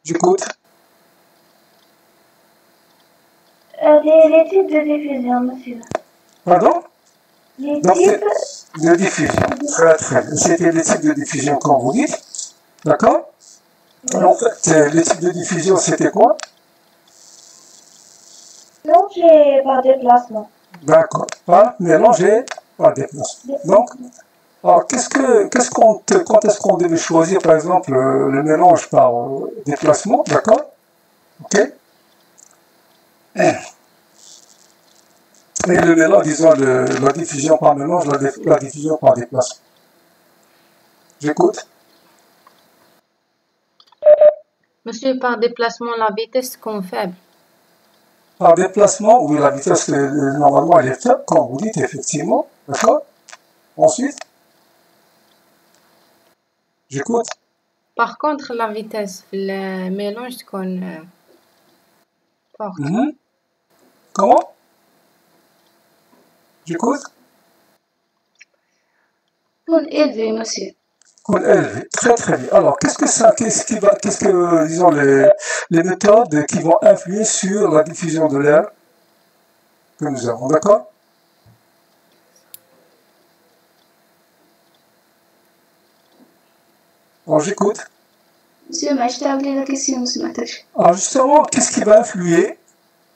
J'écoute. Les types de diffusion, monsieur. Pardon? Les Donc, types de diffusion. Très très bien. C'était les types de diffusion quand vous dites. D'accord? En fait, les types de diffusion, c'était quoi? mélangés par déplacement. D'accord. Pas mélangé, pas déplacement. Donc, alors, quand est-ce qu'on devait choisir, par exemple, le mélange par déplacement, d'accord? Ok? Et le mélange, disons, la diffusion par mélange, la diffusion par déplacement. J'écoute. Monsieur, par déplacement, la vitesse est faible. Par déplacement, oui, la vitesse, normalement, elle est faible, quand vous dites, effectivement. D'accord? Ensuite, j'écoute. Par contre, la vitesse, le mélange est forte. Comment? J'écoute. Pour élever, monsieur. Cool, élevé. Très très bien. Alors, qu'est-ce que, disons, les méthodes qui vont influer sur la diffusion de l'air que nous avons, d'accord? Alors, j'écoute. Monsieur, mais je t'ai appelé la question, monsieur Matache. Alors, justement, qu'est-ce qui va influer,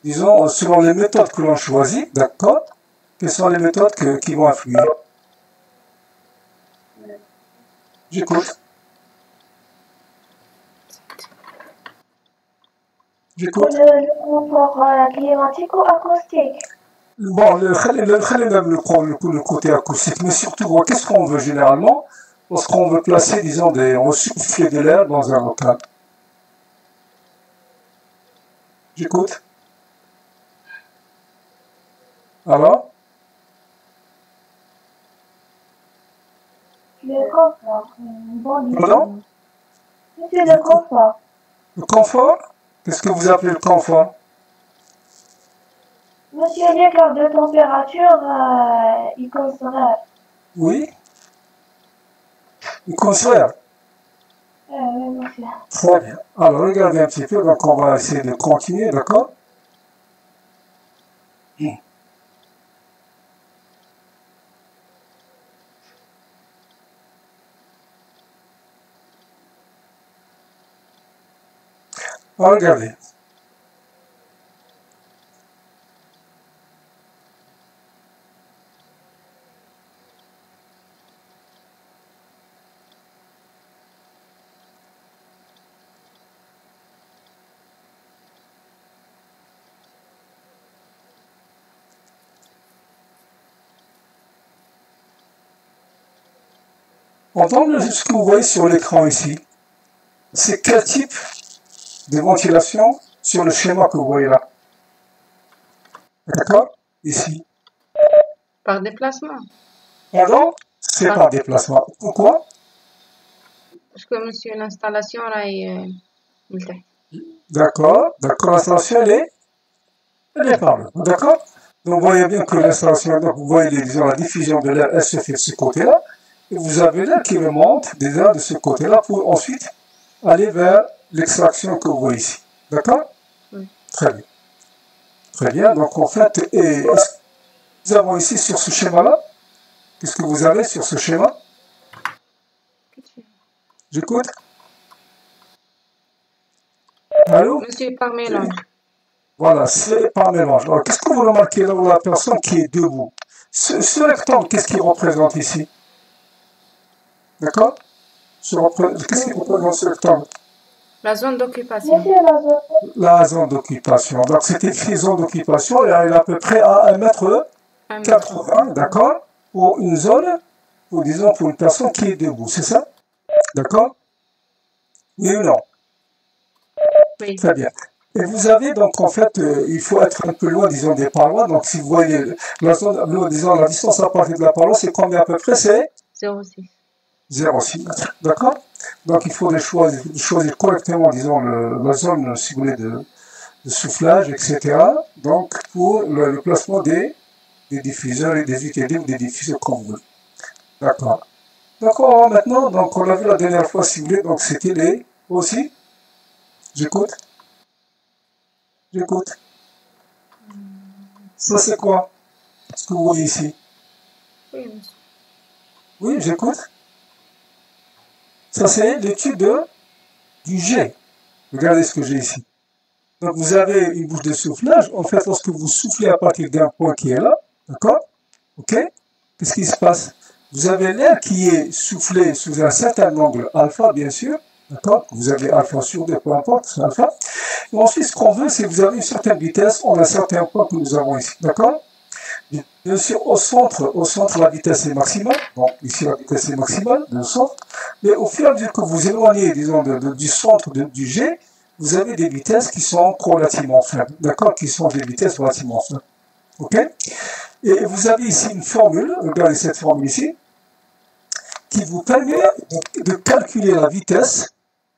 disons, selon les méthodes que l'on choisit, d'accord? Quelles sont les méthodes qui vont influer? J'écoute. J'écoute. Le confort climatique ou acoustique? Bon, خلينا le côté acoustique, mais surtout, qu'est-ce qu'on veut généralement lorsqu'on veut placer, disons, on veut souffler de l'air dans un local? J'écoute. Alors? Le confort. Bon, Pardon? monsieur, le confort. Le confort? Qu'est-ce que vous appelez le confort? Monsieur, l'écart de température, il considère. Oui? Le concert? Oui, monsieur. Très bien. Alors, regardez un petit peu, donc on va essayer de continuer, d'accord? Alors, regardez. Entendez ce que vous voyez sur l'écran ici. C'est quel type de ventilation sur le schéma que vous voyez là? D'accord? Ici. Par déplacement. Pardon? C'est par déplacement. Pourquoi? Parce que, monsieur, l'installation, là, est... D'accord. D'accord, l'installation, elle est par là. D'accord? Donc, vous voyez bien que l'installation, donc vous voyez, disons, la diffusion de l'air, elle se fait de ce côté-là. Et vous avez l'air qui remonte déjà de ce côté-là pour ensuite aller vers l'extraction que vous voyez ici. D'accord? Oui. Très bien. Très bien. Donc, en fait, nous avons ici sur ce schéma-là, qu'est-ce que vous avez sur ce schéma? J'écoute. Allô? Monsieur, par mélange. Voilà, c'est par mélange. Alors, qu'est-ce que vous remarquez là où la personne qui est debout? Ce rectangle, qu'est-ce qu'il représente ici? D'accord? Qu'est-ce qu'il représente ce rectangle? La zone d'occupation. Monsieur, la zone. La zone d'occupation. Donc, c'est écrit zone d'occupation et elle est à peu près à 1,80 m, d'accord? Pour une zone, ou disons pour une personne qui est debout, c'est ça? D'accord? Oui ou non? Oui. Très bien. Et vous avez donc en fait, il faut être un peu loin, disons, des parois. Donc si vous voyez la zone, disons, la distance à partir de la paroi, c'est combien à peu près? C'est 0,6. 0,6 mètres. D'accord? Donc il faut choisir correctement, disons, la zone, si vous voulez, de soufflage, etc. Donc pour le placement des diffuseurs et des UTD ou des diffuseurs comme vous voulez. D'accord. D'accord, maintenant, donc on l'a vu la dernière fois, si vous voulez, donc c'était les aussi J'écoute. J'écoute. Ça, c'est quoi? Ce que vous voyez ici. Oui, monsieur. Oui, j'écoute. Ça, c'est l'étude du jet. Regardez ce que j'ai ici. Donc, vous avez une bouche de soufflage. En fait, lorsque vous soufflez à partir d'un point qui est là, d'accord? OK? Qu'est-ce qui se passe? Vous avez l'air qui est soufflé sous un certain angle alpha, bien sûr. D'accord? Vous avez alpha sur 2, peu importe, c'est alpha. Et ensuite, ce qu'on veut, c'est que vous avez une certaine vitesse en un certain point que nous avons ici. D'accord? Bien sûr, au centre, la vitesse est maximale. Donc, ici, la vitesse est maximale, le centre. Mais au fur et à mesure que vous éloignez, disons, du centre du jet, vous avez des vitesses qui sont relativement faibles. D'accord? Qui sont des vitesses relativement faibles. OK? Et vous avez ici une formule, regardez cette formule ici, qui vous permet de calculer la vitesse,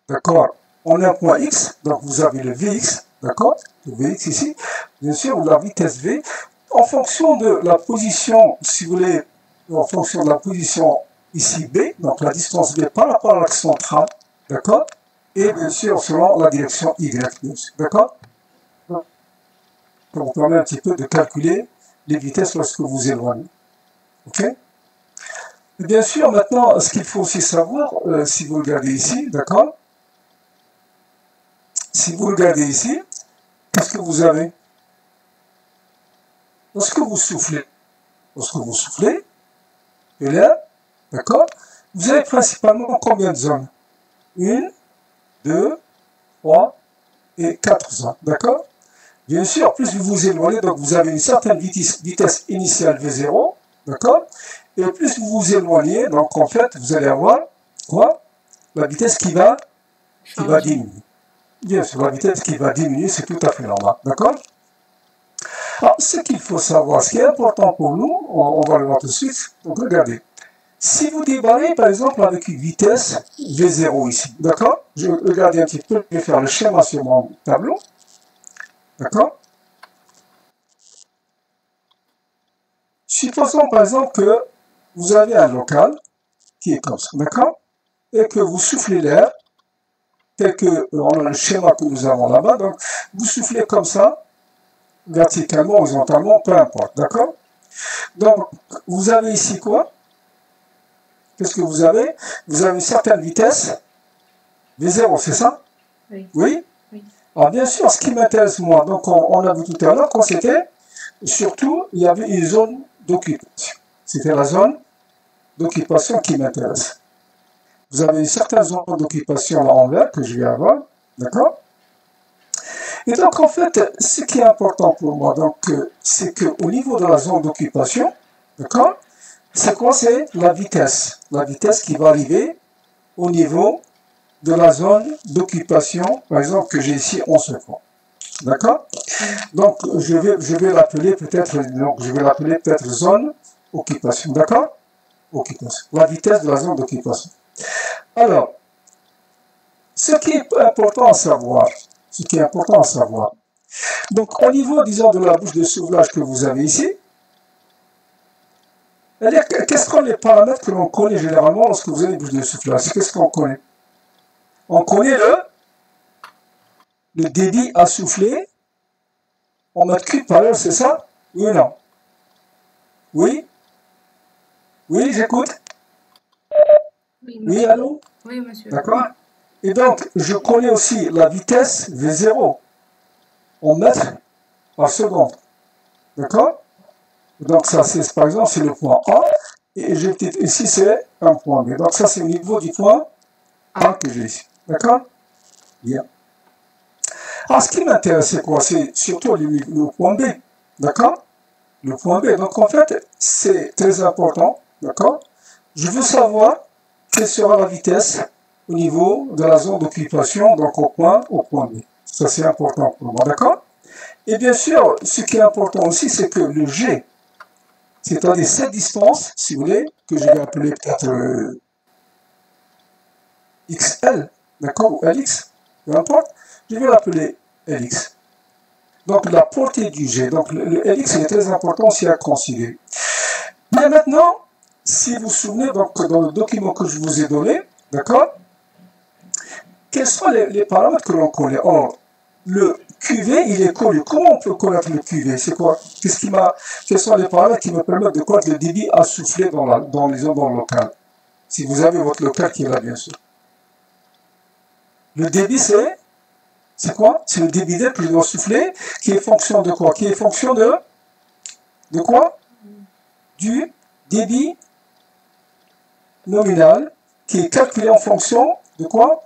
d'accord, en un point X. Donc, vous avez le Vx, d'accord? Le Vx ici. Bien sûr, la vitesse V. En fonction de la position, si vous voulez, en fonction de la position ici B, donc la distance B par rapport à l'axe central, d'accord? Et bien sûr, selon la direction Y, d'accord? Ça vous permet un petit peu de calculer les vitesses lorsque vous éloignez. OK? Et bien sûr, maintenant, ce qu'il faut aussi savoir, si vous regardez ici, d'accord? Si vous regardez ici, qu'est-ce que vous avez? Lorsque vous soufflez, et là, d'accord? Vous avez principalement combien de zones? 1, 2, 3 et 4 zones, d'accord? Bien sûr, plus vous vous éloignez, donc vous avez une certaine vitesse initiale V0, d'accord? Et plus vous vous éloignez, donc en fait, vous allez avoir quoi? La vitesse qui va diminuer. Bien sûr, la vitesse qui va diminuer, c'est tout à fait normal, d'accord? Alors, ce qu'il faut savoir, ce qui est important pour nous, on va le voir tout de suite, donc regardez. Si vous débarrez, par exemple, avec une vitesse V0 ici, d'accord? Regardez un petit peu, je vais faire le schéma sur mon tableau, d'accord? Supposons, par exemple, que vous avez un local qui est comme ça, d'accord? Et que vous soufflez l'air, tel que on a le schéma que nous avons là-bas, donc vous soufflez comme ça, verticalement, horizontalement, peu importe, d'accord? Donc, vous avez ici quoi? Qu'est-ce que vous avez? Vous avez une certaine vitesse, V0, c'est ça? Oui. Oui? Oui. Alors, bien sûr, ce qui m'intéresse, moi, donc on a vu tout à l'heure, quand c'était, surtout, il y avait une zone d'occupation. C'était la zone d'occupation qui m'intéresse. Vous avez une certaine zone d'occupation là en vert que je vais avoir, d'accord? Et donc, en fait, ce qui est important pour moi, donc, c'est qu'au niveau de la zone d'occupation, d'accord? C'est quoi? C'est la vitesse. La vitesse qui va arriver au niveau de la zone d'occupation, par exemple, que j'ai ici en ce point. D'accord? Donc, je vais l'appeler peut-être zone occupation. D'accord? Occupation. La vitesse de la zone d'occupation. Alors, ce qui est important à savoir, donc au niveau, disons, de la bouche de soufflage que vous avez ici, qu'est-ce qu'on les paramètres que l'on connaît généralement lorsque vous avez une bouche de soufflage? Qu'est-ce qu'on connaît? On connaît le débit à souffler en mètres cubes par heure, c'est ça? Oui ou non? Oui? Oui, j'écoute? Oui, Oui, allô? oui, monsieur. D'accord? Et donc, je connais aussi la vitesse V0 en mètres par seconde. D'accord? Donc, ça, c'est, par exemple, c'est le point A. Et ici, c'est un point B. Donc, ça, c'est au niveau du point A que j'ai ici. D'accord? Bien. Alors, ce qui m'intéresse, c'est quoi? C'est surtout le point B. D'accord? Le point B. Donc, en fait, c'est très important. D'accord? Je veux savoir quelle sera la vitesse au niveau de la zone d'occupation, donc au point B. Ça, c'est important pour moi. D'accord? Et bien sûr, ce qui est important aussi, c'est que le G, c'est-à-dire cette distance, si vous voulez, que je vais appeler peut-être XL, d'accord, ou LX, peu importe, je vais l'appeler LX. Donc la portée du G, donc le LX est très important aussi à considérer. Bien maintenant, si vous vous souvenez, donc dans le document que je vous ai donné, d'accord, quels sont les paramètres que l'on connaît? Or, le QV, il est connu. Comment on peut connaître le QV? C'est quoi? Quels sont les paramètres qui me permettent de connaître le débit à souffler dans les ondes locales? Si vous avez votre local qui est là, bien sûr. Le débit, c'est quoi? C'est le débit d'air que je dois souffler, qui est fonction de quoi? Qui est fonction de quoi? Du débit nominal, qui est calculé en fonction de quoi?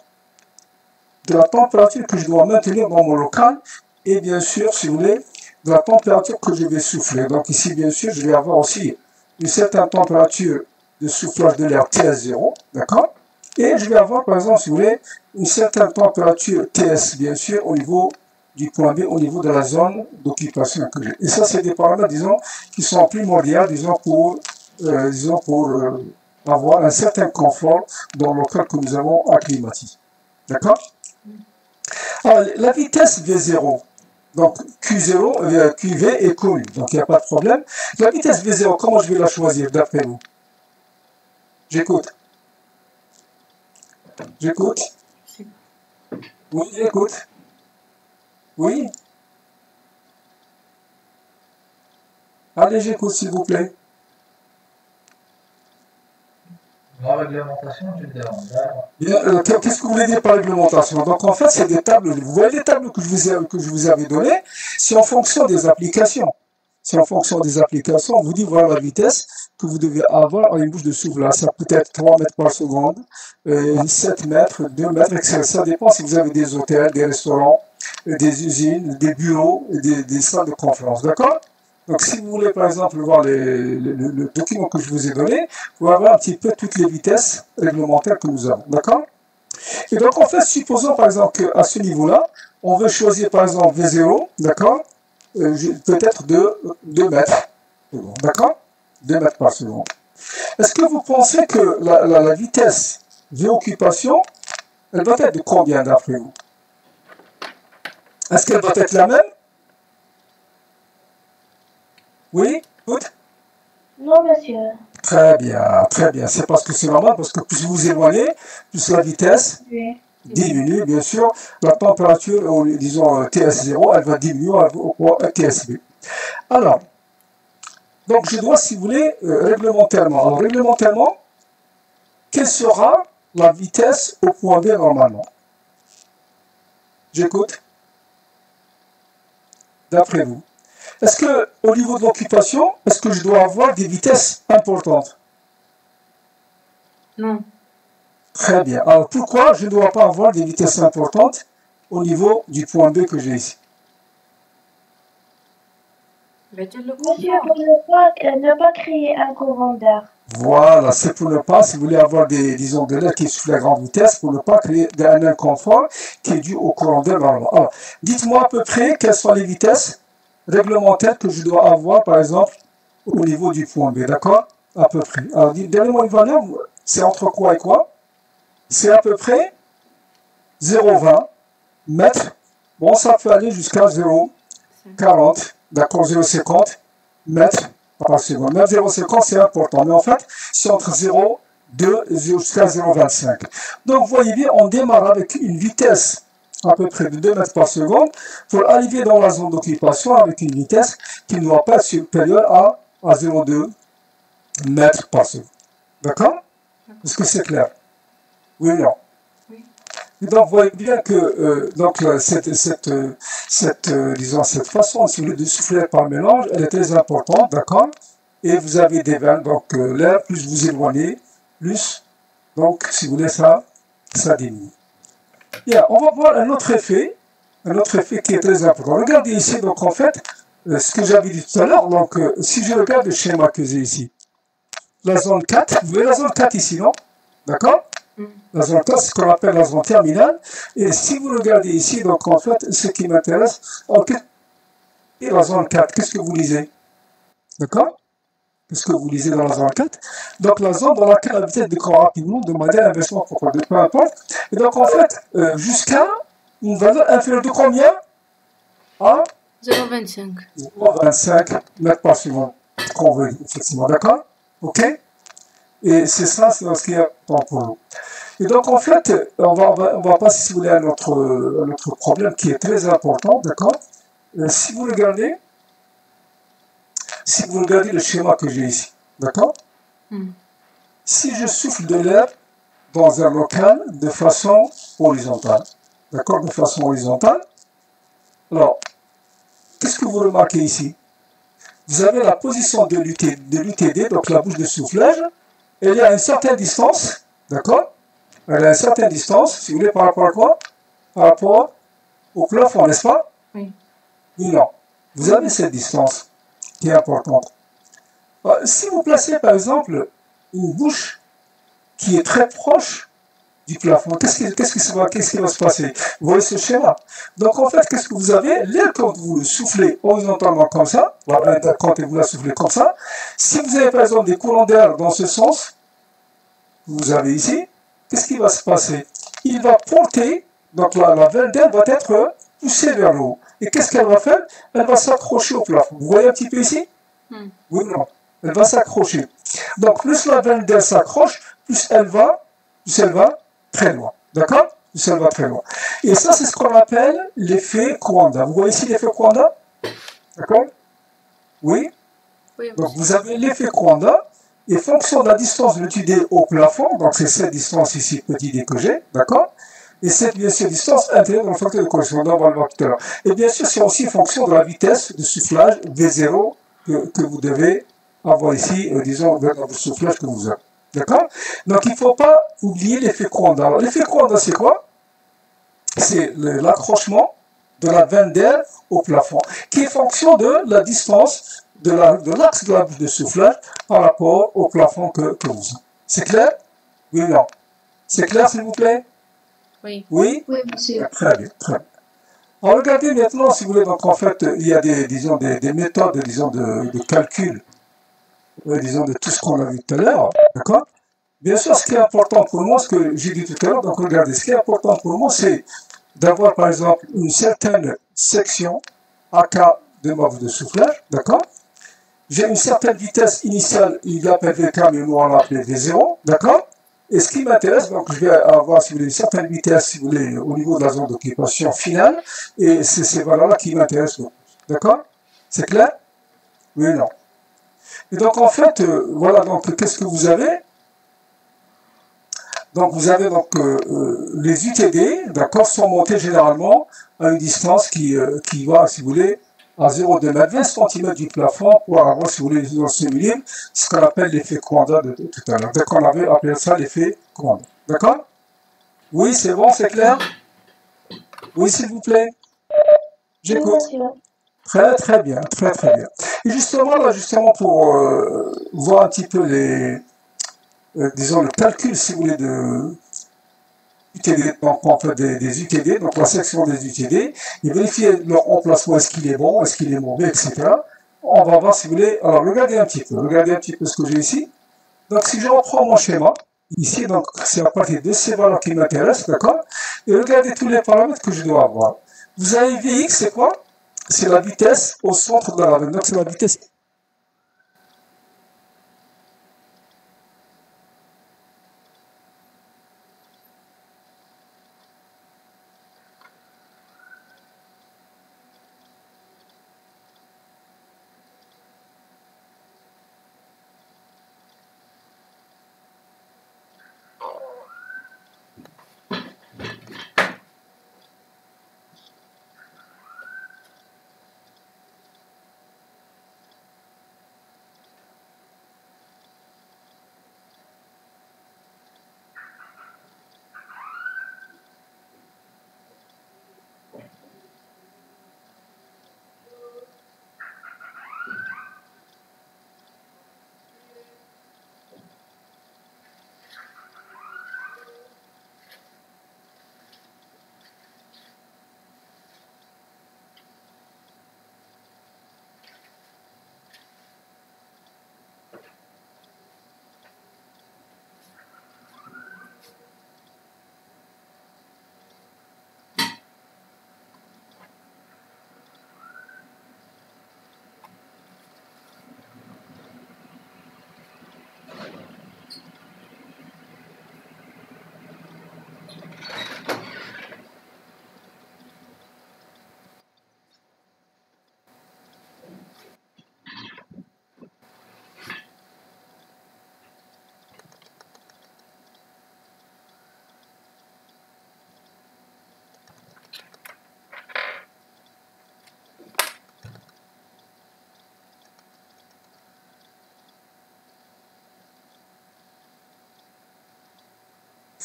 De la température que je dois maintenir dans mon local, et bien sûr, si vous voulez, de la température que je vais souffler. Donc ici, bien sûr, je vais avoir aussi une certaine température de soufflage de l'air TS0, d'accord? Et je vais avoir, par exemple, si vous voulez, une certaine température TS, bien sûr, au niveau du point B, au niveau de la zone d'occupation que j'ai. Et ça, c'est des paramètres, disons, qui sont primordiaux, disons, pour avoir un certain confort dans le local que nous avons acclimatisé. D'accord? Alors, la vitesse V0, donc Q0, QV est connue, donc il n'y a pas de problème. La vitesse V0, comment je vais la choisir d'après vous? J'écoute. J'écoute. Oui, j'écoute. Oui. Allez, j'écoute, s'il vous plaît. La réglementation du dérange. Qu'est-ce que vous voulez dire par réglementation? Donc, en fait, c'est des tables. Vous voyez les tables que je vous avais données? C'est en fonction des applications. C'est en fonction des applications. On vous dit, voilà la vitesse que vous devez avoir en une bouche de soufflage. Ça peut être 3 mètres par seconde, 7 mètres, 2 mètres, etc. Ça dépend si vous avez des hôtels, des restaurants, des usines, des bureaux, des salles de conférence. D'accord? Donc, si vous voulez, par exemple, voir le document que je vous ai donné, vous allez voir un petit peu toutes les vitesses réglementaires que nous avons. D'accord? Et donc, en fait, supposons, par exemple, qu'à ce niveau-là, on veut choisir, par exemple, V0, d'accord? Peut-être de 2 mètres. D'accord? 2 mètres par seconde. Est-ce que vous pensez que la vitesse V-occupation, elle doit être de combien d'après vous? Est-ce qu'elle doit être la même? Oui? Écoute? Non, monsieur. Très bien, très bien. C'est parce que c'est normal, parce que plus vous vous éloignez, plus la vitesse Oui. diminue, bien sûr. La température, disons TS0, elle va diminuer au TSB. Alors, donc je dois, si vous voulez, réglementairement. Alors, réglementairement, quelle sera la vitesse au point B normalement? J'écoute. D'après vous. Est-ce que, au niveau de l'occupation, est-ce que je dois avoir des vitesses importantes? Non. Très bien. Alors, pourquoi je ne dois pas avoir des vitesses importantes au niveau du point B que j'ai ici? Monsieur, pour ne pas créer un courant d'air. Voilà, c'est pour ne pas, si vous voulez avoir disons, de l'air qui souffle à grande vitesse, pour ne pas créer un inconfort qui est dû au courant d'air normalement. Alors, dites-moi à peu près quelles sont les vitesses réglementaires que je dois avoir, par exemple, au niveau du point B, d'accord? À peu près. Alors, donnez-moi une valeur, c'est entre quoi et quoi? C'est à peu près 0,20 mètres. Bon, ça peut aller jusqu'à 0,40, d'accord, 0,50 mètres par seconde. Même 0,50, c'est important. Mais en fait, c'est entre 0,2 jusqu'à 0,25. Donc, vous voyez bien, on démarre avec une vitesse à peu près de 2 mètres par seconde pour arriver dans la zone d'occupation avec une vitesse qui ne doit pas être supérieure à 0,2 mètres par seconde. D'accord? Est-ce que c'est clair? Oui ou non? Oui. Et donc, vous voyez bien que disons, cette façon de souffler par mélange, elle est très importante, d'accord? Et vous avez des veines, donc l'air, plus vous éloignez, plus, donc, si vous voulez, ça diminue. Bien, on va voir un autre effet qui est très important. Regardez ici, donc en fait, ce que j'avais dit tout à l'heure, donc si je regarde le schéma que j'ai ici, la zone 4, vous voyez la zone 4 ici, non? D'accord? La zone 4, c'est ce qu'on appelle la zone terminale. Et si vous regardez ici, donc en fait, ce qui m'intéresse, et la zone 4, qu'est-ce que vous lisez? D'accord? Qu'est-ce que vous lisez dans la zone 4? Donc la zone dans laquelle la vitesse décroît rapidement de manière inversement proportionnelle, peu importe. Et donc en fait, jusqu'à une valeur inférieure de combien? À 0,25. 0,25 mètres par seconde. Qu'on veut, effectivement, d'accord? Ok? Et c'est ça, c'est ce qui est important pour nous. Et donc, en fait, on va passer, si vous voulez, à notre problème qui est très important, d'accord? Si vous regardez, le schéma que j'ai ici, d'accord? Si je souffle de l'air dans un local de façon horizontale, d'accord? De façon horizontale, alors, qu'est-ce que vous remarquez ici? Vous avez la position de l'UTD, donc la bouche de soufflage, elle est à une certaine distance, d'accord? Elle est à une certaine distance, si vous voulez, par rapport à quoi? Par rapport au plafond, n'est-ce pas? Oui. Oui, non. Vous avez cette distance qui est importante. Si vous placez, par exemple, une bouche qui est très proche du plafond, qu'est-ce qui va se passer? Vous voyez ce schéma? Donc, en fait, qu'est-ce que vous avez? L'air, quand vous le soufflez horizontalement comme ça, quand vous la soufflez comme ça, si vous avez, par exemple, des courants d'air dans ce sens, que vous avez ici, qu'est-ce qui va se passer? Il va porter, donc la veine d'air va être poussée vers le haut. Et qu'est-ce qu'elle va faire? Elle va s'accrocher au plafond. Vous voyez un petit peu ici? Oui ou non? Elle va s'accrocher. Donc, plus la veine d'air s'accroche, plus elle va très loin. D'accord? Plus elle va très loin. Et ça, c'est ce qu'on appelle l'effet Coanda. Vous voyez ici l'effet Coanda? D'accord? Oui? Oui, Donc, vous avez l'effet Coanda. Et fonction de la distance de l'UTD au plafond, donc c'est cette distance ici, petit d que j'ai, d'accord? Et cette, bien sûr, distance intérieure dans le facteur de correspondance, on va le voir tout à l'heure. Et bien sûr, c'est aussi fonction de la vitesse de soufflage V0 que vous devez avoir ici, disons, vers le soufflage que vous avez. D'accord? Donc, il ne faut pas oublier l'effet Coanda. Alors, l'effet Coanda, c'est quoi? C'est l'accrochement de la veine d'air au plafond, qui est fonction de la distance de l'axe de la bouche de soufflage par rapport au plafond que vous avez. C'est clair? Oui ou non? C'est clair, s'il vous plaît? Oui. Oui? Oui, monsieur. Très bien, très bien. Alors, regardez maintenant, si vous voulez, donc en fait, il y a des méthodes, disons, de calcul, disons, de tout ce qu'on a vu tout à l'heure, d'accord? Bien sûr, ce qui est important pour moi, ce que j'ai dit tout à l'heure, donc regardez, ce qui est important pour moi, c'est d'avoir, par exemple, une certaine section AK de ma bouche de soufflage, d'accord? J'ai une certaine vitesse initiale, il l'appelle VK, mais nous on l'appelle V0, d'accord? Et ce qui m'intéresse, donc je vais avoir, si vous voulez, une certaine vitesse, si vous voulez, au niveau de la zone d'occupation finale, et c'est ces valeurs-là qui m'intéressent le plus, d'accord? C'est clair? Oui ou non? Et donc en fait, voilà, donc qu'est-ce que vous avez? Donc vous avez donc les UTD, d'accord, sont montés généralement à une distance qui va, si vous voulez, à 0,2 mètres, 20 cm du plafond pour avoir, si vous voulez, dans ce millimètre, ce qu'on appelle l'effet Coanda de tout à l'heure. Donc on avait appelé ça l'effet Coanda. D'accord? Oui, c'est bon, c'est clair? Oui, s'il vous plaît? Oui, J'écoute. monsieur. Très très bien, très très bien. Et justement, là, justement, pour voir un petit peu disons, le calcul, si vous voulez, de UTD, donc en fait des UTD, donc la section des UTD, et vérifier leur emplacement, est-ce qu'il est bon, est-ce qu'il est mauvais, etc. On va voir si vous voulez. Alors regardez un petit peu ce que j'ai ici. Donc si je reprends mon schéma, ici, donc c'est à partir de ces valeurs qui m'intéressent, d'accord? Et regardez tous les paramètres que je dois avoir. Vous avez Vx, c'est quoi? C'est la vitesse au centre de la veine. Donc c'est la vitesse.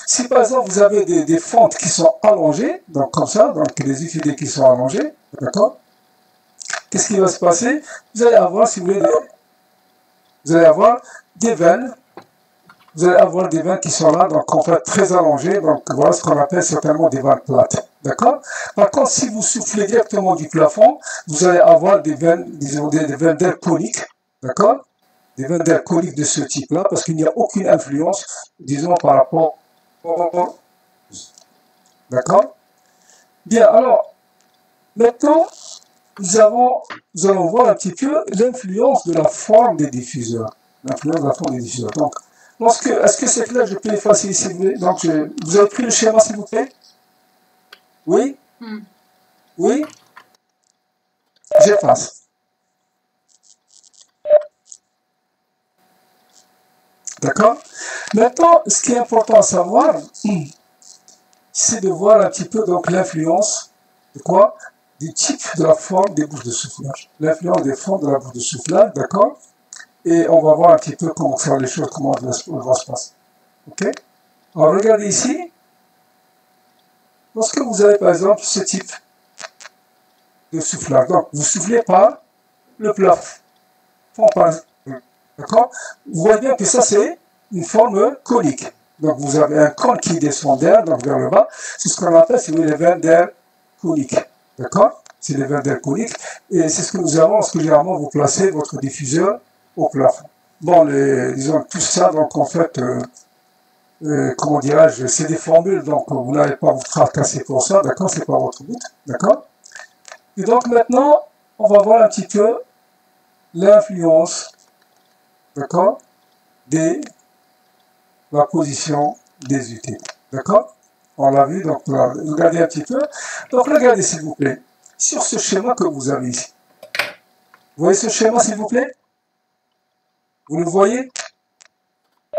Si par exemple vous avez des fentes qui sont allongées, donc comme ça, donc les UTD qui sont allongées, d'accord? Qu'est-ce qui va se passer? Vous allez avoir, si vous voulez, vous allez avoir des veines. Vous allez avoir des veines qui sont là, donc en fait très allongées, donc voilà ce qu'on appelle certainement des veines plates. D'accord? Par contre, si vous soufflez directement du plafond, vous allez avoir des veines, disons des veines d'air coniques. D'accord? Des veines d'air coniques de ce type-là, parce qu'il n'y a aucune influence, disons, par rapport au... D'accord? Bien, alors, maintenant, nous allons voir un petit peu l'influence de la forme des diffuseurs. L'influence de la forme des diffuseurs. Donc, est-ce que c'est clair? Je peux effacer ici. Donc, vous avez pris le schéma, s'il vous plaît? Oui? Oui? J'efface. D'accord? Maintenant, ce qui est important à savoir, c'est de voir un petit peu donc l'influence de quoi? Du type de la forme des bouches de soufflage. L'influence des formes de la bouche de soufflage, d'accord? Et on va voir un petit peu comment faire les choses, comment elles vont se passer. Ok? Alors regardez ici. Lorsque vous avez par exemple ce type de soufflage, donc vous soufflez par le plafond. D'accord? Vous voyez bien que ça c'est une forme conique. Donc vous avez un cône qui descend d'air, donc vers le bas. C'est ce qu'on appelle, si vous voulez, les veines d'air coniques. D'accord? C'est les veines d'air coniques. Et c'est ce que nous avons lorsque généralement vous placez votre diffuseur au plafond. Bon, disons tout ça, donc en fait, comment dirais-je, c'est des formules, donc vous n'allez pas vous tracasser pour ça, d'accord? C'est pas votre but, d'accord? Et donc maintenant, on va voir un petit peu l'influence, d'accord, de la position des UT, d'accord? On l'a vu, donc regardez un petit peu. Donc regardez s'il vous plaît, sur ce schéma que vous avez ici. Vous voyez ce schéma s'il vous plaît? Vous le voyez?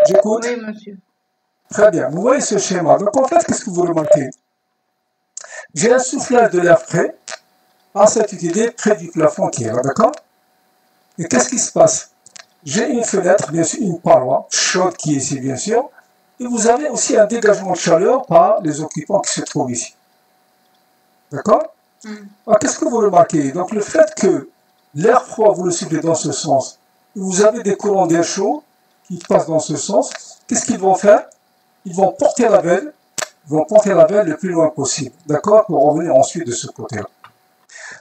J'écoute. Oui, monsieur. Très bien. Vous voyez ce schéma. Donc en fait, qu'est-ce que vous remarquez? J'ai un soufflage de l'air frais à cette unité près du plafond qui est là, d'accord? Et qu'est-ce qui se passe? J'ai une fenêtre, bien sûr, une paroi chaude qui est ici, bien sûr. Et vous avez aussi un dégagement de chaleur par les occupants qui se trouvent ici. D'accord? Alors qu'est-ce que vous remarquez? Donc le fait que l'air froid, vous le suivez dans ce sens, vous avez des courants d'air chaud qui passent dans ce sens, qu'est-ce qu'ils vont faire? Ils vont porter la veine, le plus loin possible, d'accord, pour revenir ensuite de ce côté-là.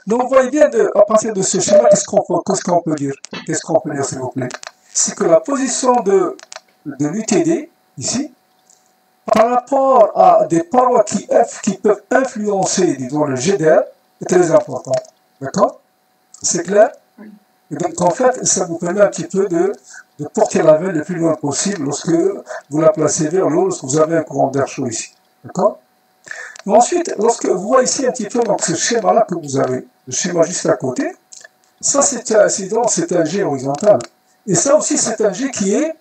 Donc, vous voyez bien, à partir de ce schéma, qu'est-ce qu'on peut dire? Qu'est-ce qu'on peut dire, s'il vous plaît? C'est que la position de l'UTD, ici, par rapport à des parois qui peuvent influencer, disons, le jet d'air, est très important, d'accord? C'est clair? Et donc, en fait, ça vous permet un petit peu de porter la veine le plus loin possible lorsque vous la placez vers l'eau, lorsque vous avez un courant d'air chaud ici. D'accord? Ensuite, lorsque vous voyez ici un petit peu donc, ce schéma-là que vous avez, le schéma juste à côté, ça c'est un jet horizontal. Et ça aussi c'est un jet qui est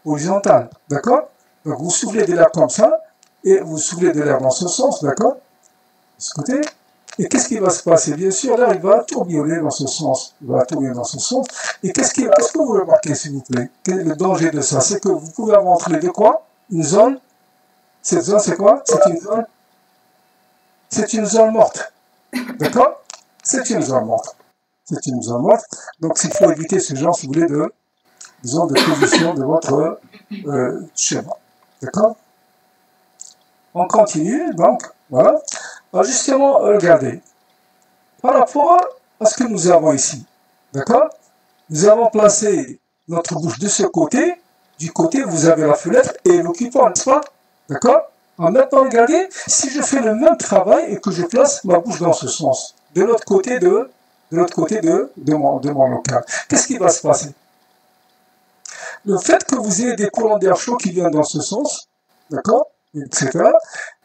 horizontal. D'accord? Donc vous soufflez de l'air comme ça, et vous soufflez de l'air dans ce sens, d'accord? De ce côté. Et qu'est-ce qui va se passer? Bien sûr, là, il va tourbillonner dans ce sens. Il va tourbillonner dans ce sens. Et qu'est-ce que vous remarquez, s'il vous plaît? Quel est le danger de ça? C'est que vous pouvez avoir entre les deux quoi? Une zone. Cette zone, c'est quoi? C'est une zone morte. D'accord? C'est une zone morte. C'est une zone morte. Donc, il faut éviter ce genre, si vous voulez, de position de votre schéma. D'accord? On continue, donc, voilà. Alors justement, regardez, par rapport à ce que nous avons ici, d'accord? Nous avons placé notre bouche de ce côté, du côté vous avez la fenêtre et l'occupant, n'est-ce pas? D'accord? Alors maintenant, regardez, si je fais le même travail et que je place ma bouche dans ce sens, de l'autre côté de mon local, qu'est-ce qui va se passer? Le fait que vous ayez des courants d'air chaud qui viennent dans ce sens, d'accord? Etc.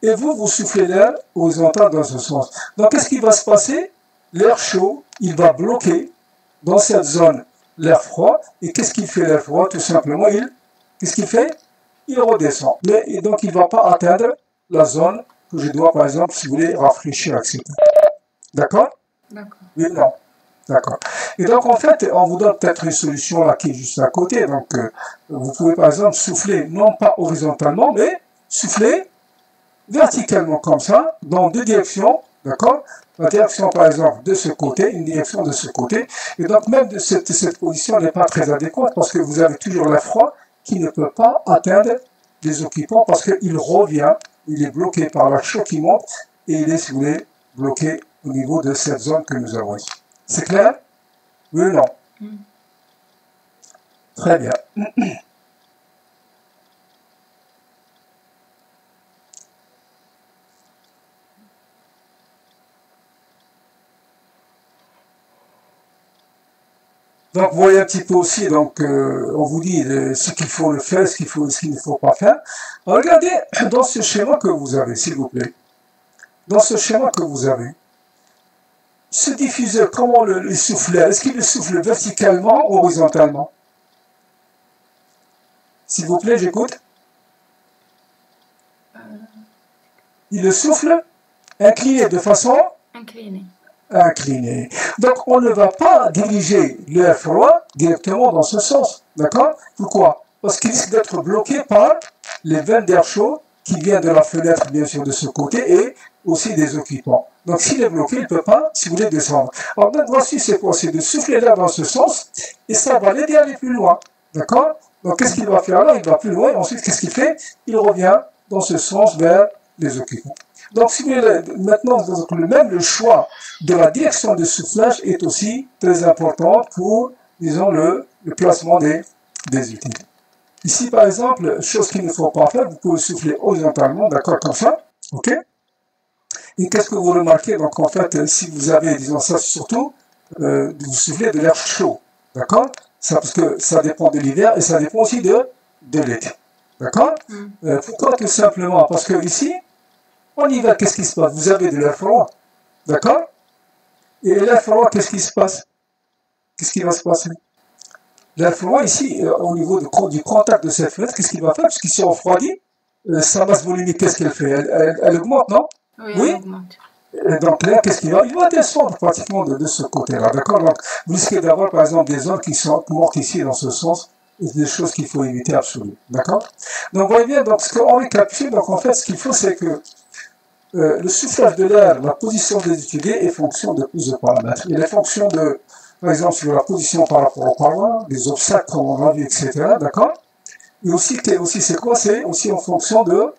Et vous soufflez l'air horizontal dans ce sens. Donc, qu'est-ce qui va se passer? L'air chaud, il va bloquer dans cette zone l'air froid. Et qu'est-ce qu'il fait l'air froid? Tout simplement, qu'est-ce qu'il fait? Il redescend. Et donc, il ne va pas atteindre la zone que je dois, par exemple, si vous voulez, rafraîchir, etc. D'accord? D'accord. Oui, non. D'accord. Et donc, en fait, on vous donne peut-être une solution là qui est juste à côté. Donc, vous pouvez, par exemple, souffler, non pas horizontalement, mais souffler verticalement comme ça, dans deux directions, d'accord? La direction, par exemple, de ce côté, une direction de ce côté. Et donc, même de cette position n'est pas très adéquate parce que vous avez toujours l'air froid qui ne peut pas atteindre les occupants parce qu'il revient, il est bloqué par l'air chaud qui monte et il est, si vous voulez, bloqué au niveau de cette zone que nous avons ici. C'est clair? Oui ou non? Très bien. Donc, vous voyez un petit peu aussi, donc, on vous dit ce qu'il faut le faire, ce qu'il ne faut pas faire. Alors, regardez dans ce schéma que vous avez, s'il vous plaît. Dans ce schéma que vous avez, ce diffuseur, comment le souffler? Est-ce qu'il le souffle verticalement ou horizontalement? S'il vous plaît, j'écoute. Il le souffle incliné de façon incliné. Donc, on ne va pas diriger l'air froid directement dans ce sens. D'accord? Pourquoi? Parce qu'il risque d'être bloqué par les veines d'air chaud qui viennent de la fenêtre, bien sûr, de ce côté et aussi des occupants. Donc, s'il est bloqué, il ne peut pas, si vous voulez, descendre. Alors, donc, voici c'est quoi? C'est de souffler l'air dans ce sens et ça va l'aider à aller plus loin. D'accord? Donc, qu'est-ce qu'il va faire là? Il va plus loin et ensuite, qu'est-ce qu'il fait? Il revient dans ce sens vers les occupants. Donc, si vous voulez, maintenant, le choix de la direction de soufflage est aussi très important pour, disons, le placement des unités. Ici, par exemple, chose qu'il ne faut pas faire, vous pouvez souffler horizontalement, d'accord, comme ça, ok? Et qu'est-ce que vous remarquez? Donc, en fait, si vous avez, disons ça, surtout, vous soufflez de l'air chaud, d'accord? Ça, parce que ça dépend de l'hiver et ça dépend aussi de l'été, d'accord? Pourquoi? Tout simplement parce que ici, en hiver, qu'est-ce qui se passe? Vous avez de l'air froid, d'accord? Et l'air froid, qu'est-ce qui se passe? Qu'est-ce qui va se passer? L'air froid, ici, au niveau du contact de cette fenêtre, qu'est-ce qu'il va faire? Puisqu'il s'est refroidi, sa masse volumique, qu'est-ce qu'elle fait? Elle augmente, non? Oui, elle augmente. Et donc là, qu'est-ce qu'il va? Il va descendre pratiquement de ce côté-là, d'accord? Donc, vous risquez d'avoir, par exemple, des zones qui sont mortes ici dans ce sens, et des choses qu'il faut éviter absolument, d'accord? Donc, vous voyez bien, donc, ce qu'on récapitule, donc, en fait, ce qu'il faut, c'est que le soufflage de l'air, la position des étudiés est fonction de plusieurs paramètres. Il est fonction de, par exemple, sur la position par rapport aux parois, les obstacles, comme on a vu, etc., d'accord? Et aussi, c'est quoi? C'est aussi en fonction de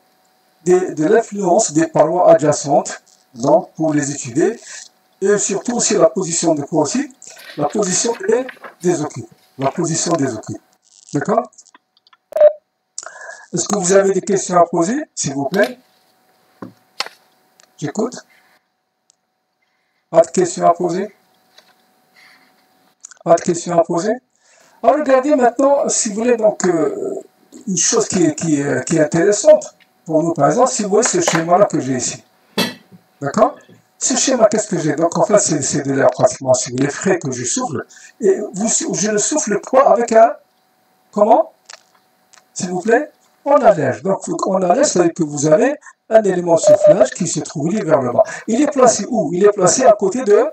l'influence des parois adjacentes, donc, pour les étudier, et surtout aussi la position de quoi aussi? La position des occupants. La position des occupants. D'accord? Est-ce que vous avez des questions à poser, s'il vous plaît? J'écoute. Pas de questions à poser? Pas de questions à poser? Alors, regardez maintenant, si vous voulez, donc, une chose qui est intéressante pour nous, par exemple, si vous voyez ce schéma-là que j'ai ici. D'accord? Ce schéma, qu'est-ce que j'ai? Donc, en fait, c'est de l'air pratiquement, si vous voulez, frais que je souffle. Et je le souffle quoi? Avec un, comment? S'il vous plaît? On allège. Donc, on allège, c'est-à-dire que vous avez un élément de soufflage qui se trouve vers le bas. Il est placé où? Il est placé à côté de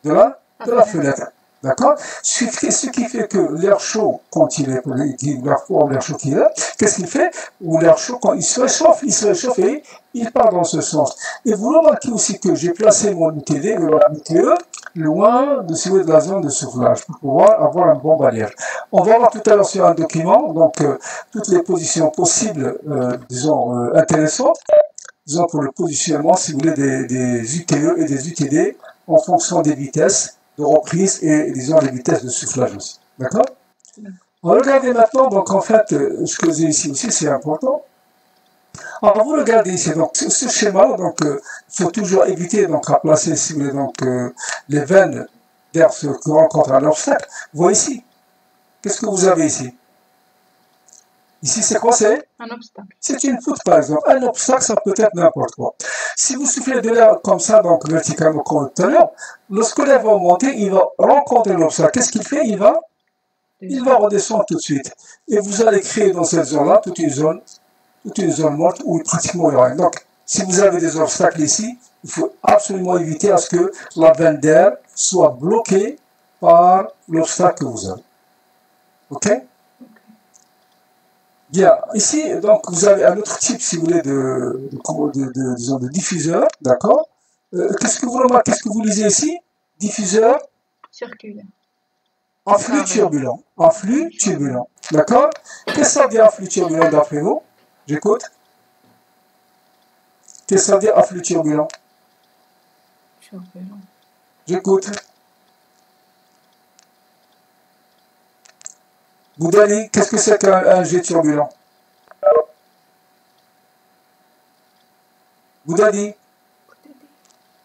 la fenêtre. D'accord? Ce qui fait que l'air chaud, quand il est, l'air froid ou l'air chaud qu'il est, qu'est-ce qu'il fait? Ou l'air chaud, quand il se réchauffe et il part dans ce sens. Et vous remarquez aussi que j'ai placé mon UTD, l'UTE, loin de la zone de soufflage pour pouvoir avoir un bon barrière. On va voir tout à l'heure sur un document, donc, toutes les positions possibles, disons, intéressantes, disons, pour le positionnement, si vous voulez, des UTE et des UTD en fonction des vitesses de reprise et, disons, les vitesses de soufflage aussi. D'accord? Regardez maintenant, donc, en fait, ce que j'ai ici aussi, c'est important. Alors, vous regardez ici, donc, ce schéma, donc, il faut toujours éviter, donc, à placer, si vous voulez, donc, les veines d'air qui rencontrent un obstacle. Vous voyez ici. Qu'est-ce que vous avez ici? Ici, c'est quoi? C'est un obstacle. C'est une poutre, par exemple. Un obstacle, ça peut être n'importe quoi. Si vous soufflez de l'air comme ça, donc verticalement comme tout à l'heure, lorsque l'air va monter, il va rencontrer l'obstacle. Qu'est-ce qu'il fait? Il va redescendre tout de suite. Et vous allez créer dans cette zone-là toute une zone morte où pratiquement il n'y a rien. Donc, si vous avez des obstacles ici, il faut absolument éviter à ce que la veine d'air soit bloquée par l'obstacle que vous avez. OK? Bien, ici, donc, vous avez un autre type, si vous voulez, disons, de diffuseur, d'accord? Qu'est-ce que vous remarquez, qu'est-ce que vous lisez ici? Diffuseur Circulaire. en flux turbulent. En flux turbulent, d'accord? Qu'est-ce que ça veut dire en flux turbulent d'après vous? J'écoute. Qu'est-ce que ça veut dire en flux turbulent? Turbulent. J'écoute. Boudali, qu'est-ce que c'est qu'un jet turbulent? Boudali,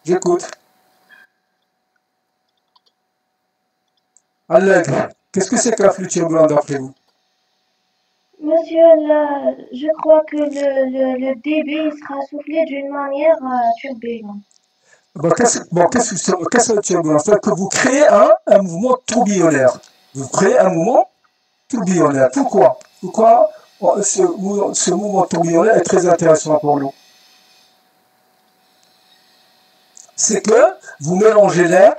j'écoute. Allègre, qu'est-ce que c'est qu'un flux turbulent d'après vous? Monsieur, là, je crois que le débit sera soufflé d'une manière turbulente. Bon, qu'est-ce que le turbulent? C'est que vous créez un mouvement tourbillonnaire. Vous créez un mouvement tourbillonnaire. Pourquoi? Pourquoi ce mouvement tourbillonnaire est très intéressant pour nous? C'est que vous mélangez l'air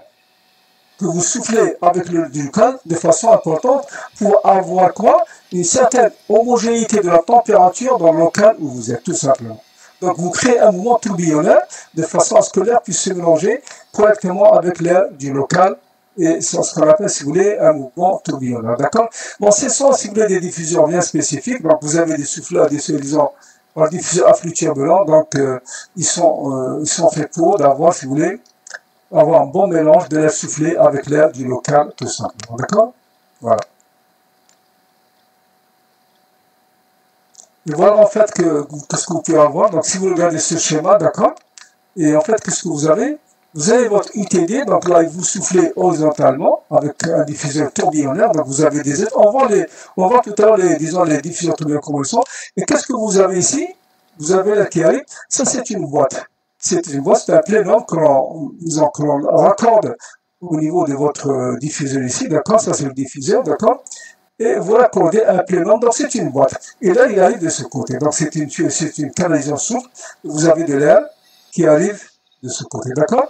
que vous soufflez avec le local de façon importante pour avoir quoi? Une certaine homogénéité de la température dans le local où vous êtes, tout simplement. Donc vous créez un mouvement tourbillonnaire de façon à ce que l'air puisse se mélanger correctement avec l'air du local. Et c'est ce qu'on appelle, si vous voulez, un mouvement tourbillonnaire. D'accord? Bon, ce sont, si vous voulez, des diffuseurs bien spécifiques. Donc vous avez des souffleurs, des soi-disant, diffuseurs à flux turbulent. Donc ils sont faits pour d'avoir, si vous voulez, avoir un bon mélange de l'air soufflé avec l'air du local, tout simplement. D'accord? Voilà. Et voilà en fait qu'est-ce que vous pouvez avoir. Donc si vous regardez ce schéma, d'accord? Et en fait, qu'est-ce que vous avez? Vous avez votre UTD, donc là, vous soufflez horizontalement avec un diffuseur tourbillonnaire. Donc vous avez des aides. On va voir tout à l'heure les diffuseurs tourbillonnaires comme ils sont. Et qu'est-ce que vous avez ici? Vous avez là qui arrive. Ça, c'est une boîte. C'est une boîte, c'est un plénum que l'on raccorde au niveau de votre diffuseur ici, d'accord? Ça, c'est le diffuseur, d'accord? Et vous raccordez un plénum, donc c'est une boîte. Et là, il arrive de ce côté. Donc c'est une canalisation souple. Vous avez de l'air qui arrive de ce côté, d'accord?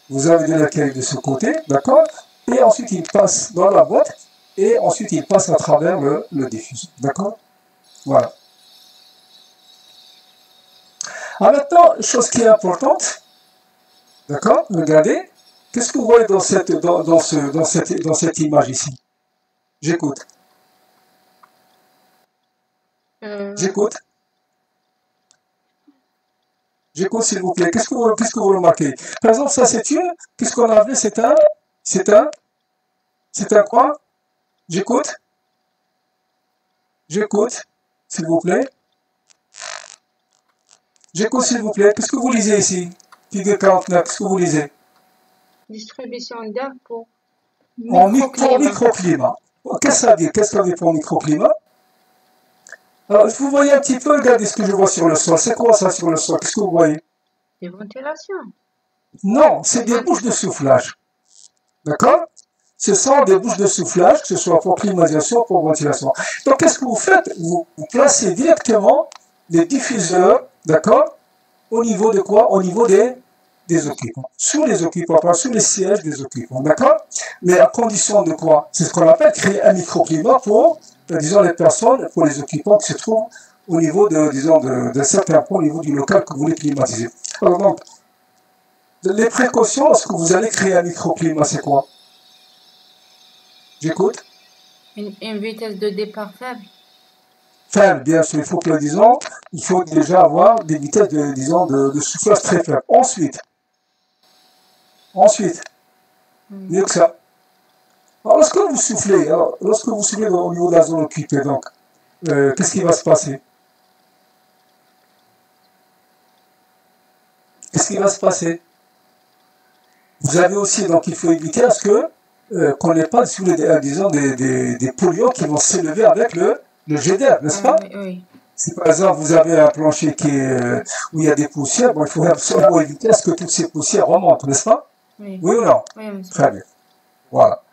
Vous avez de l'air qui arrive de ce côté, d'accord? Et ensuite, il passe dans la boîte, et ensuite, il passe à travers le diffuseur, d'accord? Voilà. Alors maintenant, chose qui est importante, d'accord? Regardez, qu'est-ce que vous voyez dans cette image ici? J'écoute. J'écoute. J'écoute, s'il vous plaît. Qu'est-ce que vous remarquez? Par exemple, ça, qu'est-ce qu'on a appelé? C'est un quoi? J'écoute. J'écoute, s'il vous plaît. J'écoute, s'il vous plaît. Qu'est-ce que vous lisez ici? Figure 49, qu'est-ce que vous lisez? Distribution d'air pour microclimat. Qu'est-ce que ça dit? Qu'est-ce qu'on dit pour microclimat? Alors, vous voyez un petit peu, regardez ce que je vois sur le sol. C'est quoi ça sur le sol? Qu'est-ce que vous voyez? des ventilations. Non, c'est des bouches de soufflage. D'accord? Ce sont des bouches de soufflage, que ce soit pour climatisation, pour ventilation. Donc, qu'est-ce que vous faites? Vous placez directement les diffuseurs, d'accord? Au niveau de quoi? Au niveau des occupants. Sous les occupants, pas sous les sièges des occupants, d'accord? Mais à condition de quoi? C'est ce qu'on appelle créer un microclimat pour, disons, les personnes, pour les occupants qui se trouvent au niveau de certains points, au niveau du local que vous voulez climatiser. Alors donc, les précautions lorsque vous allez créer un microclimat, c'est quoi? J'écoute. Une vitesse de départ faible. Faible, bien sûr. Il faut que, disons, il faut déjà avoir des vitesses de soufflage très faibles. Ensuite, mieux que ça. Alors, lorsque vous soufflez au niveau de la zone occupée, donc, qu'est-ce qui va se passer? Qu'est-ce qui va se passer? Vous avez aussi, donc, il faut éviter à ce que qu'on n'ait pas, disons, des polluants qui vont s'élever avec le jet d'air, n'est-ce pas? Oui. Si par exemple vous avez un plancher où il y a des poussières, bon, il faut absolument éviter à ce que toutes ces poussières remontent, n'est-ce pas? Oui. Oui ou non? Oui, monsieur. Très bien. Voilà.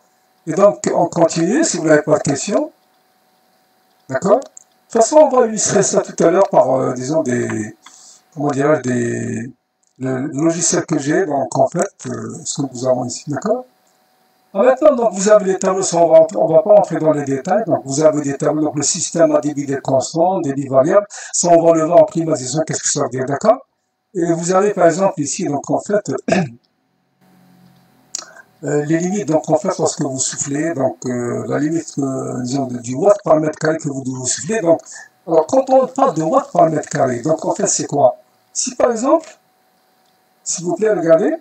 Et donc, on continue, si vous n'avez pas de questions. D'accord? De toute façon, on va illustrer ça tout à l'heure par, disons, le logiciel que j'ai, donc en fait, ce que nous avons ici, d'accord? Maintenant, donc, vous avez les tableaux, on va pas entrer dans les détails. Donc, vous avez des tableaux, donc le système a des billes constants, des billes variables. Ça, on va le voir en climatisation, qu'est-ce que ça veut dire, d'accord? Et vous avez, par exemple, ici, donc, en fait, les limites, donc, en fait, lorsque vous soufflez, donc, la limite, disons, du watt par mètre carré que vous devez souffler. Donc, alors, quand on parle de watt par mètre carré, donc, en fait, c'est quoi? Si, par exemple, s'il vous plaît, regardez,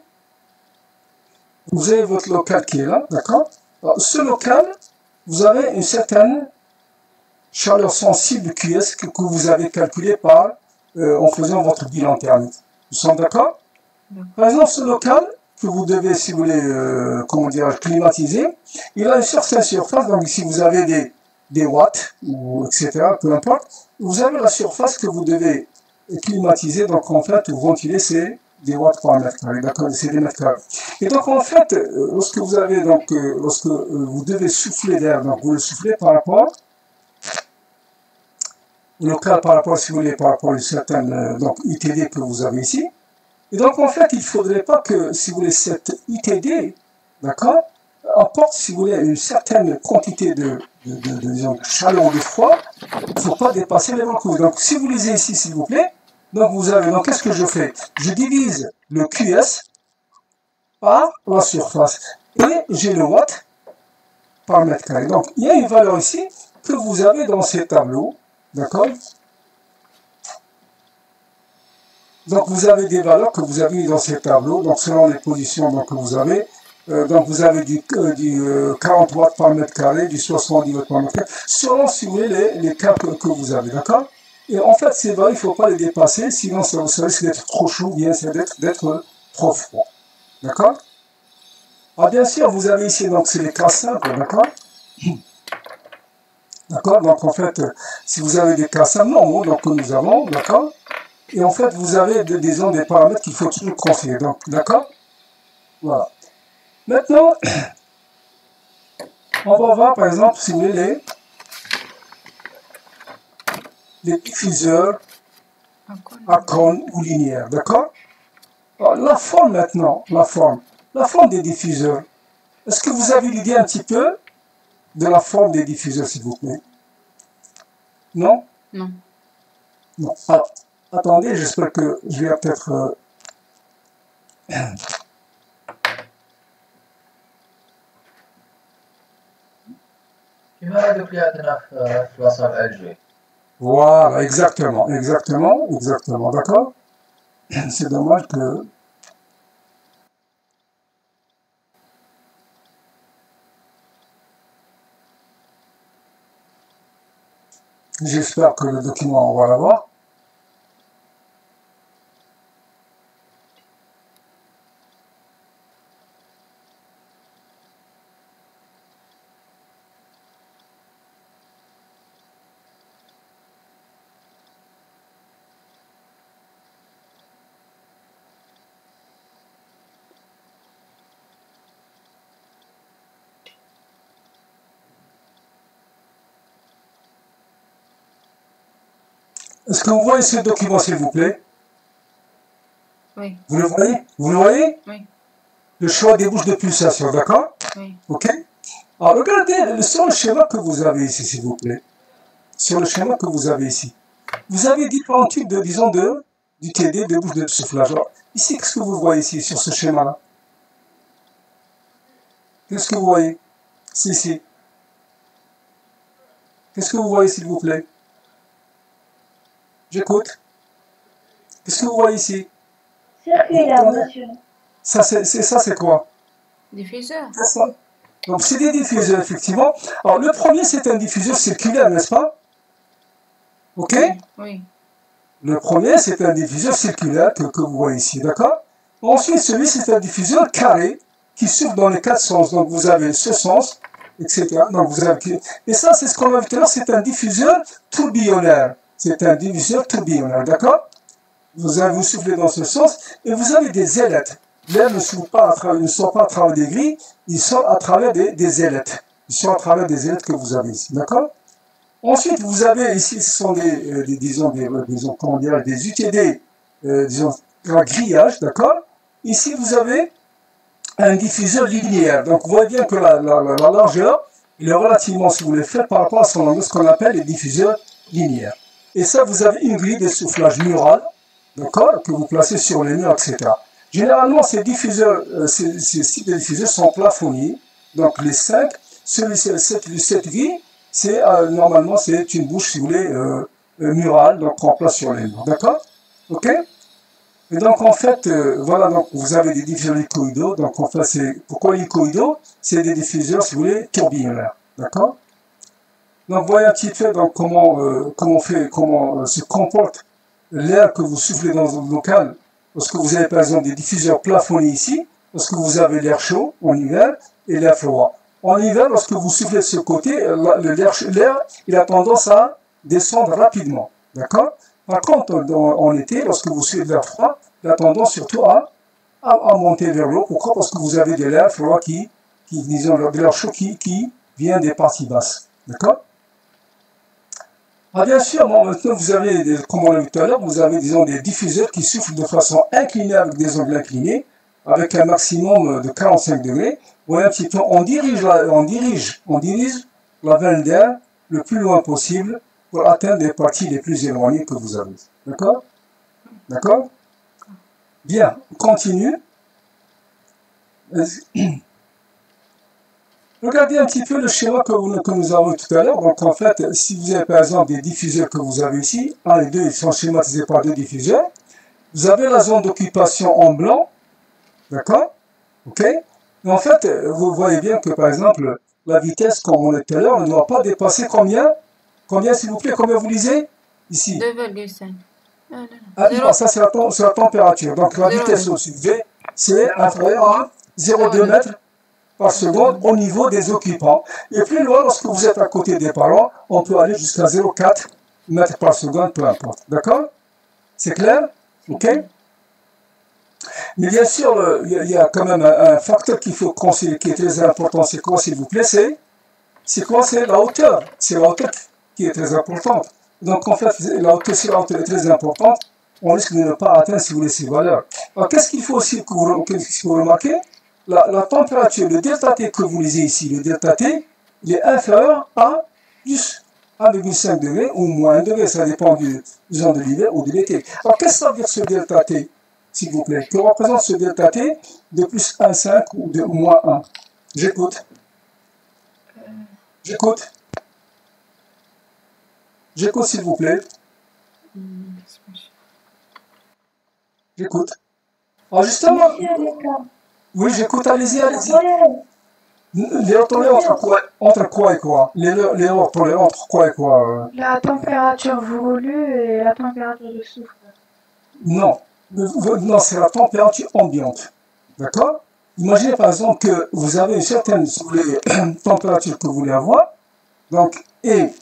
vous avez votre local qui est là, d'accord? Ce local, vous avez une certaine chaleur sensible QS que vous avez calculée en faisant votre bilan thermique. Nous sommes d'accord? Par exemple, ce local que vous devez, si vous voulez, comment dire, climatiser, il a une certaine surface. Donc ici, vous avez des watts, ou etc., peu importe. Vous avez la surface que vous devez climatiser. Donc en fait, ou ventiler, c'est des watts par mètre carré, d'accord, c'est des mètres carrés. Et donc en fait, lorsque vous avez lorsque vous devez souffler l'air, donc vous le soufflez par rapport au local, par rapport, si vous voulez, par rapport à une certaine donc UTD que vous avez ici. Et donc en fait, il ne faudrait pas que, si vous voulez, cette UTD, d'accord, apporte, si vous voulez, une certaine quantité disons, de chaleur ou de froid. Il ne faut pas dépasser les volts. Donc si vous lisez ici, s'il vous plaît. Donc vous avez, donc qu'est-ce que je fais? Je divise le QS par la surface et j'ai le watt par mètre carré. Donc il y a une valeur ici que vous avez dans ces tableaux, d'accord? Donc vous avez des valeurs que vous avez dans ces tableaux, donc selon les positions donc, que vous avez. Donc vous avez du 40 watts par mètre carré, du 70 watts par mètre carré, selon, si vous voulez, les cas que vous avez, d'accord? Et en fait, ces valeurs, il ne faut pas les dépasser, sinon ça risque d'être trop chaud, bien c'est d'être trop froid. D'accord? Alors bien sûr, vous avez ici, donc c'est les cas simples, d'accord? D'accord? Donc en fait, si vous avez des cas simples normaux, donc que nous avons, d'accord? Et en fait, vous avez des paramètres qu'il faut toujours considérer. Donc, d'accord? Voilà. Maintenant, on va voir par exemple, si vous voulez, les diffuseurs à cône ou linéaire, d'accord? La forme maintenant, la forme des diffuseurs. Est-ce que vous avez l'idée un petit peu de la forme des diffuseurs, s'il vous plaît? Non? Non. Non. Ah, attendez, j'espère que je vais peut-être... Voilà, exactement, d'accord? C'est dommage que... J'espère que le document, on va l'avoir. Est-ce que vous voyez ce document, s'il vous plaît? Oui. Vous le voyez? Vous le voyez? Oui. Le choix des bouches de pulsation, d'accord? Oui. Ok? Alors, regardez sur le schéma que vous avez ici, s'il vous plaît. Sur le schéma que vous avez ici. Vous avez différents types de, disons, du TD, de bouches de soufflage. Alors, ici, qu'est-ce que vous voyez ici, sur ce schéma-là? Qu'est-ce que vous voyez? C'est ici. Qu'est-ce que vous voyez, s'il vous plaît? J'écoute. Qu'est-ce que vous voyez ici? Circulaire, monsieur. Ça, c'est quoi? Diffuseur. C'est ça. Donc, c'est des diffuseurs, effectivement. Alors, le premier, c'est un diffuseur circulaire, n'est-ce pas? Ok? Oui. Le premier, c'est un diffuseur circulaire que vous voyez ici, d'accord? Ensuite, celui, c'est un diffuseur carré qui souffle dans les quatre sens. Donc, vous avez ce sens, etc. Donc, vous avez... Et ça, c'est ce qu'on a vu tout à l'heure, c'est un diffuseur tourbillonnaire. C'est un diffuseur tourbillonnaire, d'accord? Vous soufflez dans ce sens, et vous avez des ailettes. L'air ne sort pas à travers des grilles, il sort à travers des ailettes. Il sort à travers des ailettes que vous avez ici, d'accord? Ensuite, vous avez ici, ce sont comment dire, des UTD, disons, un grillage, d'accord? Ici, vous avez un diffuseur linéaire. Donc vous voyez bien que la largeur, il est relativement, si vous voulez, faite par rapport à son angle, ce qu'on appelle les diffuseurs linéaires. Et ça, vous avez une grille de soufflage murale, d'accord, que vous placez sur les murs, etc. Généralement, ces diffuseurs, ces types de diffuseurs sont plafonnés. Donc les 5, cette grille, c'est normalement c'est une bouche, si vous voulez, murale, donc on place sur les murs, d'accord? Ok? Et donc en fait, voilà, donc vous avez des diffuseurs hélicoïdaux. Donc en fait, c'est pourquoi hélicoïdaux? C'est des diffuseurs, si vous voulez, tourbillonnaires, d'accord? Donc voyez un petit peu donc comment se comporte l'air que vous soufflez dans un local. Lorsque vous avez par exemple des diffuseurs plafonnés ici, lorsque vous avez l'air chaud en hiver et l'air froid. En hiver, lorsque vous soufflez de ce côté, l'air il a tendance à descendre rapidement, d'accord? Par contre, en été, lorsque vous soufflez de l'air froid, il a tendance surtout à monter vers l'eau. Pourquoi? Parce que vous avez de l'air froid disons, de l'air chaud qui vient des parties basses, d'accord? Ah, bien sûr, bon, maintenant vous avez, comme on l'a vu tout à l'heure, vous avez disons, des diffuseurs qui soufflent de façon inclinée avec des angles inclinés, avec un maximum de 45 degrés. Vous voyez un petit peu, on dirige la veine d'air le plus loin possible pour atteindre les parties les plus éloignées que vous avez. D'accord? D'accord? Bien, on continue. Regardez un petit peu le schéma que nous avons tout à l'heure. Donc en fait, si vous avez par exemple des diffuseurs que vous avez ici, un et deux, ils sont schématisés par deux diffuseurs. Vous avez la zone d'occupation en blanc, d'accord? Ok? Et en fait, vous voyez bien que par exemple, la vitesse, comme on l'a tout à l'heure, ne doit pas dépasser combien? Combien s'il vous plaît? Combien vous lisez? Ici. 2,5. Ah non, ça c'est la température. Donc la vitesse au-dessus de V, c'est inférieur à 0,2 mètres par seconde au niveau des occupants. Et plus loin, lorsque vous êtes à côté des parents, on peut aller jusqu'à 0,4 mètres par seconde, peu importe. D'accord? C'est clair? Ok? Mais bien sûr, il y a quand même un facteur qu'il faut considérer qui est très important. C'est quoi, s'il vous plaît? C'est quoi? C'est la hauteur. C'est la hauteur qui est très importante. Donc en fait, la hauteur, si la hauteur est très importante, on risque de ne pas atteindre, si vous voulez, ces valeurs. Alors qu'est-ce qu'il faut aussi que vous remarquez? La température, le delta T que vous lisez ici, le delta T, il est inférieur à plus 1,5 degré ou moins 1 degré, ça dépend du genre de l'hiver ou de l'été. Alors qu'est-ce que ça veut dire ce delta T, s'il vous plaît? Que représente ce delta T de plus 1,5 ou de moins 1? J'écoute. J'écoute. J'écoute, s'il vous plaît. J'écoute. Alors justement... Oui, j'écoute, allez-y, allez-y. L'erreur tolérée entre quoi et quoi? L'erreur tolérée entre quoi et quoi? La température voulue et la température de souffle. Non, non, c'est la température ambiante. D'accord? Imaginez par exemple que vous avez une certaine, si vous voulez, température que vous voulez avoir. Donc, et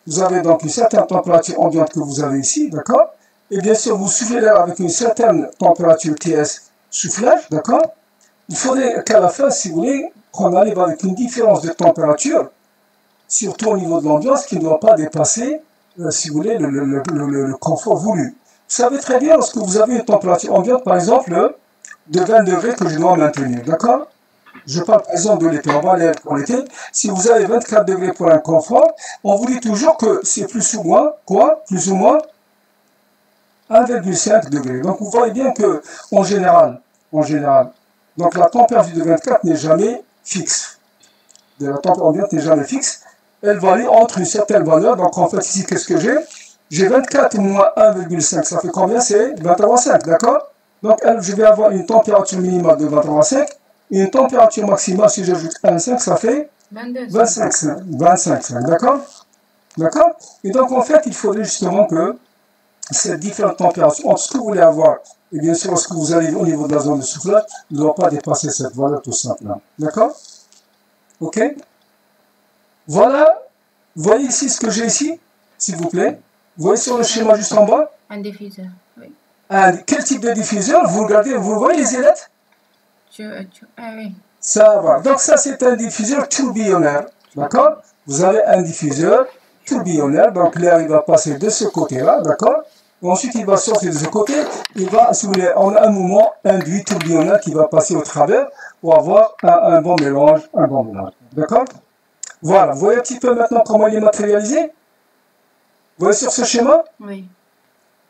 vous avez donc une certaine température ambiante que vous avez ici, d'accord? Et bien sûr, vous soufflez l'air avec une certaine température TS soufflage, d'accord? Il faudrait qu'à la fin, si vous voulez, qu'on arrive avec une différence de température, surtout au niveau de l'ambiance, qui ne doit pas dépasser, si vous voulez, le confort voulu. Vous savez très bien, lorsque vous avez une température ambiante, par exemple, de 20 degrés que je dois maintenir, d'accord? Je parle par exemple de l'été, on va aller pour l'été. Si vous avez 24 degrés pour un confort, on vous dit toujours que c'est plus ou moins, quoi? Plus ou moins 1,5 degré. Donc vous voyez bien que, en général, donc la température de 24 n'est jamais fixe. La température ambiante n'est jamais fixe. Elle varie entre une certaine valeur. Donc en fait ici, qu'est-ce que j'ai? J'ai 24 moins 1,5. Ça fait combien? C'est 23,5, d'accord? Donc je vais avoir une température minimale de 23,5. Et une température maximale, si j'ajoute 1,5, ça fait 25,5, d'accord? D'accord? Et donc en fait, il faudrait justement que ces différentes températures, entre ce que vous voulez avoir, et bien sûr, lorsque vous arrivez au niveau de la zone de soufflage, il ne doit pas dépasser cette valeur tout simplement. D'accord? Ok? Voilà. Vous voyez ici ce que j'ai ici, s'il vous plaît? Vous voyez sur le schéma juste en bas? Un diffuseur, oui. Quel type de diffuseur? Vous regardez, vous voyez les ailettes? Ah oui. Ça va. Donc ça, c'est un diffuseur tourbillonnaire. D'accord? Vous avez un diffuseur tourbillonnaire. Donc l'air, il va passer de ce côté-là. D'accord? Ensuite, il va sortir de ce côté. Il va, si vous voulez, en un mouvement induit tourbillonnaire qui va passer au travers pour avoir un bon mélange, D'accord? Voilà, vous voyez un petit peu maintenant comment il est matérialisé? Vous voyez sur ce schéma? Oui.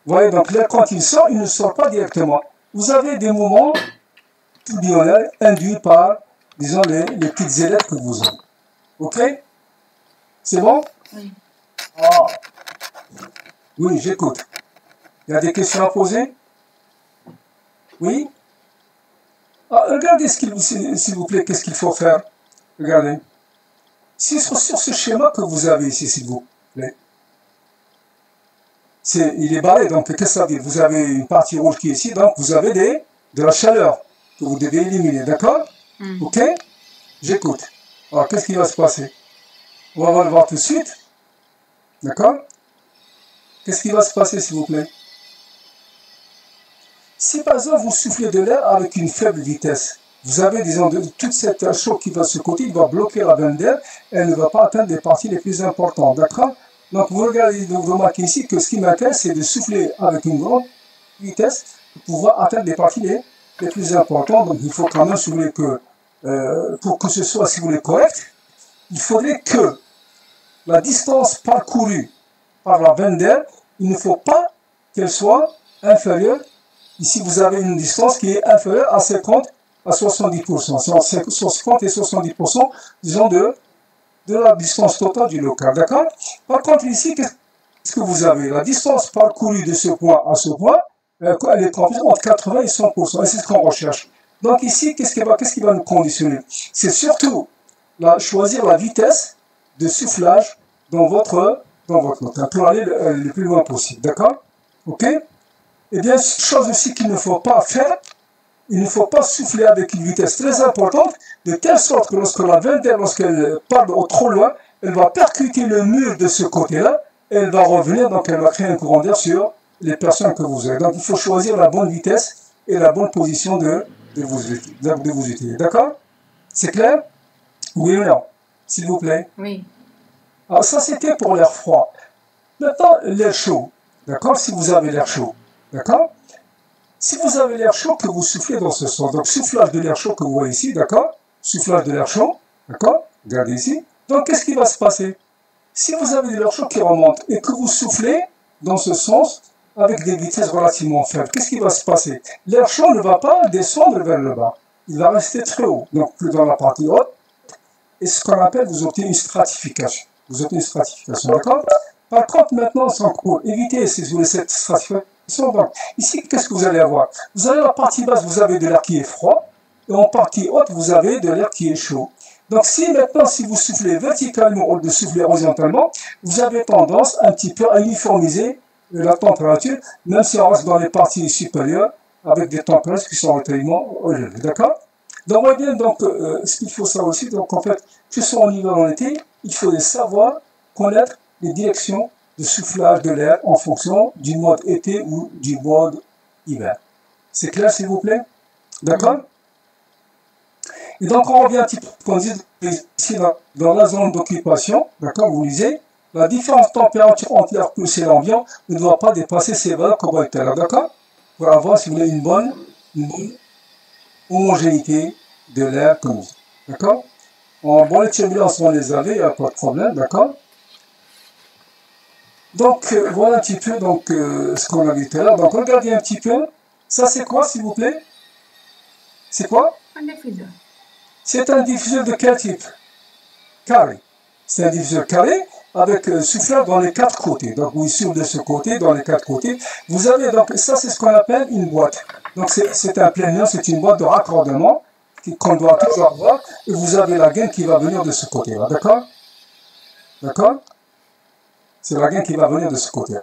Vous voyez, donc l'air, quand il sort, il ne sort pas directement. Vous avez des mouvements tourbillonnaires induits par, disons, les petites ailettes que vous avez. Ok? C'est bon? Oui. Ah. Oui, j'écoute. Il y a des questions à poser? Oui? Ah, regardez, s'il vous plaît, qu'est-ce qu'il faut faire? Regardez. C'est sur ce schéma que vous avez ici, s'il vous plaît. Il est barré, donc qu'est-ce que ça veut dire? Vous avez une partie rouge qui est ici, donc vous avez de la chaleur que vous devez éliminer, d'accord? Ok? J'écoute. Alors, qu'est-ce qui va se passer? On va le voir tout de suite. D'accord? Qu'est-ce qui va se passer, s'il vous plaît? Si par exemple vous soufflez de l'air avec une faible vitesse, vous avez, disons, toute cette air chaud qui va de ce côté, il va bloquer la veine d'air et elle ne va pas atteindre les parties les plus importantes, d'accord? Donc vous regardez, vous remarquez ici que ce qui m'intéresse, c'est de souffler avec une grande vitesse pour pouvoir atteindre les parties les plus importantes. Donc il faut quand même, si vous voulez, que pour que ce soit, si vous voulez, correct, il faudrait que la distance parcourue par la veine d'air, il ne faut pas qu'elle soit inférieure. Ici, vous avez une distance qui est inférieure à 50 à 70%. C'est entre 50 et 70%, disons, de la distance totale du local. D'accord? Par contre, ici, qu'est-ce que vous avez? La distance parcourue de ce point à ce point, elle est comprise entre 80 et 100%. Et c'est ce qu'on recherche. Donc ici, qu'est-ce qui va nous conditionner? C'est surtout choisir la vitesse de soufflage dans votre local pour aller le plus loin possible. D'accord? Ok? Et bien, chose aussi qu'il ne faut pas faire, il ne faut pas souffler avec une vitesse très importante, de telle sorte que lorsque la veine d'air, lorsqu'elle part trop loin, elle va percuter le mur de ce côté-là, et elle va revenir, donc elle va créer un courant d'air sur les personnes que vous avez. Donc il faut choisir la bonne vitesse et la bonne position de vous utiliser. D'accord? C'est clair? Oui ou non? S'il vous plaît? Oui. Alors ça, c'était pour l'air froid. Maintenant, l'air chaud. D'accord? Si vous avez l'air chaud. D'accord? Si vous avez l'air chaud, que vous soufflez dans ce sens. Donc, soufflage de l'air chaud que vous voyez ici, d'accord? Soufflage de l'air chaud, d'accord? Regardez ici. Donc, qu'est-ce qui va se passer? Si vous avez de l'air chaud qui remonte et que vous soufflez dans ce sens avec des vitesses relativement faibles, qu'est-ce qui va se passer? L'air chaud ne va pas descendre vers le bas. Il va rester très haut, donc plus dans la partie haute. Et ce qu'on appelle, vous obtenez une stratification. Vous obtenez une stratification, d'accord? Par contre, maintenant, pour éviter, si vous voulez, cette stratification, donc, ici, qu'est-ce que vous allez avoir? Vous avez la partie basse, vous avez de l'air qui est froid, et en partie haute, vous avez de l'air qui est chaud. Donc, maintenant, si vous soufflez verticalement au lieu de souffler horizontalement, vous avez tendance un petit peu à uniformiser la température, même si on reste dans les parties supérieures, avec des températures qui sont relativement élevées. D'accord? Donc, on voit bien, donc, ce qu'il faut savoir aussi, donc, en fait, que ce soit en hiver ou en été, il faut savoir connaître les directions de soufflage de l'air en fonction du mode été ou du mode hiver. C'est clair, s'il vous plaît? D'accord? Et donc, on revient un petit peu, comme dit ici, dans la zone d'occupation, d'accord, vous lisez, la différence de température entre l'air pur et l'ambiant ne doit pas dépasser ces valeurs qu'on voit tout à l'heure, d'accord? Pour avoir, si vous voulez, une bonne homogénéité de l'air comme ça, d'accord? Bon, les turbulences, on les avait, il n'y a pas de problème, d'accord? Donc, voilà un petit peu donc, ce qu'on a vu tout à l'heure. Donc, regardez un petit peu. Ça, c'est quoi, s'il vous plaît? C'est quoi? Un diffuseur. C'est un diffuseur de quel type? Carré. C'est un diffuseur carré avec souffleur dans les quatre côtés. Donc, vous soufflez de ce côté, dans les quatre côtés. Vous avez donc, ça, c'est ce qu'on appelle une boîte. Donc, c'est un plénier, c'est une boîte de raccordement qu'on doit toujours avoir. Et vous avez la gaine qui va venir de ce côté-là. D'accord? D'accord? C'est la gaine qui va venir de ce côté.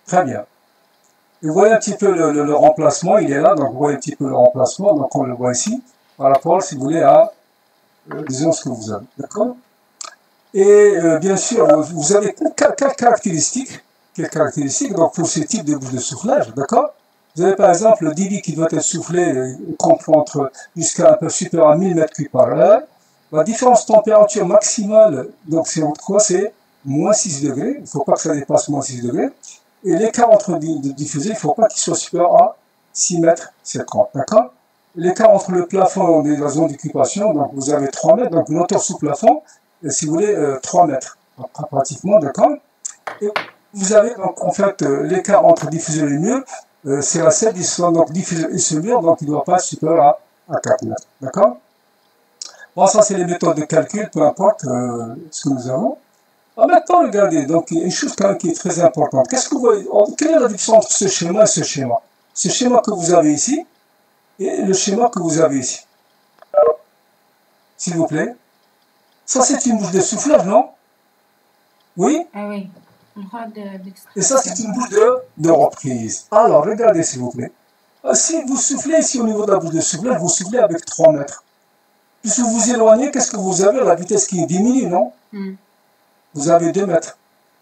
Très bien. Et vous voyez un petit peu le remplacement, il est là, donc vous voyez un petit peu le remplacement, donc on le voit ici, par rapport, si vous voulez, à, disons, ce que vous avez. D'accord? Et bien sûr, vous avez quelles caractéristiques donc, pour ce type de bouche de soufflage, d'accord? Vous avez par exemple le débit qui doit être soufflé, comprend jusqu'à un peu supérieur à 1000 m3 par heure. La différence température maximale, donc c'est quoi? C'est moins 6 degrés, il ne faut pas que ça dépasse moins 6 degrés. Et l'écart entre diffusés, il ne faut pas qu'il soit supérieur à 6 m50, d'accord? l'écart entre le plafond et la zone d'occupation, donc vous avez 3 mètres, donc une hauteur sous plafond, si vous voulez, 3 mètres, donc, pratiquement, d'accord. Et vous avez donc en fait l'écart entre diffuseur et mur, c'est la seule distance, donc diffuseur et ce mur, donc il ne doit pas être supérieur à 4 mètres, d'accord. Bon, ça c'est les méthodes de calcul, peu importe ce que nous avons. Maintenant, regardez, donc il y a une chose quand même qui est très importante. Qu'est-ce que vous voyez? Quelle est la différence entre ce schéma et ce schéma? Ce schéma que vous avez ici et le schéma que vous avez ici. S'il vous plaît. Ça, c'est une bouche de soufflage, non? Oui? Ah oui. Et ça, c'est une bouche de reprise. Alors, regardez, s'il vous plaît. Si vous soufflez ici au niveau de la bouche de soufflage, vous soufflez avec 3 mètres. Plus vous vous éloignez, qu'est-ce que vous avez? La vitesse qui diminue, non? Vous avez 2 mètres.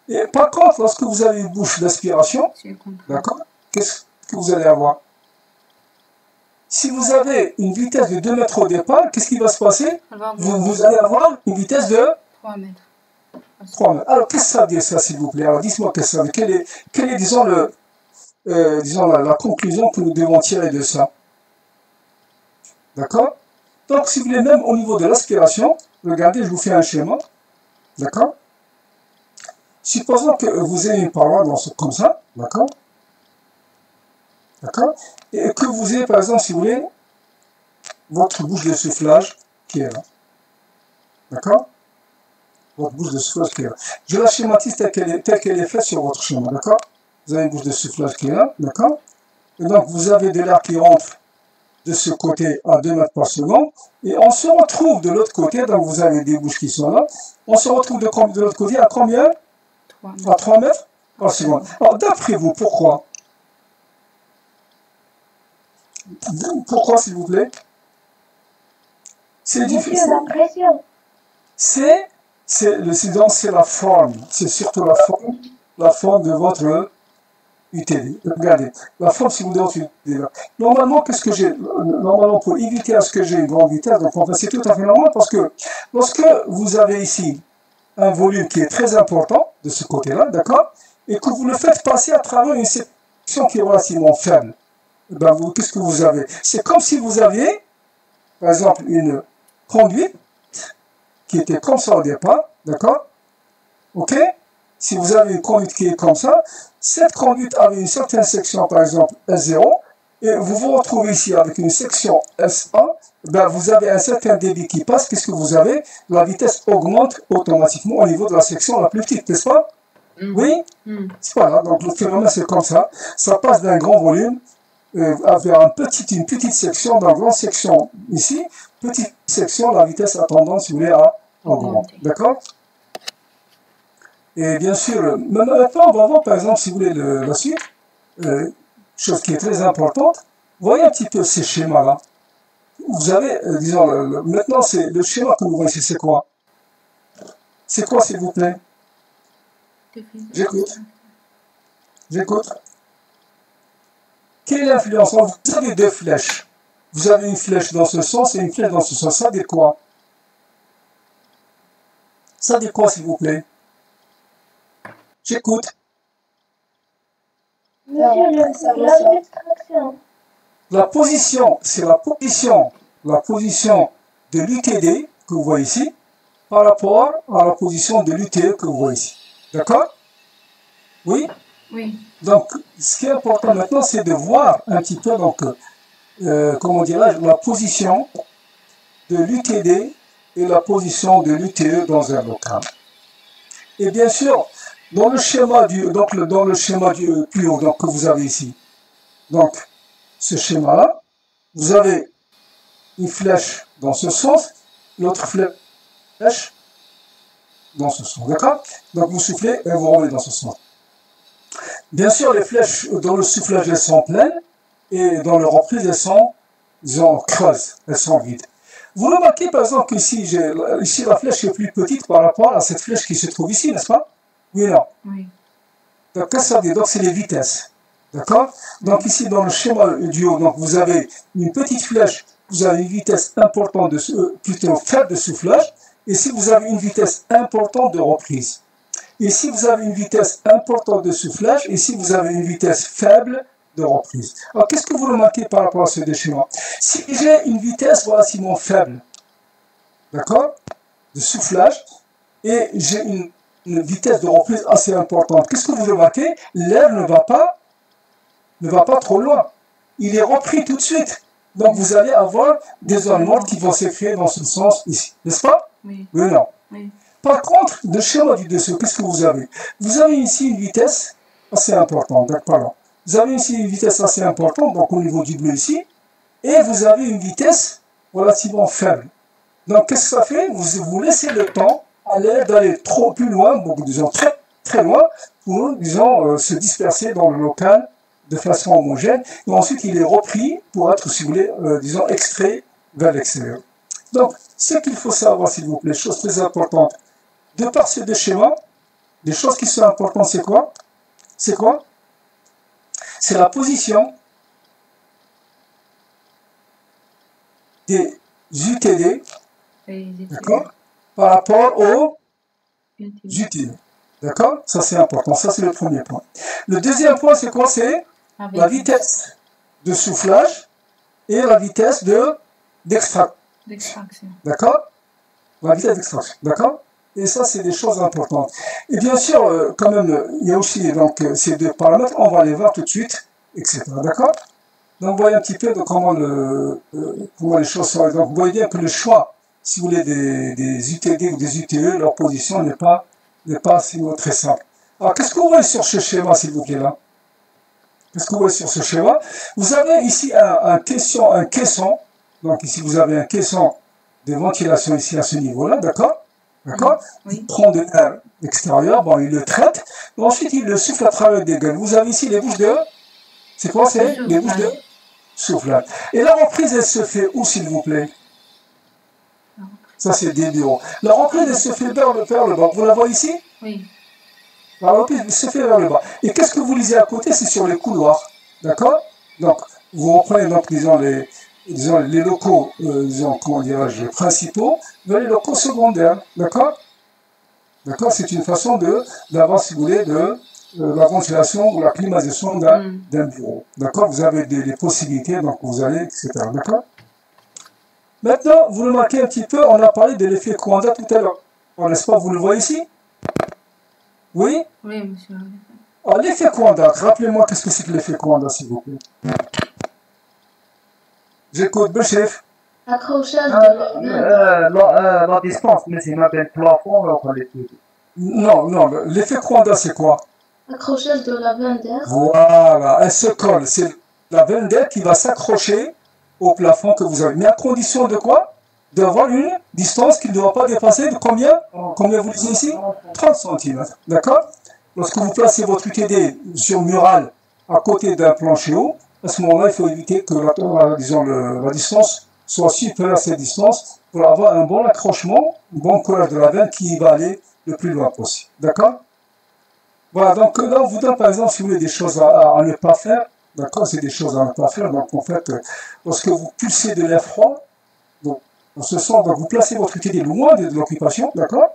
Et par contre, lorsque vous avez une bouche d'aspiration, d'accord, qu'est-ce que vous allez avoir? Si vous avez une vitesse de 2 mètres au départ, qu'est-ce qui va se passer? Vous allez avoir une vitesse de 3 mètres. 3 mètres. Alors, qu'est-ce que ça veut dire, ça, s'il vous plaît? Alors, dites-moi, qu'est-ce que ça veut dire? Quelle est, disons, la conclusion que nous devons tirer de ça? D'accord? Donc, si vous voulez, même au niveau de l'aspiration, regardez, je vous fais un schéma. D'accord? Supposons que vous ayez une paroi comme ça, d'accord? D'accord? Et que vous ayez, par exemple, si vous voulez, votre bouche de soufflage qui est là. D'accord? Votre bouche de soufflage qui est là. Je la schématise telle qu'elle est faite sur votre schéma, d'accord? Vous avez une bouche de soufflage qui est là, d'accord? Et donc, vous avez de l'air qui rentre de ce côté à 2 mètres par seconde, et on se retrouve de l'autre côté, donc vous avez des bouches qui sont là, on se retrouve de l'autre côté à combien? À 3 mètres par seconde. Alors, d'après vous, pourquoi? Pourquoi, s'il vous plaît? C'est difficile. La pression. C'est la forme, c'est surtout la forme de votre UTD. Regardez, la forme, si vous voulez, votre UTD. Normalement, qu'est-ce que j'ai? Normalement, pour éviter à ce que j'ai une grande vitesse, donc enfin, c'est tout à fait normal parce que lorsque vous avez ici un volume qui est très important de ce côté-là, d'accord, et que vous le faites passer à travers une section qui est relativement faible, ben qu'est-ce que vous avez? C'est comme si vous aviez, par exemple, une conduite qui était comme ça au départ, d'accord? Ok? Si vous avez une conduite qui est comme ça, cette conduite avait une certaine section, par exemple S0, et vous vous retrouvez ici avec une section S1, ben vous avez un certain débit qui passe, puisque vous avez, la vitesse augmente automatiquement au niveau de la section la plus petite, n'est-ce pas? Oui? Voilà, donc le phénomène c'est comme ça, ça passe d'un grand volume vers une petite section, dans une grande section ici, petite section, la vitesse a tendance, si vous voulez, à augmenter. D'accord? Et bien sûr, maintenant, on va voir, par exemple, si vous voulez, la suite, chose qui est très importante. Voyez un petit peu ces schémas-là. Vous avez, disons, maintenant, c'est le schéma que vous voyez ici, c'est quoi? C'est quoi, s'il vous plaît? J'écoute. J'écoute. Quelle est l'influence? Vous avez 2 flèches. Vous avez une flèche dans ce sens et une flèche dans ce sens. Ça dit quoi? Ça dit quoi, s'il vous plaît? J'écoute. Monsieur, la distraction. La position, c'est la position de l'UTD que vous voyez ici par rapport à la position de l'UTE que vous voyez ici. D'accord? Oui? Oui. Donc, ce qui est important maintenant, c'est de voir un petit peu, donc, comment dirais-je, la position de l'UTD et la position de l'UTE dans un local. Et bien sûr, dans le schéma du plus haut, donc, que vous avez ici, donc, ce schéma-là, vous avez une flèche dans ce sens, l'autre flèche dans ce sens. D'accord? Donc, vous soufflez et vous revenez dans ce sens. Bien sûr, les flèches dans le soufflage, elles sont pleines, et dans le reprise, elles sont, disons, creuses, elles sont vides. Vous remarquez, par exemple, qu'ici, ici, la flèche est plus petite par rapport à cette flèche qui se trouve ici, n'est-ce pas? Oui et non? Oui. Donc, qu'est-ce que ça veut dire? Donc, c'est les vitesses. D'accord? Donc, ici, dans le schéma du haut, donc, vous avez une petite flèche, vous avez une vitesse importante, plutôt faible de soufflage, et si vous avez une vitesse importante de reprise. Et si vous avez une vitesse importante de soufflage, et si vous avez une vitesse faible de reprise. Alors, qu'est-ce que vous remarquez par rapport à ce deux schémas? Si j'ai une vitesse relativement faible, d'accord, de soufflage, et j'ai une vitesse de reprise assez importante, qu'est-ce que vous remarquez? L'air ne va pas trop loin. Il est repris tout de suite. Donc, vous allez avoir des zones mortes qui vont s'écrire dans ce sens ici. N'est-ce pas? Oui. Oui ou non? Oui. Par contre, le schéma du dessous, qu'est-ce que vous avez? Vous avez ici une vitesse assez importante, d'accord? Vous avez ici une vitesse assez importante, donc au niveau du bleu ici, et vous avez une vitesse relativement faible. Donc, qu'est-ce que ça fait? Vous laissez le temps à l'air d'aller trop plus loin, donc disons très, très loin, pour, disons, se disperser dans le local de façon homogène, et ensuite il est repris pour être, si vous voulez, disons, extrait vers l'extérieur. Donc, ce qu'il faut savoir, s'il vous plaît, chose très importante, de par ces deux schémas, les choses qui sont importantes, c'est quoi? C'est quoi? C'est la position des UTD, d'accord, par rapport aux UTD. D'accord? Ça, c'est important. Ça, c'est le premier point. Le deuxième point, c'est quoi? C'est la vitesse de soufflage et la vitesse d'extraction. D'accord? La vitesse d'extraction. D'accord? Et ça, c'est des choses importantes. Et bien sûr, quand même, il y a aussi donc, ces deux paramètres, on va les voir tout de suite, etc. D'accord? Donc, vous voyez un petit peu de comment les choses sont. Donc, vous voyez bien que le choix, si vous voulez, des UTD ou des UTE, leur position n'est pas très simple. Alors, qu'est-ce que vous voyez sur ce schéma, s'il vous plaît, là? Qu'est-ce que vous voyez sur ce schéma? Vous avez ici un caisson. Donc, ici, vous avez un caisson de ventilation ici à ce niveau-là, d'accord? D'accord? Oui. Il prend de l'air extérieur, bon, il le traite, et ensuite il le souffle à travers des gueules. Vous avez ici les bouches de... C'est quoi? C'est les bouches de soufflage. Et la reprise, elle se fait où, s'il vous plaît? Ça, c'est des bureaux. La reprise, elle se fait vers le bas. Vous la voyez ici? Oui. La reprise, elle se fait vers le bas. Et qu'est-ce que vous lisez à côté? C'est sur les couloirs. D'accord? Donc, vous reprenez, donc, disons, les locaux, disons, comment dirais-je, principaux, vers les locaux secondaires. D'accord? D'accord? C'est une façon d'avoir, si vous voulez, la ventilation ou la climatisation d'un bureau. D'accord? Vous avez des possibilités, donc vous allez, etc. D'accord? Maintenant, vous remarquez un petit peu, on a parlé de l'effet Coanda tout à l'heure. N'est-ce pas? Vous le voyez ici? Oui? Oui, monsieur. Alors, l'effet Coanda, rappelez-moi qu'est-ce que c'est que l'effet Coanda, s'il vous plaît. J'écoute, chef. Accrochage de La distance, mais c'est ma belle plafond, là, on est tout. Non, l'effet Coanda, c'est quoi? accrochage de la veine d'air. Voilà, elle se colle. C'est la veine d'air qui va s'accrocher au plafond que vous avez. Mais à condition de quoi? D'avoir une distance qui ne doit pas dépasser de combien? Combien vous disiez ici? 30 cm. D'accord? Lorsque vous placez votre UTD sur mural à côté d'un plancher haut, à ce moment-là, il faut éviter que la distance soit supérieure à cette distance pour avoir un bon accrochement, un bon collage de la veine qui va aller le plus loin possible. D'accord? Voilà, donc là, on vous donne par exemple, si vous voulez, des choses à ne pas faire. D'accord? C'est des choses à ne pas faire. Donc en fait, lorsque vous pulsez de l'air froid, donc, en ce sens, donc, vous placez votre UTD loin de l'occupation. D'accord?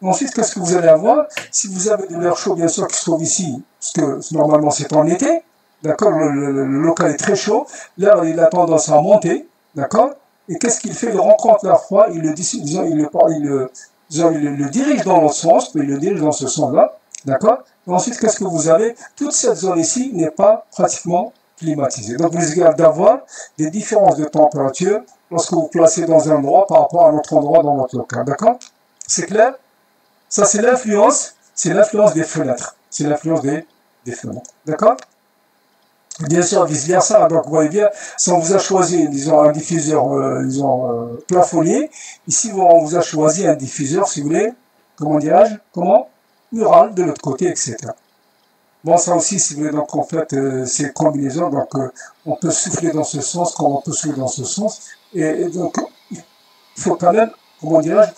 Ensuite, qu'est-ce que vous allez avoir? Si vous avez de l'air chaud, bien sûr, qui se trouve ici, parce que normalement c'est en été, d'accord, le local est très chaud, l'air il a tendance à monter, d'accord, et qu'est-ce qu'il fait? Il rencontre l'air froid, il le dirige dans l'autre sens, il le dirige dans ce sens-là, d'accord, et ensuite qu'est-ce que vous avez? Toute cette zone ici n'est pas pratiquement climatisée. Donc vous risquez d'avoir des différences de température lorsque vous placez dans un endroit par rapport à un autre endroit dans votre local, d'accord? C'est clair? Ça, c'est l'influence des fenêtres. C'est l'influence des fenêtres. D'accord? Bien sûr, vice-versa. Donc, vous voyez bien, si on vous a choisi, disons, un diffuseur, plafonnier, ici, on vous a choisi un diffuseur, si vous voulez, comment dirais-je? Mural, de l'autre côté, etc. Bon, ça aussi, si vous voulez, donc, en fait, c'est combinaison. Donc, on peut souffler dans ce sens, comme on peut souffler dans ce sens. Et donc, il faut quand même, comment dirais-je,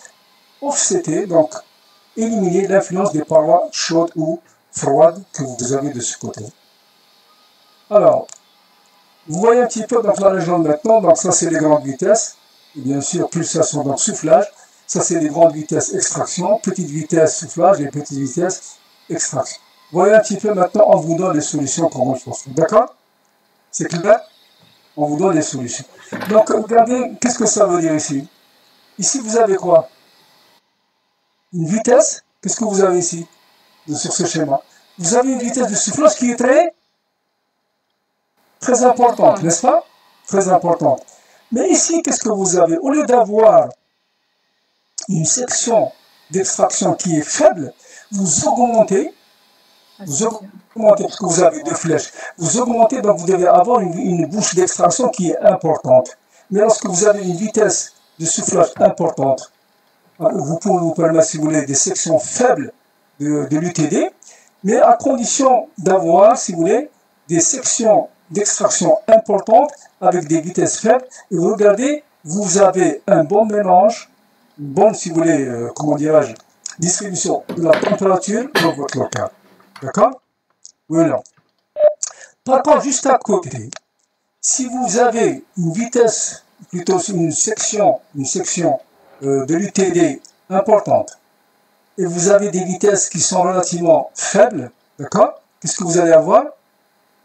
offsetter, donc, éliminer l'influence des parois chaudes ou froides que vous avez de ce côté. Alors, vous voyez un petit peu donc la légende maintenant, donc ça c'est les grandes vitesses, et bien sûr pulsation, donc soufflage, ça c'est les grandes vitesses extraction, petite vitesse soufflage et petite vitesse extraction. Vous voyez un petit peu maintenant, on vous donne les solutions comment il faut faire, d'accord? C'est clair? On vous donne les solutions. Donc, regardez, qu'est-ce que ça veut dire ici? Ici, vous avez quoi? Une vitesse. Qu'est-ce que vous avez ici, sur ce schéma? Vous avez une vitesse de soufflage qui est très importante, n'est-ce pas? Très importante. Mais ici, qu'est-ce que vous avez? Au lieu d'avoir une section d'extraction qui est faible, vous augmentez, parce que vous avez deux flèches, vous augmentez, donc vous devez avoir une bouche d'extraction qui est importante. Mais lorsque vous avez une vitesse de soufflage importante, vous pouvez vous permettre, si vous voulez, des sections faibles de l'UTD, mais à condition d'avoir, si vous voulez, des sections d'extraction importantes avec des vitesses faibles. Et vous regardez, vous avez un bon mélange, une bonne, si vous voulez, comment dirais-je, distribution de la température dans votre local. D'accord? Oui, non. Par contre, juste à côté, si vous avez une vitesse, plutôt une section de l'UTD importante, et vous avez des vitesses qui sont relativement faibles, d'accord? Qu'est-ce que vous allez avoir?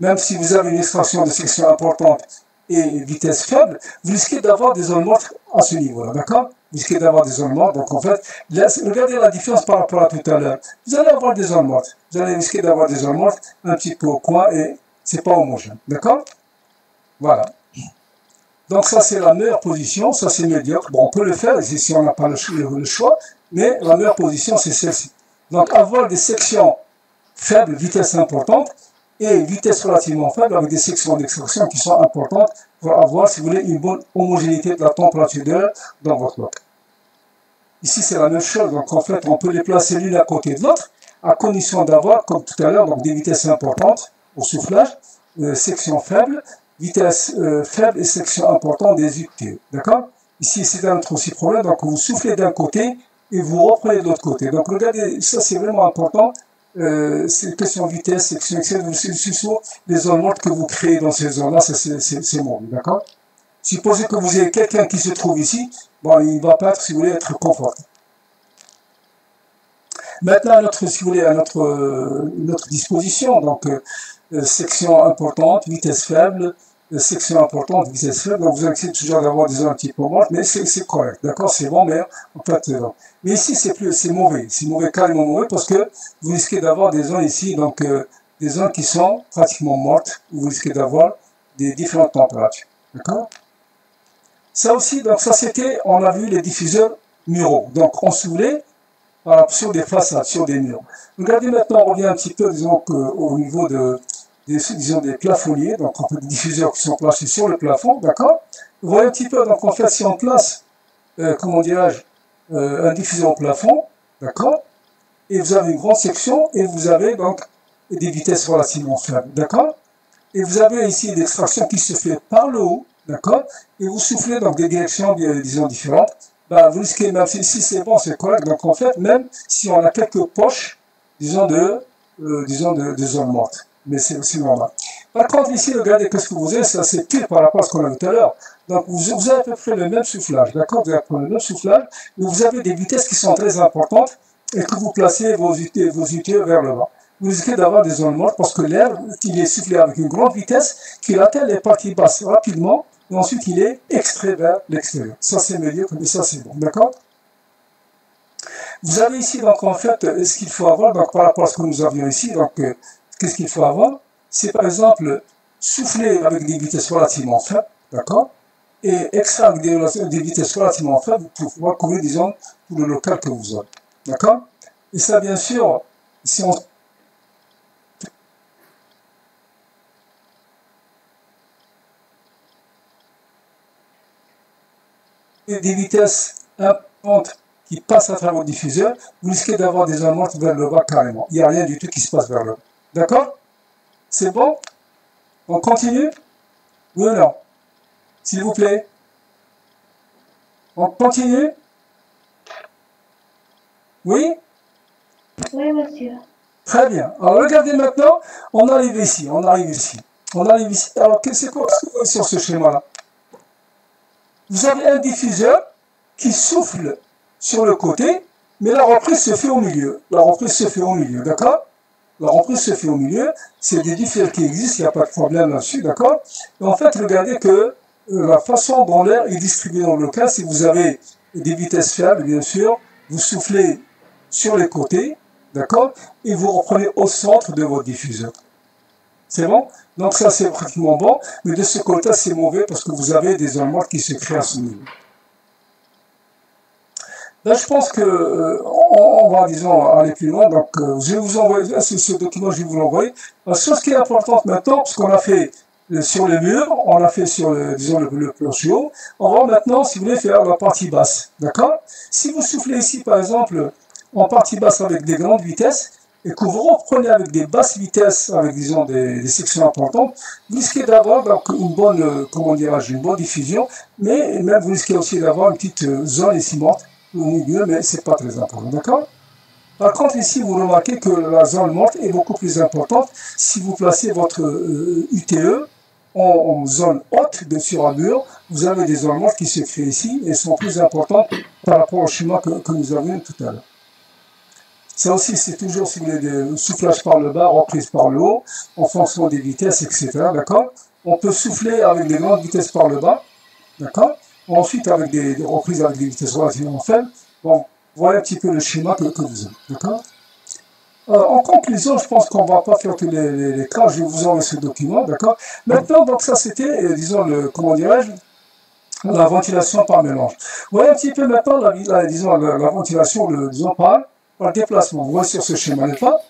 Même si vous avez une extraction de section importante et une vitesse faible, vous risquez d'avoir des zones mortes à ce niveau-là, d'accord? Vous risquez d'avoir des zones mortes, donc en fait, là, regardez la différence par rapport à tout à l'heure. Vous allez avoir des zones mortes, vous allez risquer d'avoir des zones mortes un petit peu au coin et c'est pas homogène, d'accord? Voilà. Donc ça c'est la meilleure position, ça c'est médiocre. Bon, on peut le faire si on n'a pas le choix, mais la meilleure position c'est celle-ci. Donc avoir des sections faibles, vitesse importante, et vitesse relativement faible avec des sections d'extraction qui sont importantes pour avoir, si vous voulez, une bonne homogénéité de la température d'air dans votre bloc. Ici c'est la même chose, donc en fait on peut les placer l'une à côté de l'autre, à condition d'avoir, comme tout à l'heure, donc des vitesses importantes au soufflage, sections faibles, vitesse faible et section importante des UT. D'accord? Ici, c'est un autre aussi problème. Donc, vous soufflez d'un côté et vous reprenez de l'autre côté. Donc, regardez, ça, c'est vraiment important. C'est une question de vitesse, section, etc. C'est sur les zones mortes que vous créez dans ces zones-là. C'est bon. D'accord? Supposez que vous avez quelqu'un qui se trouve ici. Bon, il ne va pas être, si vous voulez, être confortable. Maintenant, si vous voulez, à notre disposition. Donc, section importante, vitesse faible, section importante, vitesse faible. Donc, vous essayez toujours d'avoir des zones un petit peu mortes, mais c'est correct, d'accord, c'est bon, mais en fait, mais ici, c'est mauvais, carrément mauvais, parce que vous risquez d'avoir des zones ici, donc, des zones qui sont pratiquement mortes, où vous risquez d'avoir des différentes températures, d'accord? Ça aussi, donc, ça c'était, on a vu les diffuseurs muraux, donc, on se voulait, sur des façades, sur des murs. Regardez maintenant, on revient un petit peu, disons, au niveau des plafonniers, donc on peut des diffuseurs qui sont placés sur le plafond, d'accord? Vous voyez un petit peu, donc en fait, si on place, comment dirais-je, un diffuseur au plafond, d'accord? Et vous avez une grande section, et vous avez donc des vitesses relativement faibles, d'accord? Et vous avez ici l'extraction qui se fait par le haut, d'accord? Et vous soufflez dans des directions, disons, différentes. Ben, vous risquez, même si c'est bon, c'est correct. Donc, en fait, même si on a quelques poches, disons, de zones mortes. Mais c'est aussi normal. Par contre, ici, regardez ce que vous avez, ça c'est pire par rapport à ce qu'on a vu tout à l'heure. Donc, vous avez à peu près le même soufflage, d'accord? Vous avez le même soufflage, mais vous avez des vitesses qui sont très importantes et que vous placez vos UTE vers le bas. Vous risquez d'avoir des zones mortes parce que l'air, il est soufflé avec une grande vitesse qui atteint les parties basses rapidement. Et ensuite, il est extrait vers l'extérieur. Ça, c'est médiocre, mais ça, c'est bon. D'accord? Vous avez ici, donc, en fait, ce qu'il faut avoir, donc, par rapport à ce que nous avions ici, donc, qu'est-ce qu'il faut avoir? C'est, par exemple, souffler avec des vitesses relativement faibles, d'accord? Et extraire avec des vitesses relativement faibles pour pouvoir couvrir, disons, tout le local que vous avez. D'accord? Et ça, bien sûr, si on des vitesses importantes qui passent à travers le diffuseur, vous risquez d'avoir des zones mortes vers le bas carrément. Il n'y a rien du tout qui se passe vers le bas. D'accord? C'est bon? On continue? Oui ou non? S'il vous plaît? On continue? Oui? Oui, monsieur. Très bien. Alors regardez maintenant, on arrive ici. Alors qu'est-ce que vous voyez sur ce schéma-là? Vous avez un diffuseur qui souffle sur le côté, mais la reprise se fait au milieu. D'accord? la reprise se fait au milieu, c'est des diffs qui existent, il n'y a pas de problème là-dessus, d'accord? Et en fait, regardez que la façon dont l'air est distribué dans le cas, si vous avez des vitesses faibles, bien sûr, vous soufflez sur les côtés, d'accord? Et vous reprenez au centre de votre diffuseur. C'est bon? Donc ça, c'est pratiquement bon, mais de ce côté, c'est mauvais parce que vous avez des éléments qui se créent à ce niveau. Là, je pense que on va, disons, aller plus loin. Donc, je vais vous envoyer ce document, je vais vous l'envoyer. La chose qui est importante maintenant, parce qu'on a fait sur les murs, on a fait sur, disons, le plancher haut, on va maintenant, si vous voulez, faire la partie basse. D'accord? Si vous soufflez ici, par exemple, en partie basse avec des grandes vitesses, et que vous reprenez avec des basses vitesses, avec, disons, des sections importantes, vous risquez d'avoir donc une bonne, comment dirais-je, une bonne diffusion, mais même vous risquez aussi d'avoir une petite zone ici morte au milieu, mais c'est pas très important, d'accord? Par contre, ici, vous remarquez que la zone morte est beaucoup plus importante si vous placez votre UTE en zone haute sur un mur. Vous avez des zones mortes qui se créent ici et sont plus importantes par rapport au schéma que nous avions tout à l'heure. Ça aussi, c'est toujours, si vous voulez, des soufflages par le bas, reprise par le haut, en fonction des vitesses, etc. D'accord? On peut souffler avec des grandes vitesses par le bas, d'accord? Ensuite, avec des reprises avec des vitesses relativement faibles. Bon, voilà un petit peu le schéma que vous avez, d'accord? En conclusion, je pense qu'on ne va pas faire tous les cas, je vais vous envoyer ce document, d'accord? Maintenant, donc ça c'était, disons, comment dirais-je, la ventilation par mélange. Vous voyez un petit peu maintenant, disons, la ventilation, disons, par déplacement. Vous voyez sur ce schéma, n'est-ce pas?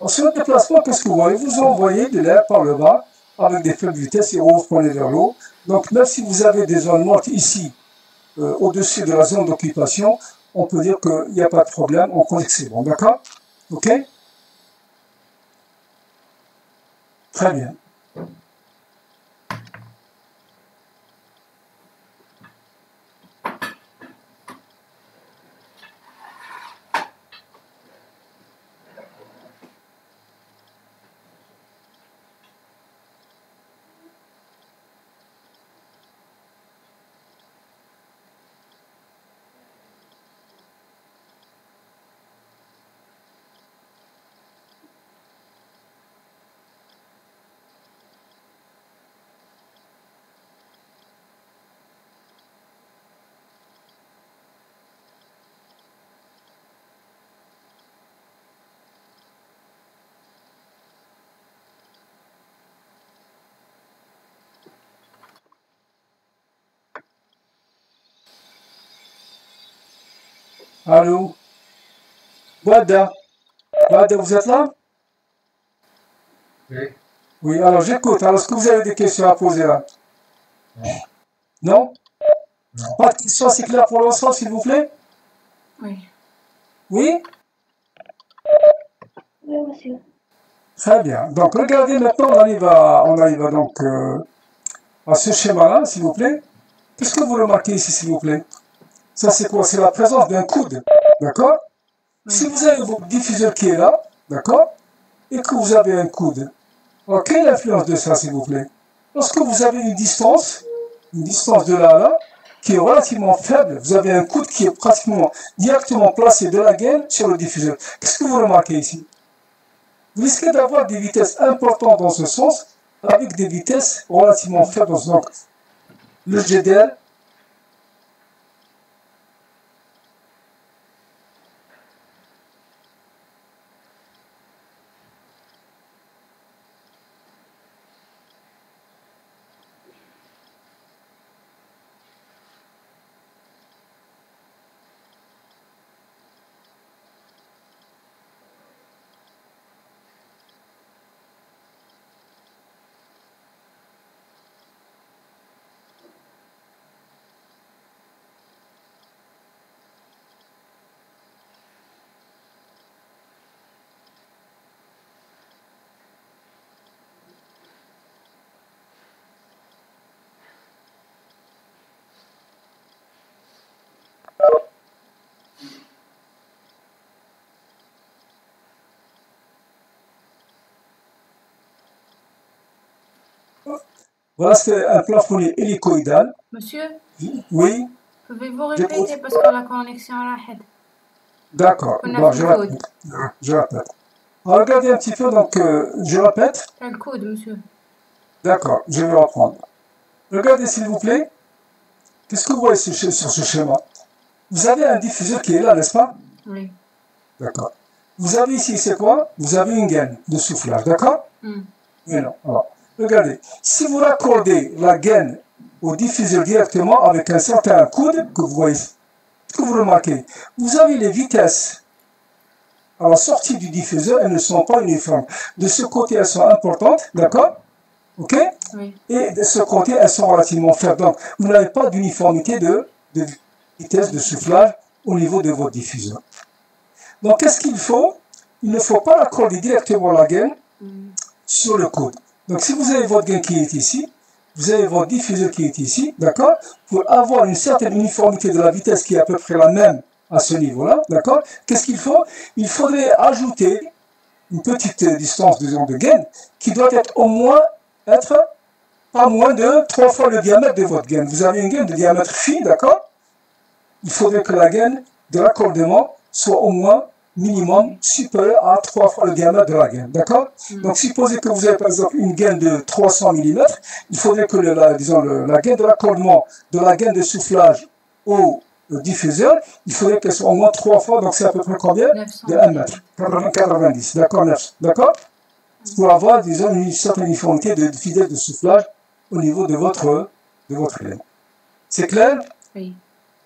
Sur le déplacement, qu'est-ce que vous voyez? Vous envoyez de l'air par le bas avec des faibles vitesses et vous prenez vers l'eau. Donc, même si vous avez des zones mortes ici, au-dessus de la zone d'occupation, on peut dire qu'il n'y a pas de problème, on connaît que c'est bon, d'accord? Ok? Très bien. Allô? Wada? Wada, vous êtes là? Oui. Oui, alors j'écoute. Alors, est-ce que vous avez des questions à poser là? Non. Non? Non. Pas de questions, c'est clair pour l'instant, s'il vous plaît? Oui. Oui? Oui, monsieur. Très bien. Donc, regardez maintenant, on arrive donc à ce schéma-là, s'il vous plaît. Qu'est-ce que vous remarquez ici, s'il vous plaît? Ça, c'est quoi? C'est la présence d'un coude. D'accord? Si vous avez votre diffuseur qui est là, d'accord? Et que vous avez un coude. Alors, quelle est l'influence de ça, s'il vous plaît? Lorsque vous avez une distance de là à là, qui est relativement faible, vous avez un coude qui est pratiquement directement placé de la gaine sur le diffuseur. Qu'est-ce que vous remarquez ici? Vous risquez d'avoir des vitesses importantes dans ce sens, avec des vitesses relativement faibles dans ce sens. Le GDL, voilà, c'est un plafonnier hélicoïdal. Monsieur, Oui, pouvez-vous répéter parce que la connexion راحت. d'accord. On a Bon, fait je le répète. Je répète. Regardez un petit peu, donc je répète. C'est le code, monsieur. D'accord, je vais reprendre. Regardez s'il vous plaît. Qu'est-ce que vous voyez sur ce schéma? Vous avez un diffuseur qui est là, n'est-ce pas? Oui. D'accord. Vous avez ici, c'est quoi? Vous avez une gaine de soufflage, d'accord? Mais non. Alors, regardez, si vous raccordez la gaine au diffuseur directement avec un certain coude que vous voyez, que vous remarquez, vous avez les vitesses à la sortie du diffuseur, elles ne sont pas uniformes. De ce côté, elles sont importantes, d'accord? Ok? Oui. Et de ce côté, elles sont relativement faibles. Donc, vous n'avez pas d'uniformité de vitesse de soufflage au niveau de votre diffuseur. Donc, qu'est-ce qu'il faut? Il ne faut pas raccorder directement la gaine sur le coude. Donc, si vous avez votre gaine qui est ici, vous avez votre diffuseur qui est ici, d'accord? Pour avoir une certaine uniformité de la vitesse qui est à peu près la même à ce niveau-là, d'accord? Qu'est-ce qu'il faut? Il faudrait ajouter une petite distance, disons, de gaine qui doit être au moins pas moins de 3 fois le diamètre de votre gaine. Vous avez une gaine de diamètre phi, d'accord? Il faudrait que la gaine de raccordement soit au moins minimum supérieur à 3 fois le diamètre de la gaine, d'accord? Donc, supposez que vous avez par exemple une gaine de 300 mm, il faudrait que la gaine de raccordement de la gaine de soufflage au diffuseur, il faudrait qu'elle soit au moins 3 fois, donc c'est à peu près combien? 900. De 1 mètre, 90, d'accord? D'accord? Pour avoir, disons, une certaine uniformité de vitesse de soufflage au niveau de votre gaine. C'est clair? Oui.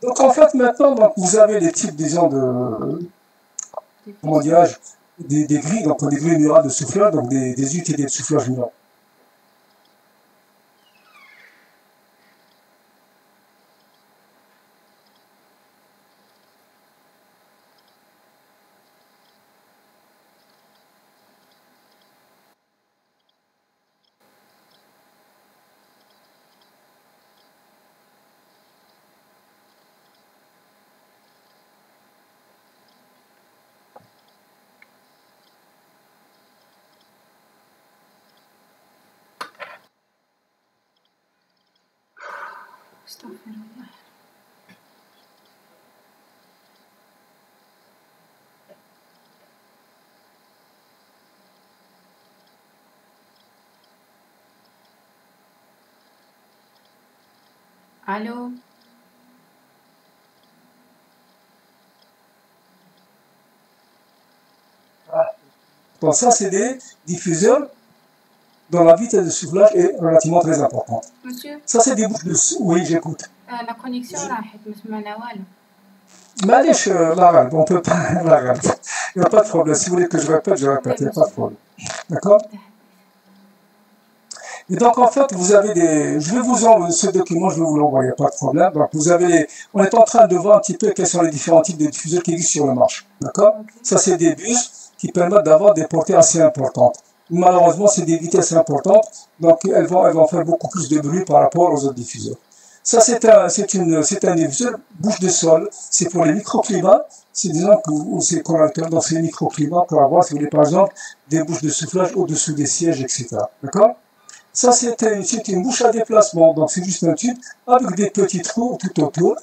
Donc en fait maintenant, donc, vous avez les types, disons, comment dirais-je, des grilles, donc des grilles murales de soufflage, donc des unités de soufflage mural. Astaghfirullah. Allô? Donc ça, c'est des diffuseurs dont la vitesse de soufflage est relativement très importante. Monsieur? Ça, c'est des bouches de... Oui, j'écoute. La connexion راحت ما سمعنا والو. معليش لا غالب, on peut pas la غالب. Il n'y a pas de problème. Si vous voulez que je répète, il n'y a pas de problème. D'accord? Et donc, en fait, vous avez des... Je vais vous envoyer ce document, je vais vous l'envoyer, pas de problème. Donc, vous avez... On est en train de voir un petit peu quels sont les différents types de diffuseurs qui existent sur le marché. D'accord? Ça, c'est des bus qui permettent d'avoir des portées assez importantes. Malheureusement, c'est des vitesses importantes, donc elles vont faire beaucoup plus de bruit par rapport aux autres diffuseurs. Ça, c'est un diffuseur bouche de sol. C'est pour les microclimats. C'est disons que c'est correcteur dans ces microclimats pour avoir, si vous voulez, par exemple, des bouches de soufflage au-dessous des sièges, etc. D'accord? Ça, c'est une bouche à déplacement. Donc, c'est juste un tube avec des petits trous tout autour,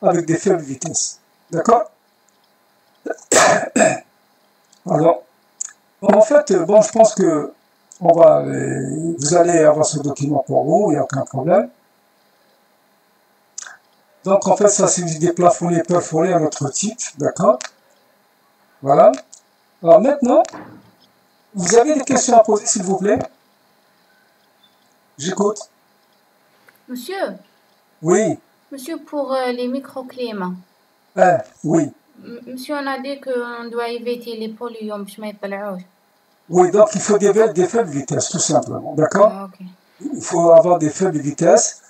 avec des faibles vitesses. D'accord? Alors, en fait, bon, je pense que vous allez avoir ce document pour vous, il n'y a aucun problème. Donc, en fait, ça, c'est des plafonnés perforés à notre type, d'accord? Voilà. Alors, maintenant, vous avez des questions à poser, s'il vous plaît? J'écoute. Monsieur? Oui. Monsieur, pour les microclimats. Oui. Monsieur, on a dit qu'on doit éviter les polluants باش ما يطلعوش. Oui, donc il faut des faibles vitesses, tout simplement, d'accord? Ah, ok. Il faut avoir des faibles vitesses.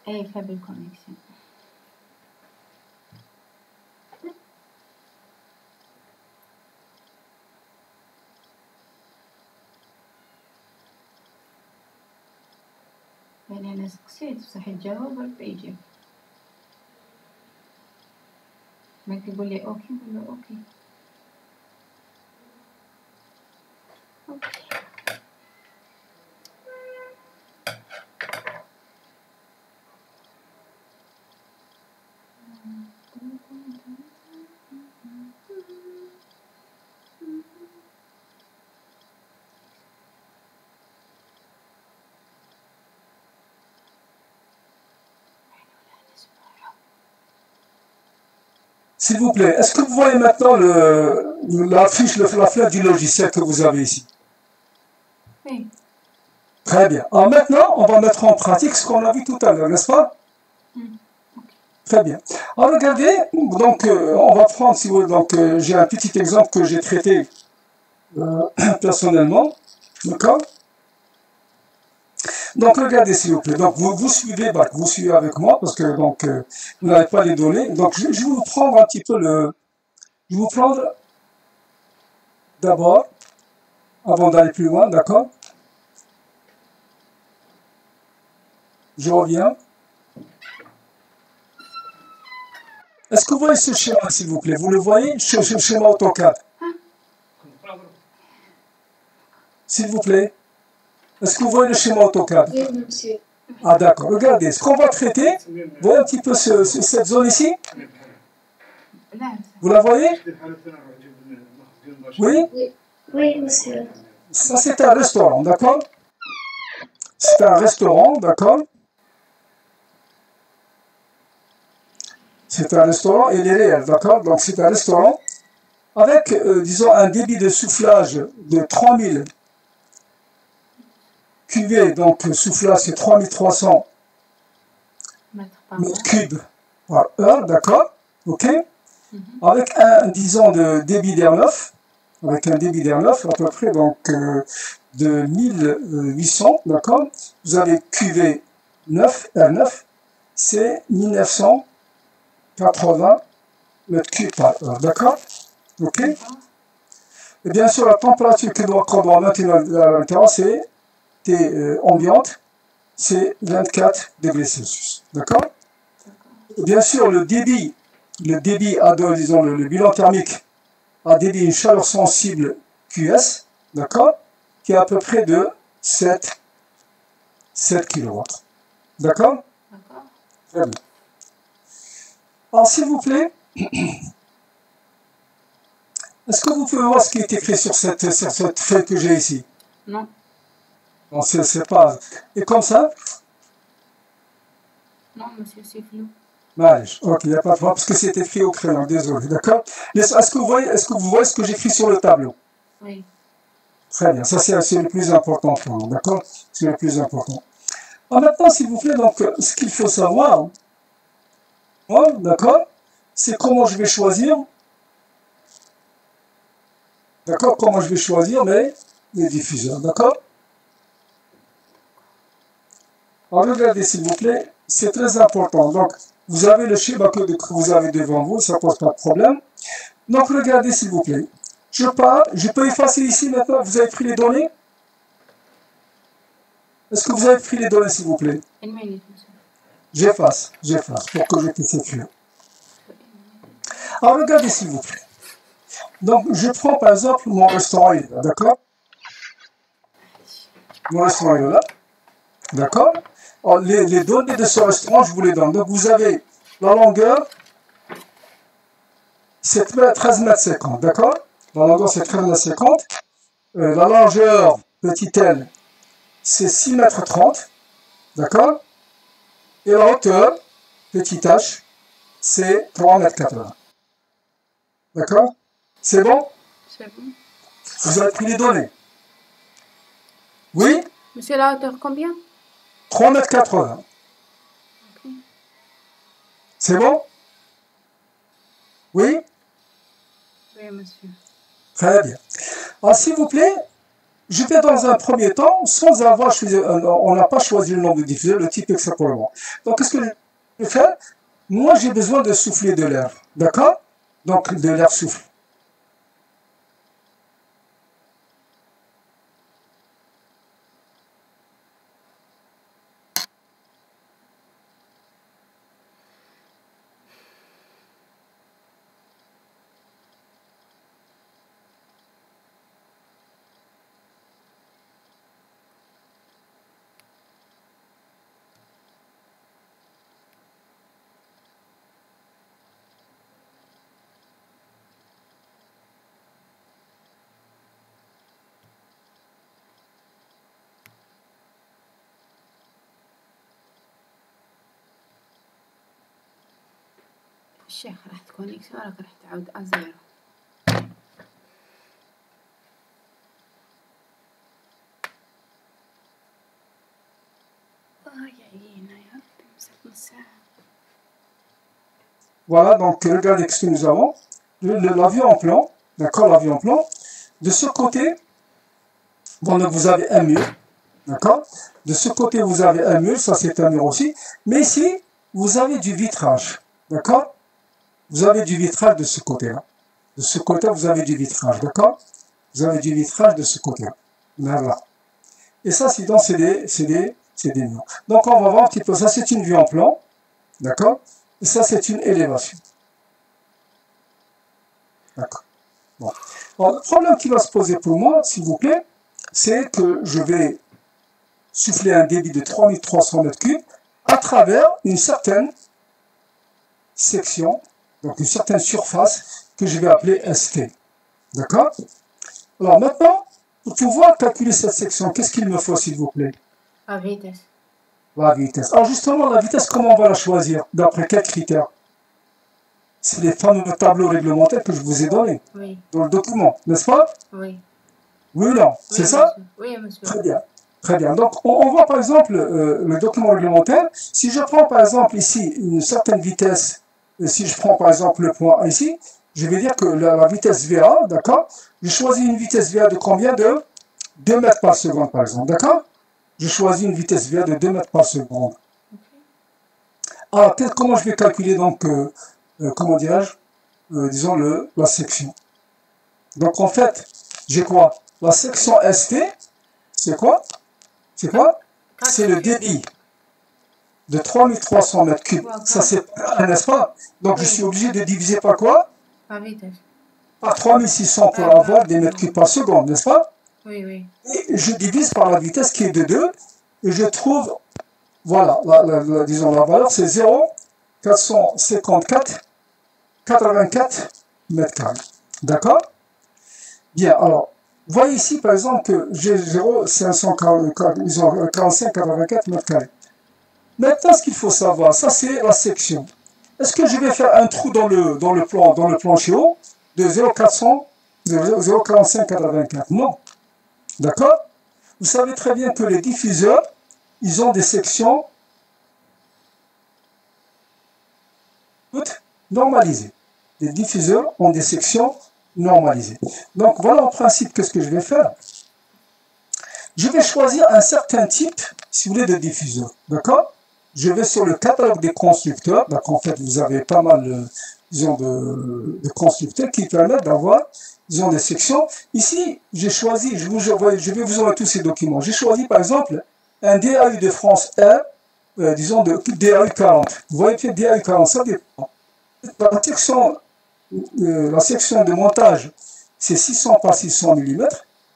Et faible connexion. يعني أنا سقسيت بصح يتجاوب ولا يجيب ما يقول لي أوكي نقول له أوكي S'il vous plaît, est-ce que vous voyez maintenant la fiche, la fleur du logiciel que vous avez ici? Oui. Très bien. Alors maintenant, on va mettre en pratique ce qu'on a vu tout à l'heure, n'est-ce pas? Très bien. Alors regardez, donc on va prendre, si vous voulez, donc j'ai un petit exemple que j'ai traité personnellement, d'accord? Donc regardez s'il vous plaît. Donc vous suivez, vous suivez avec moi parce que donc vous n'avez pas les données. Donc je vais vous prendre un petit peu je vais vous prendre d'abord, avant d'aller plus loin, d'accord? Je reviens. Est-ce que vous voyez ce schéma, s'il vous plaît? Vous le voyez, ce schéma AutoCAD? S'il vous plaît. Est-ce que vous voyez le schéma AutoCAD? Oui, monsieur. Ah d'accord. Regardez, ce qu'on va traiter, vous voyez un petit peu cette zone ici? Vous la voyez? Oui? Oui, oui, monsieur. Ça, c'est un restaurant, d'accord? C'est un restaurant, d'accord? C'est un restaurant et il est réel, d'accord? Donc c'est un restaurant avec, disons, un débit de soufflage de 3000 cuvées, donc soufflage c'est 3300 mètres cubes par heure, d'accord? Ok? Avec un, disons, de débit d'air neuf, avec un débit d'air neuf à peu près donc de 1800, d'accord? Vous avez cuvée 9, R9, c'est 1980 mètres cubes par heure, d'accord? Ok? Et bien sûr, la température qu'on doit maintenir à l'intérieur, c'est ambiante, c'est 24 degrés Celsius, d'accord? Bien sûr, le débit disons, le bilan thermique a dédié une chaleur sensible QS, d'accord, qui est à peu près de 7 kW. D'accord? Très bien. Alors, s'il vous plaît, est-ce que vous pouvez voir ce qui est écrit sur cette feuille que j'ai ici? Non. Non, c'est pas... Et comme ça? Non, monsieur, c'est flou. Ok, il n'y a pas de problème, parce que c'est écrit au crayon, désolé, d'accord? Est-ce que vous voyez ce que j'écris sur le tableau? Oui. Très bien, ça c'est le plus important pour nous, d'accord? C'est le plus important. Alors maintenant, s'il vous plaît, donc, ce qu'il faut savoir, d'accord, c'est comment je vais choisir, d'accord, comment je vais choisir les diffuseurs, d'accord? Alors regardez, s'il vous plaît, c'est très important. Donc, vous avez le schéma que vous avez devant vous, ça pose pas de problème. Donc, regardez, s'il vous plaît. Je pars, je peux effacer ici maintenant, vous avez pris les données? Est-ce que vous avez pris les données, s'il vous plaît? Une minute, monsieur. J'efface, pour que je puisse écrire. Alors, regardez, s'il vous plaît. Donc, je prends par exemple mon restaurant, d'accord? Mon restaurant est là, d'accord? Les données de ce restaurant, je vous les donne. Donc, vous avez la longueur, c'est 13 mètres 50, d'accord? La longueur, c'est 13 mètres 50. La largeur, petit L, c'est 6 mètres 30, d'accord? Et la hauteur, petit h, c'est 3 mètres 80. D'accord? C'est bon? C'est bon. Vous avez pris les données? Oui? Monsieur, la hauteur combien? 3 mètres 80. Ok. C'est bon? Oui? Oui, monsieur. Très bien. Alors, s'il vous plaît, je vais dans un premier temps, sans avoir choisi, on n'a pas choisi le nombre de diffuseurs, le type extrapolement. Donc, qu'est-ce que je vais faire? Moi, j'ai besoin de souffler de l'air. D'accord? Donc, de l'air soufflé. الشيخ راح تكونيكسيون راك راح تعاود أزيرو. يعينا يا ربي مسك نص ساعة. Voilà, donc regardez ce que nous avons. L'avion en plan, d'accord, l'avion en plan. De ce côté, bon, donc vous avez un mur, d'accord. De ce côté, vous avez un mur, ça c'est un mur aussi. Mais ici, vous avez du vitrage, d'accord. Vous avez du vitrage de ce côté-là. De ce côté, vous avez du vitrage, d'accord. Vous avez du vitrage de ce côté-là. Voilà. Et ça, sinon, c'est des murs. Donc, on va voir un petit peu. Ça, c'est une vue en plan, d'accord. Et ça, c'est une élévation. D'accord. Bon. Alors, le problème qui va se poser pour moi, s'il vous plaît, c'est que je vais souffler un débit de 3300 mètres cubes à travers une certaine section, donc une certaine surface que je vais appeler ST. D'accord? Alors maintenant, pour pouvoir calculer cette section, qu'est-ce qu'il me faut, s'il vous plaît? La vitesse. La vitesse. Alors justement, la vitesse, comment on va la choisir? D'après quels critères? C'est les fameux tableaux réglementaires que je vous ai donnés Oui. dans le document, n'est-ce pas? Oui. Oui ou non? C'est ça? Oui, monsieur. Très bien. Très bien. Donc, on voit par exemple le document réglementaire. Si je prends par exemple ici une certaine vitesse, si je prends par exemple le point A ici, je vais dire que la vitesse VA, d'accord? Je choisis une vitesse VA de combien? De 2 mètres par seconde, par exemple, d'accord? Je choisis une vitesse VA de 2 mètres par seconde. Alors, comment je vais calculer donc, comment dirais-je, disons la section. Donc, en fait, j'ai quoi? La section ST, c'est quoi? C'est quoi? C'est le débit de 3300 mètres cubes. Ça, c'est, n'est-ce pas? Donc, je suis obligé de diviser par quoi? La vitesse. Par 3600 pour avoir des mètres cubes par seconde, n'est-ce pas? Oui, oui. Et je divise par la vitesse qui est de 2, et je trouve, voilà, disons la valeur, c'est 0,454,84 mètres carrés. D'accord? Bien, alors, vous voyez ici, par exemple, que j'ai 0,545,84 mètres carrés. Maintenant, ce qu'il faut savoir, ça c'est la section. Est-ce que je vais faire un trou dans le plancher haut de 0,4584? Non. D'accord? Vous savez très bien que les diffuseurs, ils ont des sections toutes normalisées. Les diffuseurs ont des sections normalisées. Donc voilà en principe qu'est-ce que je vais faire. Je vais choisir un certain type, si vous voulez, de diffuseur. D'accord? Je vais sur le catalogue des constructeurs. Donc en fait, vous avez pas mal, disons, de constructeurs qui permettent d'avoir, disons, des sections. Ici, j'ai choisi, je vais vous envoyer tous ces documents. J'ai choisi par exemple un DAU de France R, disons, de DAU 40. Vous voyez que DAU 40, ça dépend. La section de montage, c'est 600 par 600 mm,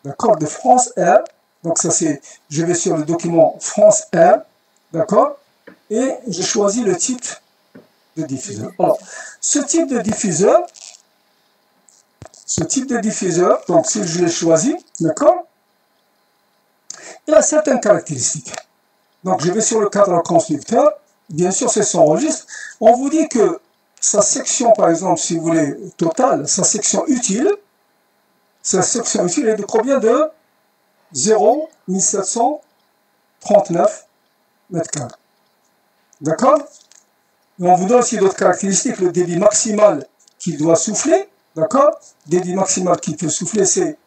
d'accord, de France R. Donc ça c'est, je vais sur le document France R, d'accord, et je choisis le type de diffuseur. Alors, ce type de diffuseur, donc si je l'ai choisi, d'accord, il a certaines caractéristiques. Donc je vais sur le cadre constructeur, bien sûr c'est son registre. On vous dit que sa section, par exemple, si vous voulez, totale, sa section utile est de combien? De 0,1739 mètres carrés. D'accord? On vous donne aussi d'autres caractéristiques. Le débit maximal qu'il doit souffler. D'accord? Débit maximal qu'il peut souffler, c'est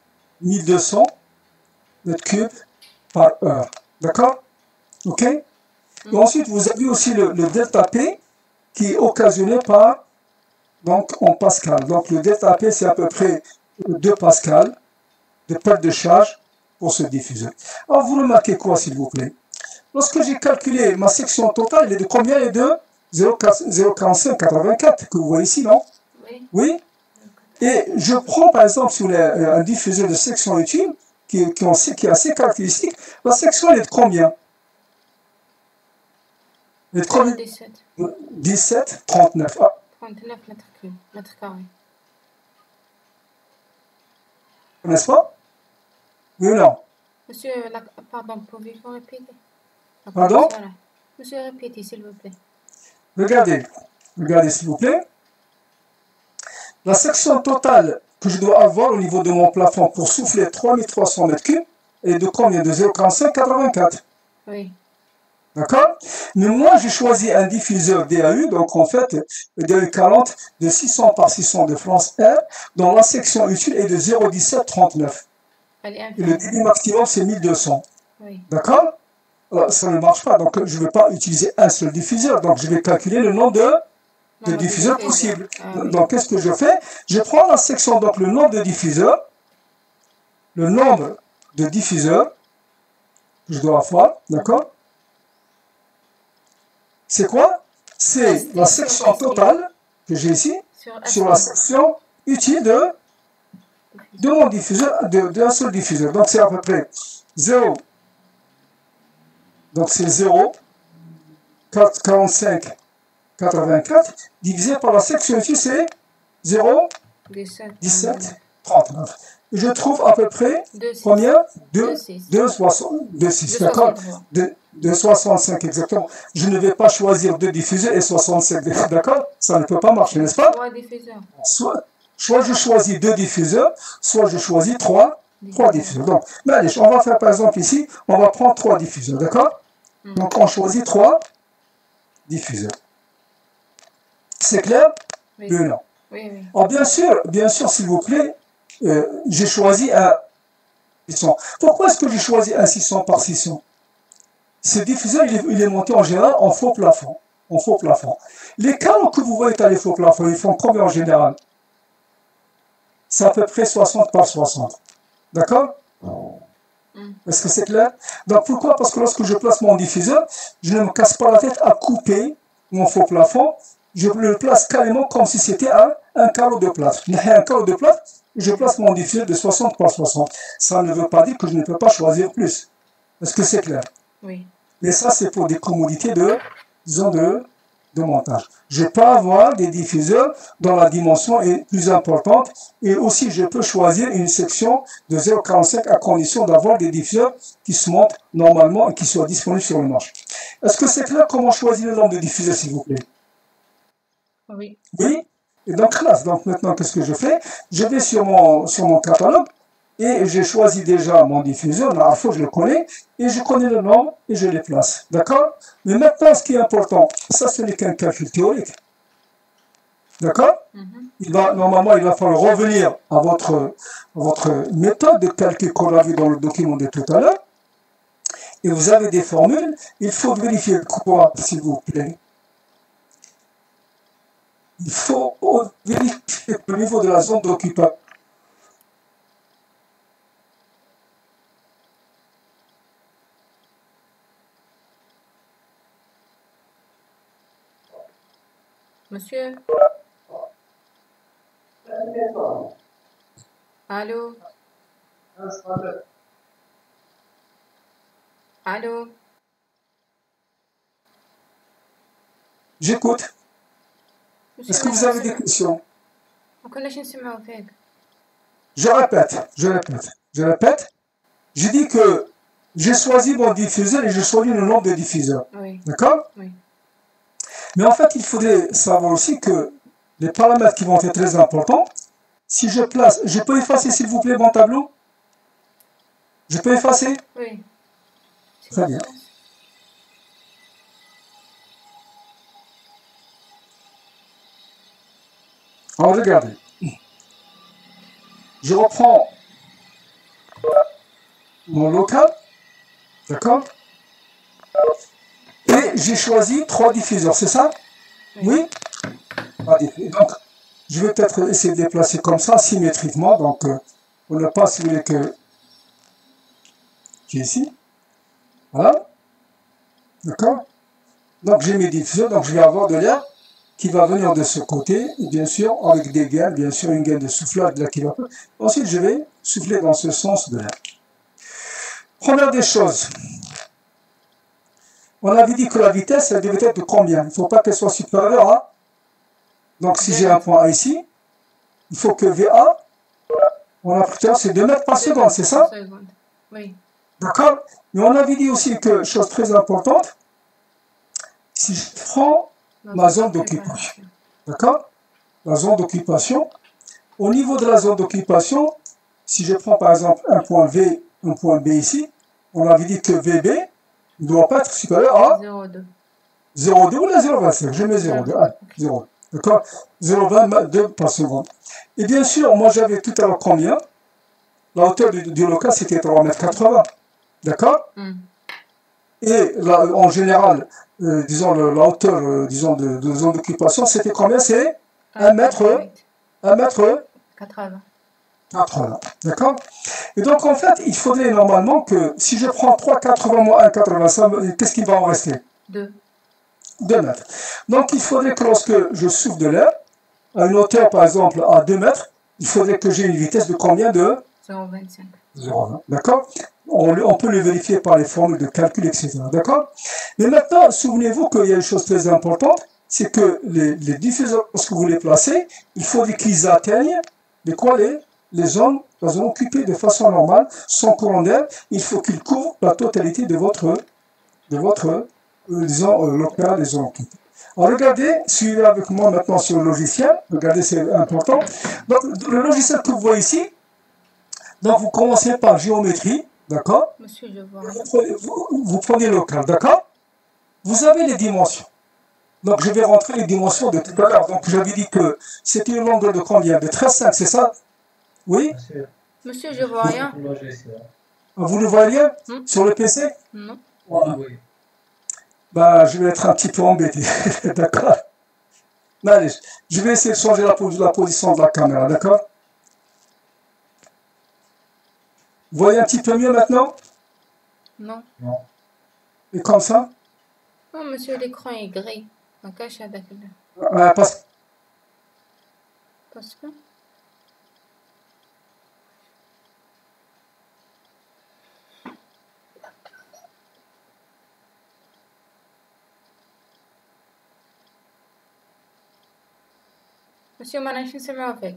1200 mètres cubes par heure. D'accord? Ok? Et ensuite, vous avez aussi le delta P qui est occasionné par, donc, en pascal. Donc, le delta P, c'est à peu près 2 pascal de perte de charge pour ce diffuseur. Alors, vous remarquez quoi, s'il vous plaît? Lorsque j'ai calculé ma section totale, elle est de combien? Elle est de 0,4584, que vous voyez ici, non? Oui. Oui? Et je prends, par exemple, sur un diffuseur de section utile, qui a ces caractéristiques, la section est de combien? Elle est de combien? 17. 17, 39. Ah. 39 mètres cubes, mètres carrés. N'est-ce pas? Oui ou non? Monsieur, pardon, pouvez-vous répéter? Pardon? Monsieur, répétez, s'il vous plaît. Regardez s'il vous plaît. la section totale que je dois avoir au niveau de mon plafond pour souffler 3300 mètres cubes est de combien? De 0,4584. Oui. D'accord? Mais moi, j'ai choisi un diffuseur DAU, donc en fait, DAU 40 de 600 par 600 de France R, dont la section utile est de 0,1739. Elle est Et le infime. débit maximum, c'est 1200. Oui. D'accord? Alors, ça ne marche pas, donc je ne vais pas utiliser un seul diffuseur, donc je vais calculer le nombre de Nombre de diffuseurs diffuseurs. possibles. Ah oui. Donc, qu'est-ce que je fais? Je prends la section, donc le nombre de diffuseurs que je dois avoir, d'accord? C'est quoi? C'est la section totale que j'ai ici sur la section utile de mon diffuseur, d'un seul diffuseur. Donc, c'est à peu près 0. Donc, c'est 0, 45, 84, divisé par la section utile, c'est 0, 17, 39. Et je trouve à peu près combien? 2,6. D'accord? 2,65 exactement. Je ne vais pas choisir 2 diffuseurs et 65. D'accord? Ça ne peut pas marcher, n'est-ce pas? 3 diffuseurs. Soit je choisis 2 diffuseurs, soit je choisis 3 diffuseurs. Donc, mais allez, on va faire par exemple ici, on va prendre 3 diffuseurs. D'accord? Donc, on choisit 3 diffuseurs. C'est clair? Oui. Oui ou non? Oui, oui. Alors, bien sûr, s'il vous plaît, j'ai choisi un 600. Pourquoi est-ce que j'ai choisi un 600 par 600? Ce diffuseur, il est monté en général en faux plafond. Les canaux que vous voyez à les faux plafonds, ils font combien en général? C'est à peu près 60 par 60. D'accord? Est-ce que c'est clair? Donc pourquoi? Parce que lorsque je place mon diffuseur, je ne me casse pas la tête à couper mon faux plafond. Je le place carrément comme si c'était un carreau de plâtre. Un carreau de plâtre, je place mon diffuseur de 60 par 60. Ça ne veut pas dire que je ne peux pas choisir plus. Est-ce que c'est clair? Oui. Mais ça, c'est pour des commodités disons de montage. Je peux avoir des diffuseurs dont la dimension est plus importante et aussi je peux choisir une section de 0,45 à condition d'avoir des diffuseurs qui se montent normalement et qui soient disponibles sur le marché. Est-ce que c'est clair comment choisir le nombre de diffuseurs, s'il vous plaît? Oui. Oui? Et donc, classe. Donc maintenant, qu'est-ce que je fais? Je vais sur mon catalogue et j'ai choisi déjà mon diffuseur, la fois je le connais, et je connais le nom et je les place. D'accord? Mais maintenant, ce qui est important, ça ce n'est qu'un calcul théorique. D'accord? Normalement, il va falloir revenir à votre méthode de calcul qu'on a vu dans le document de tout à l'heure. Et vous avez des formules. Il faut vérifier quoi, s'il vous plaît? Il faut vérifier le niveau de la zone d'occupation. Monsieur? Allô? Allô? J'écoute. Est-ce que vous avez des questions? ما كناش نسمعوا فيك. Je répète. Je dis que j'ai choisi mon diffuseur et j'ai choisi le nombre de diffuseurs. Oui. D'accord? Oui. Mais en fait, il faudrait savoir aussi que les paramètres qui vont être très importants, si je place... Je peux effacer, s'il vous plaît, mon tableau? Je peux effacer? Oui. Très bien. Alors, regardez. Je reprends mon local. D'accord? Et j'ai choisi 3 diffuseurs, c'est ça? Oui? Donc, je vais peut-être essayer de les placer comme ça, symétriquement. Donc, on n'a pas celui qui est ici. Voilà. D'accord? Donc, j'ai mes diffuseurs. Donc, je vais avoir de l'air qui va venir de ce côté, et bien sûr, avec des gaines, bien sûr, une gaine de soufflage de l'air qui va... Ensuite, je vais souffler dans ce sens de l'air. Première des choses, on avait dit que la vitesse, elle devait être de combien? Il ne faut pas qu'elle soit supérieure à... Donc, si j'ai un point A ici, il faut que VA, on a pris c'est 2 mètres par seconde, c'est ça? Oui. D'accord? Mais on avait dit aussi que, chose très importante, si je prends ma zone d'occupation, d'accord? La zone d'occupation, Au niveau de la zone d'occupation, si je prends par exemple un point V, un point B ici, on avait dit que VB ne doit pas être supérieur à 0,2. 0,2 ou la 0,25. Je mets 0,2. Allez, 0. D'accord? 0,22 par seconde. Et bien sûr, moi j'avais tout à l'heure combien? La hauteur du local, c'était 3,80 m. D'accord? Et là, en général, disons, la hauteur disons, de zone d'occupation, c'était combien? C'est 1 mètre, 1 mètre 80. 80. D'accord? Et donc, en fait, il faudrait normalement que, si je prends 3,80 moins 1,80, qu'est-ce qui va en rester? 2. 2 mètres. Donc, il faudrait que lorsque je souffle de l'air, à une hauteur, par exemple, à 2 mètres, il faudrait que j'ai une vitesse de combien de 0,25. 0,20. D'accord? On peut le vérifier par les formules de calcul, etc. D'accord? Mais maintenant, souvenez-vous qu'il y a une chose très importante, c'est que les diffuseurs que vous les placez, il faudrait qu'ils atteignent de quoi les zones occupées de façon normale, sans courant d'air. Il faut qu'ils couvrent la totalité de votre disons, local, les zones occupées. Alors regardez, suivez avec moi maintenant sur le logiciel. Regardez, c'est important. Donc, le logiciel que vous voyez ici, donc vous commencez par géométrie, d'accord? Monsieur, je vois. Vous prenez local, d'accord? Vous avez les dimensions. Donc je vais rentrer les dimensions de tout à l'heure. Donc j'avais dit que c'était une longueur de combien? De 13,5, c'est ça? Oui? Monsieur, je vois rien. Vous ne voyez rien sur le PC? Non. Voilà. Bah, je vais être un petit peu embêté, d'accord? Mais allez, je vais essayer de changer la position de la caméra, d'accord? Vous voyez un petit peu mieux maintenant? Non. Et comme ça? Non, monsieur, l'écran est gris. Donc, cache avec Parce que. Monsieur, ما نعرفش نسمعوا فيك.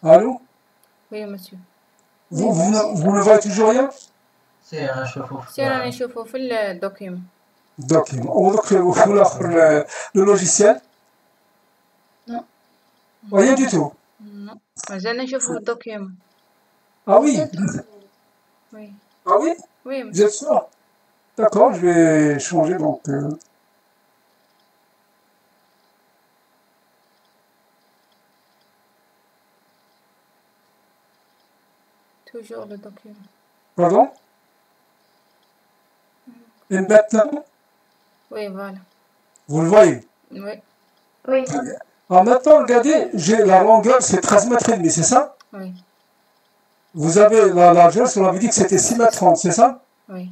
Allô? Oui, monsieur. Vous ne voyez toujours rien? سير أنا أشوفه في الدوكيوم. Le logiciel? Non. Rien du tout? Non. أنا أشوفه في الدوكيوم. Ah oui? Oui. Ah oui? Oui, Vous monsieur. êtes sûr? D'accord, je vais changer donc. Toujours le document. Pardon? Et maintenant? Oui, voilà. Vous le voyez? Oui. Oui. Alors maintenant, regardez, j'ai la longueur, c'est 13 mètres et demi, c'est ça? Oui. Vous avez la largeur, on avait dit que c'était 6 mètres 30, c'est ça? Oui.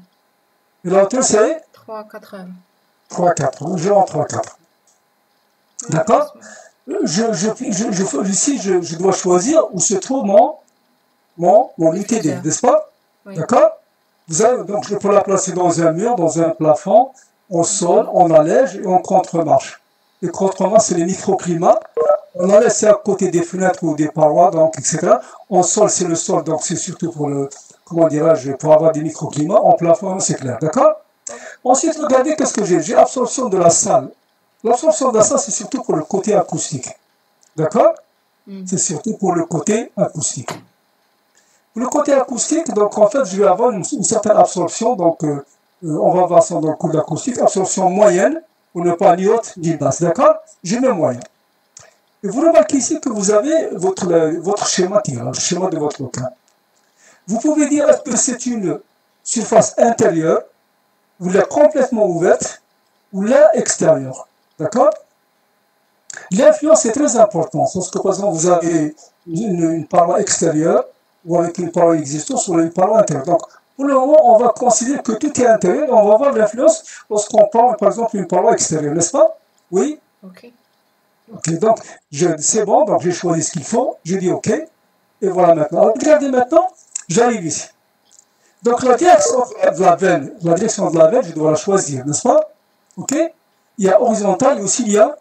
Et la hauteur, c'est 3,80. 3,4. Je rentre 3,4. D'accord? Ici, je dois choisir où se trouve mon UTD, n'est-ce pas? Oui. D'accord? Vous avez, donc je peux la placer dans un mur, dans un plafond, au sol, on allège et on contre-marche. Les contre-marche, c'est les microclimats. On allège, c'est à côté des fenêtres ou des parois, donc, etc. En sol, c'est le sol, donc c'est surtout pour le, comment dirais-je, pour avoir des microclimats. En plafond, c'est clair, d'accord? Ensuite, regardez qu'est-ce que j'ai. J'ai absorption de la salle. L'absorption de la salle, c'est surtout pour le côté acoustique. D'accord? C'est surtout pour le côté acoustique. Pour le côté acoustique, donc en fait, je vais avoir une certaine absorption. Donc, on va voir ça dans le cours d'acoustique. Absorption moyenne, ou ne pas ni haute ni basse. D'accord? Je mets moyen. Et vous remarquez ici que vous avez votre schéma qui est là, le schéma de votre local. Vous pouvez dire est-ce que c'est une surface intérieure, ou l'air complètement ouverte, ou l'air extérieur. D'accord? L'influence est très importante. Parce que, par exemple, vous avez une paroi extérieure, ou avec une paroi existante, ou une paroi intérieure. Donc, pour le moment, on va considérer que tout est intérieur, et on va voir l'influence lorsqu'on parle, par exemple, d'une paroi extérieure, n'est-ce pas? Oui? Ok. Ok, donc, c'est bon, donc j'ai choisi ce qu'il faut, je dis ok, et voilà maintenant. Alors, regardez maintenant, j'arrive ici. Donc, la direction de la veine, je dois la choisir, n'est-ce pas? Ok? Il y a horizontal et aussi il y a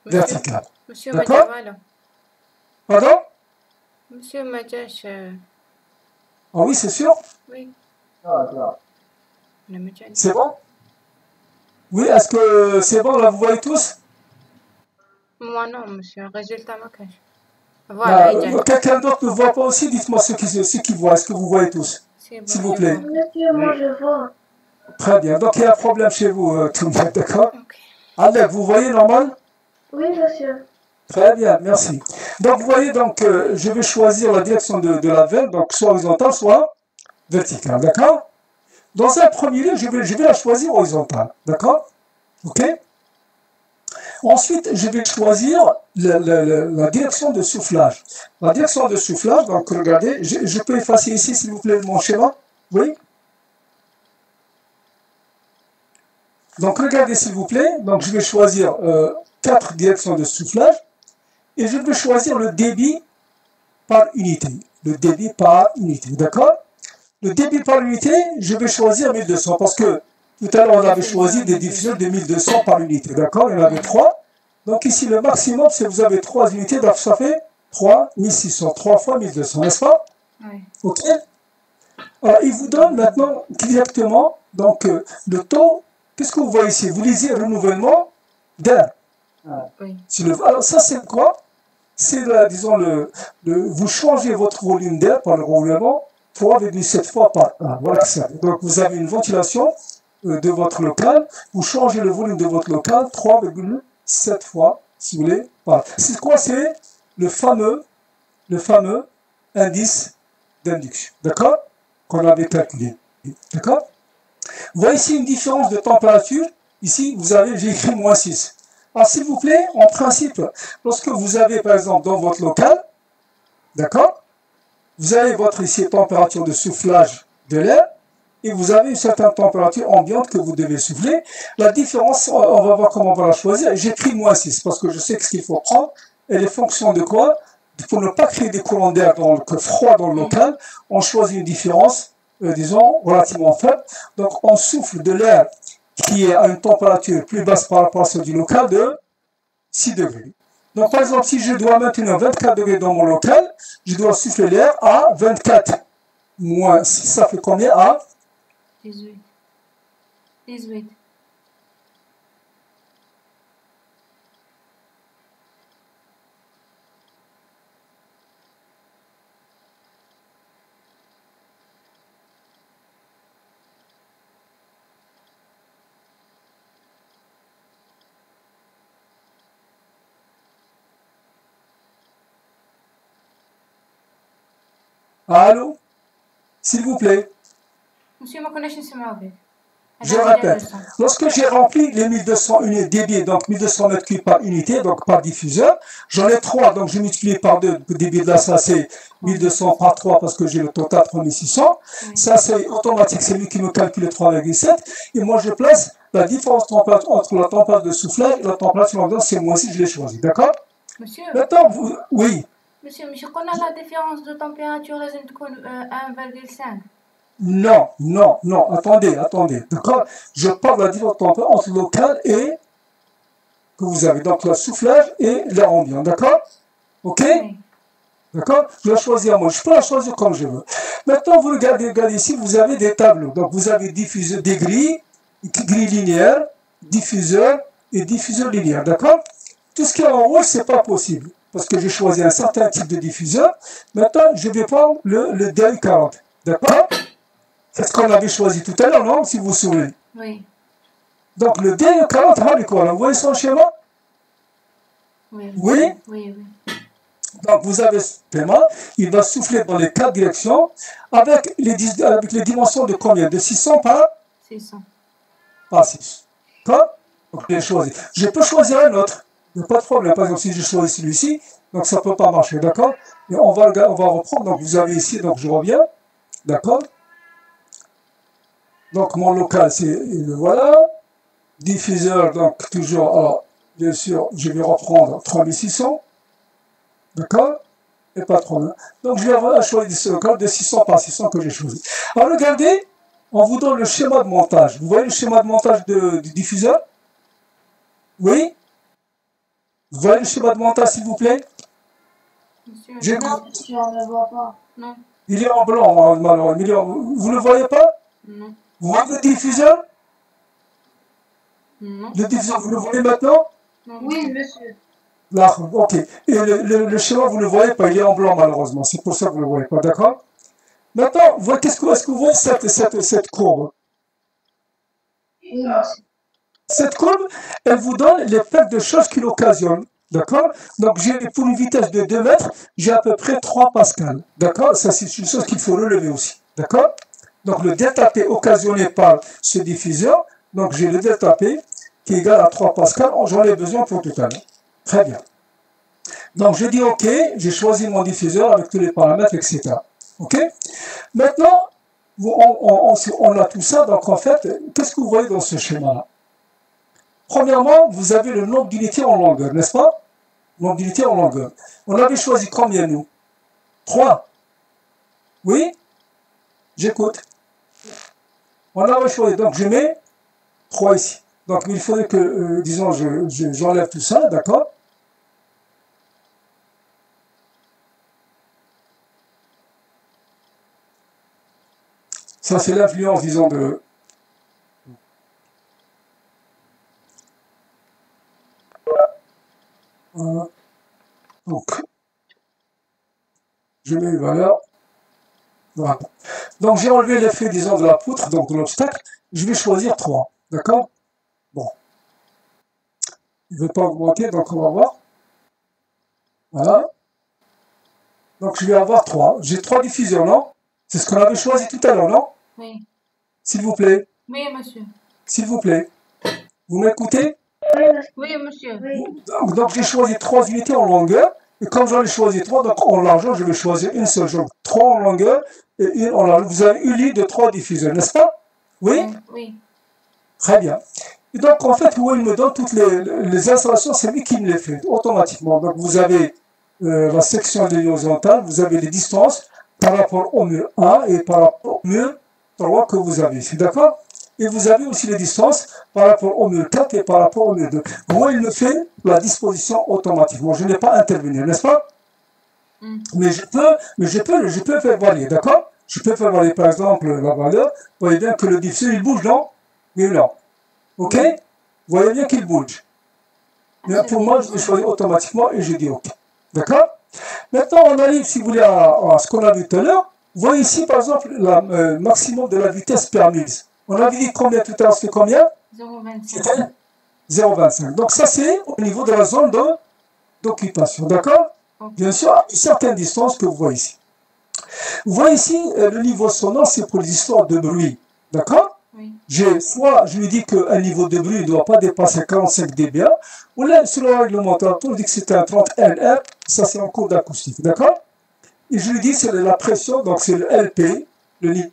vertical. Monsieur D'accord? Madjawala. Pardon? Monsieur Madjash. Ah oui, c'est sûr? Oui, لا C'est bon? Oui, est-ce que c'est bon, là, vous voyez tous? moi non, monsieur. Résultat ma cache. Voilà, il y a. Quelqu'un d'autre ne voit pas aussi? Dites-moi ce qui voit. Est-ce que vous voyez tous? C'est bon, S'il vous je plaît. vois. Monsieur, moi je vois. Très bien. Donc, il y a un problème chez vous, tout le monde, d'accord? Ok. Allez, vous voyez normal? Oui, monsieur. Très bien, merci. Donc, vous voyez, donc, je vais choisir la direction de la veine, donc soit horizontale, soit verticale, d'accord? Dans un premier lieu, je vais la choisir horizontale, d'accord? Ok? Ensuite, je vais choisir la direction de soufflage. La direction de soufflage, donc regardez, je peux effacer ici, s'il vous plaît, mon schéma? Oui? Donc regardez, s'il vous plaît, donc je vais choisir 4 directions de soufflage et je vais choisir le débit par unité. Le débit par unité, d'accord? Le débit par unité, je vais choisir 1200 parce que tout à l'heure, on avait choisi des diffuseurs de 1200 par unité, d'accord? Il y en avait 3. Donc ici, le maximum, c'est que vous avez 3 unités, donc ça fait 3600. 3 fois 1200, n'est-ce pas? Oui. Ok? Alors, il vous donne maintenant directement donc, le taux. Qu'est-ce que vous voyez ici? Vous lisez renouvellement d'air. Oui. Alors, ça, c'est quoi? C'est, disons, vous changez votre volume d'air par le renouvellement 3,7 fois par 1. Voilà ça. Donc, vous avez une ventilation de votre local. Vous changez le volume de votre local 3,7 fois, si vous voulez. Voilà. C'est quoi? C'est le fameux indice d'induction. D'accord? Qu'on avait calculé. D'accord? Vous voyez ici une différence de température. Ici, j'ai écrit moins 6. Alors, s'il vous plaît, en principe, lorsque vous avez, par exemple, dans votre local, d'accord, vous avez votre ici température de soufflage de l'air et vous avez une certaine température ambiante que vous devez souffler. La différence, on va voir comment on va la choisir. J'ai pris moins 6 parce que je sais que ce qu'il faut prendre. Elle est fonction de quoi? Pour ne pas créer des courants d'air froid dans le local, on choisit une différence, disons, relativement faible. Donc, on souffle de l'air qui est à une température plus basse par rapport à celle du local de 6 degrés. Donc, par exemple, si je dois maintenir 24 degrés dans mon local, je dois souffler l'air à 24 moins 6, ça fait combien? À 18. 18. Allô? S'il vous plaît. Monsieur, ما كناش نسمعوا بك. Je répète, lorsque j'ai rempli les 1200 unités débit, donc 1200 mètres cubes par unité, donc par diffuseur, j'en ai 3, donc je multiplie par 2, le débit de là, ça c'est 1200 par 3 parce que j'ai le total 3600. Ça c'est automatique, c'est lui qui me calcule 3,7. Et moi je place la différence température entre la température de soufflage et la température ambiante, c'est moi aussi je l'ai choisi, d'accord? Monsieur, Maintenant, oui. monsieur, قلنا la différence de température لازم تكون 1,5. Non, non, non, attendez, d'accord? Je parle de la différence de température entre le local et que vous avez, donc le soufflage et l'air ambiant, d'accord? Ok? Oui. D'accord? Je vais choisir moi, je peux la choisir comme je veux. Maintenant, vous regardez ici, vous avez des tableaux. Donc, vous avez diffuseur, des grilles linéaires, diffuseur et diffuseur linéaire, d'accord? Tout ce qui est en rouge, c'est pas possible, parce que j'ai choisi un certain type de diffuseur. Maintenant, je vais prendre le DI40, d'accord? C'est ce qu'on avait choisi tout à l'heure, non? Si vous vous souvenez. Oui. Donc, le DI40, vous voyez son schéma? Oui. Oui? Oui, oui. Donc, vous avez ce schéma, il va souffler dans les 4 directions avec les dimensions de combien? De 600 par 600. Par 6. D'accord? Donc, je l'ai choisi. Je peux choisir un autre. Il n'y a pas de problème. Par exemple, si je choisis celui-ci, donc ça ne peut pas marcher. D'accord? Et on va reprendre. Donc, vous avez ici, donc je reviens. D'accord? Donc, mon local, c'est, voilà. Diffuseur, donc toujours, alors, bien sûr, je vais reprendre 3600. D'accord? Et pas de problème. Donc, je vais choisir ce local de 600 par 600 que j'ai choisi. Alors, regardez, on vous donne le schéma de montage. Vous voyez le schéma de montage du diffuseur? Oui? Vous voyez le schéma de montage, s'il vous plaît? Monsieur, Non, monsieur, on ne le voit pas. non. Il est en blanc, malheureusement. Vous ne le voyez pas? Non. Vous voyez le diffuseur? Non. Le diffuseur, vous le voyez maintenant? Non. Oui, monsieur. Là, ok. Et le schéma, vous ne le voyez pas, il est en blanc, malheureusement. C'est pour ça que vous ne le voyez pas, d'accord? Maintenant, est-ce que vous voyez cette courbe? Oui, monsieur. Cette courbe, elle vous donne l'effet de choc qui l'occasionne. D'accord? Donc, pour une vitesse de 2 mètres, j'ai à peu près 3 pascal. D'accord? Ça, c'est une chose qu'il faut relever aussi. D'accord? Donc, le delta P occasionné par ce diffuseur, donc j'ai le delta P qui est égal à 3 pascal. J'en ai besoin pour tout à l'heure. Très bien. Donc, je dis OK, j'ai choisi mon diffuseur avec tous les paramètres, etc. OK? Maintenant, on a tout ça. Donc, en fait, qu'est-ce que vous voyez dans ce schéma-là? Premièrement, vous avez le nombre d'unités en longueur, n'est-ce pas? Nombre d'unités en longueur. On avait choisi combien, nous? 3. Oui? J'écoute. On avait choisi, donc je mets 3 ici. Donc il faudrait que, disons, j'enlève tout ça, d'accord? Ça, c'est l'influence, disons, de... Voilà. Donc, je mets une valeur. Voilà. Donc, j'ai enlevé l'effet, disons, de la poutre, donc de l'obstacle. Je vais choisir 3. D'accord? Bon. Il ne veut pas augmenter, donc on va voir. Voilà. Donc, je vais avoir 3. J'ai 3 diffuseurs, non? C'est ce qu'on avait choisi tout à l'heure, non? Oui. S'il vous plaît. Oui, monsieur. S'il vous plaît. Vous m'écoutez? Oui, monsieur. Oui. Donc, j'ai choisi 3 unités en longueur. Et comme j'en ai choisi 3, donc en largeur, je vais choisir une seule. Donc, 3 en longueur et une en largeur. Vous avez une ligne de 3 diffuseurs, n'est-ce pas? Oui? Oui. Très bien. Et donc, en fait, où il me donne toutes les installations, c'est lui qui me les fait automatiquement. Donc, vous avez la section de ligne horizontale, vous avez les distances par rapport au mur 1 et par rapport au mur 3 que vous avez ici, d'accord? Et vous avez aussi les distances par rapport au mur 4 et par rapport au mur 2. Moi, il me fait la disposition automatiquement. Je n'ai pas à intervenir, n'est-ce pas? Mais je peux faire varier, d'accord? Je peux faire varier, par exemple, la valeur. Vous voyez bien que le diffuseur, il bouge, non? Oui, non. OK? Vous voyez bien qu'il bouge. Mais pour moi, je vais choisir automatiquement et je dis OK. D'accord? Maintenant, on arrive, si vous voulez, à ce qu'on a vu tout à l'heure. Vous voyez ici, par exemple, le maximum de la vitesse permise. On avait dit combien tout à l'heure? C'était combien? 0,25. 0,25. Donc ça, c'est au niveau de la zone d'occupation. D'accord? Okay. Bien sûr, à une certaine distance que vous voyez ici. Vous voyez ici, le niveau sonore, c'est pour les histoires de bruit. D'accord? Oui. Soit je lui dis qu'un niveau de bruit ne doit pas dépasser 45 dBA, ou là, sur le réglementaire, on dit que c'est un 30 LR, ça c'est en cours d'acoustique. D'accord? Et je lui dis c'est la pression, donc c'est le LP, le niveau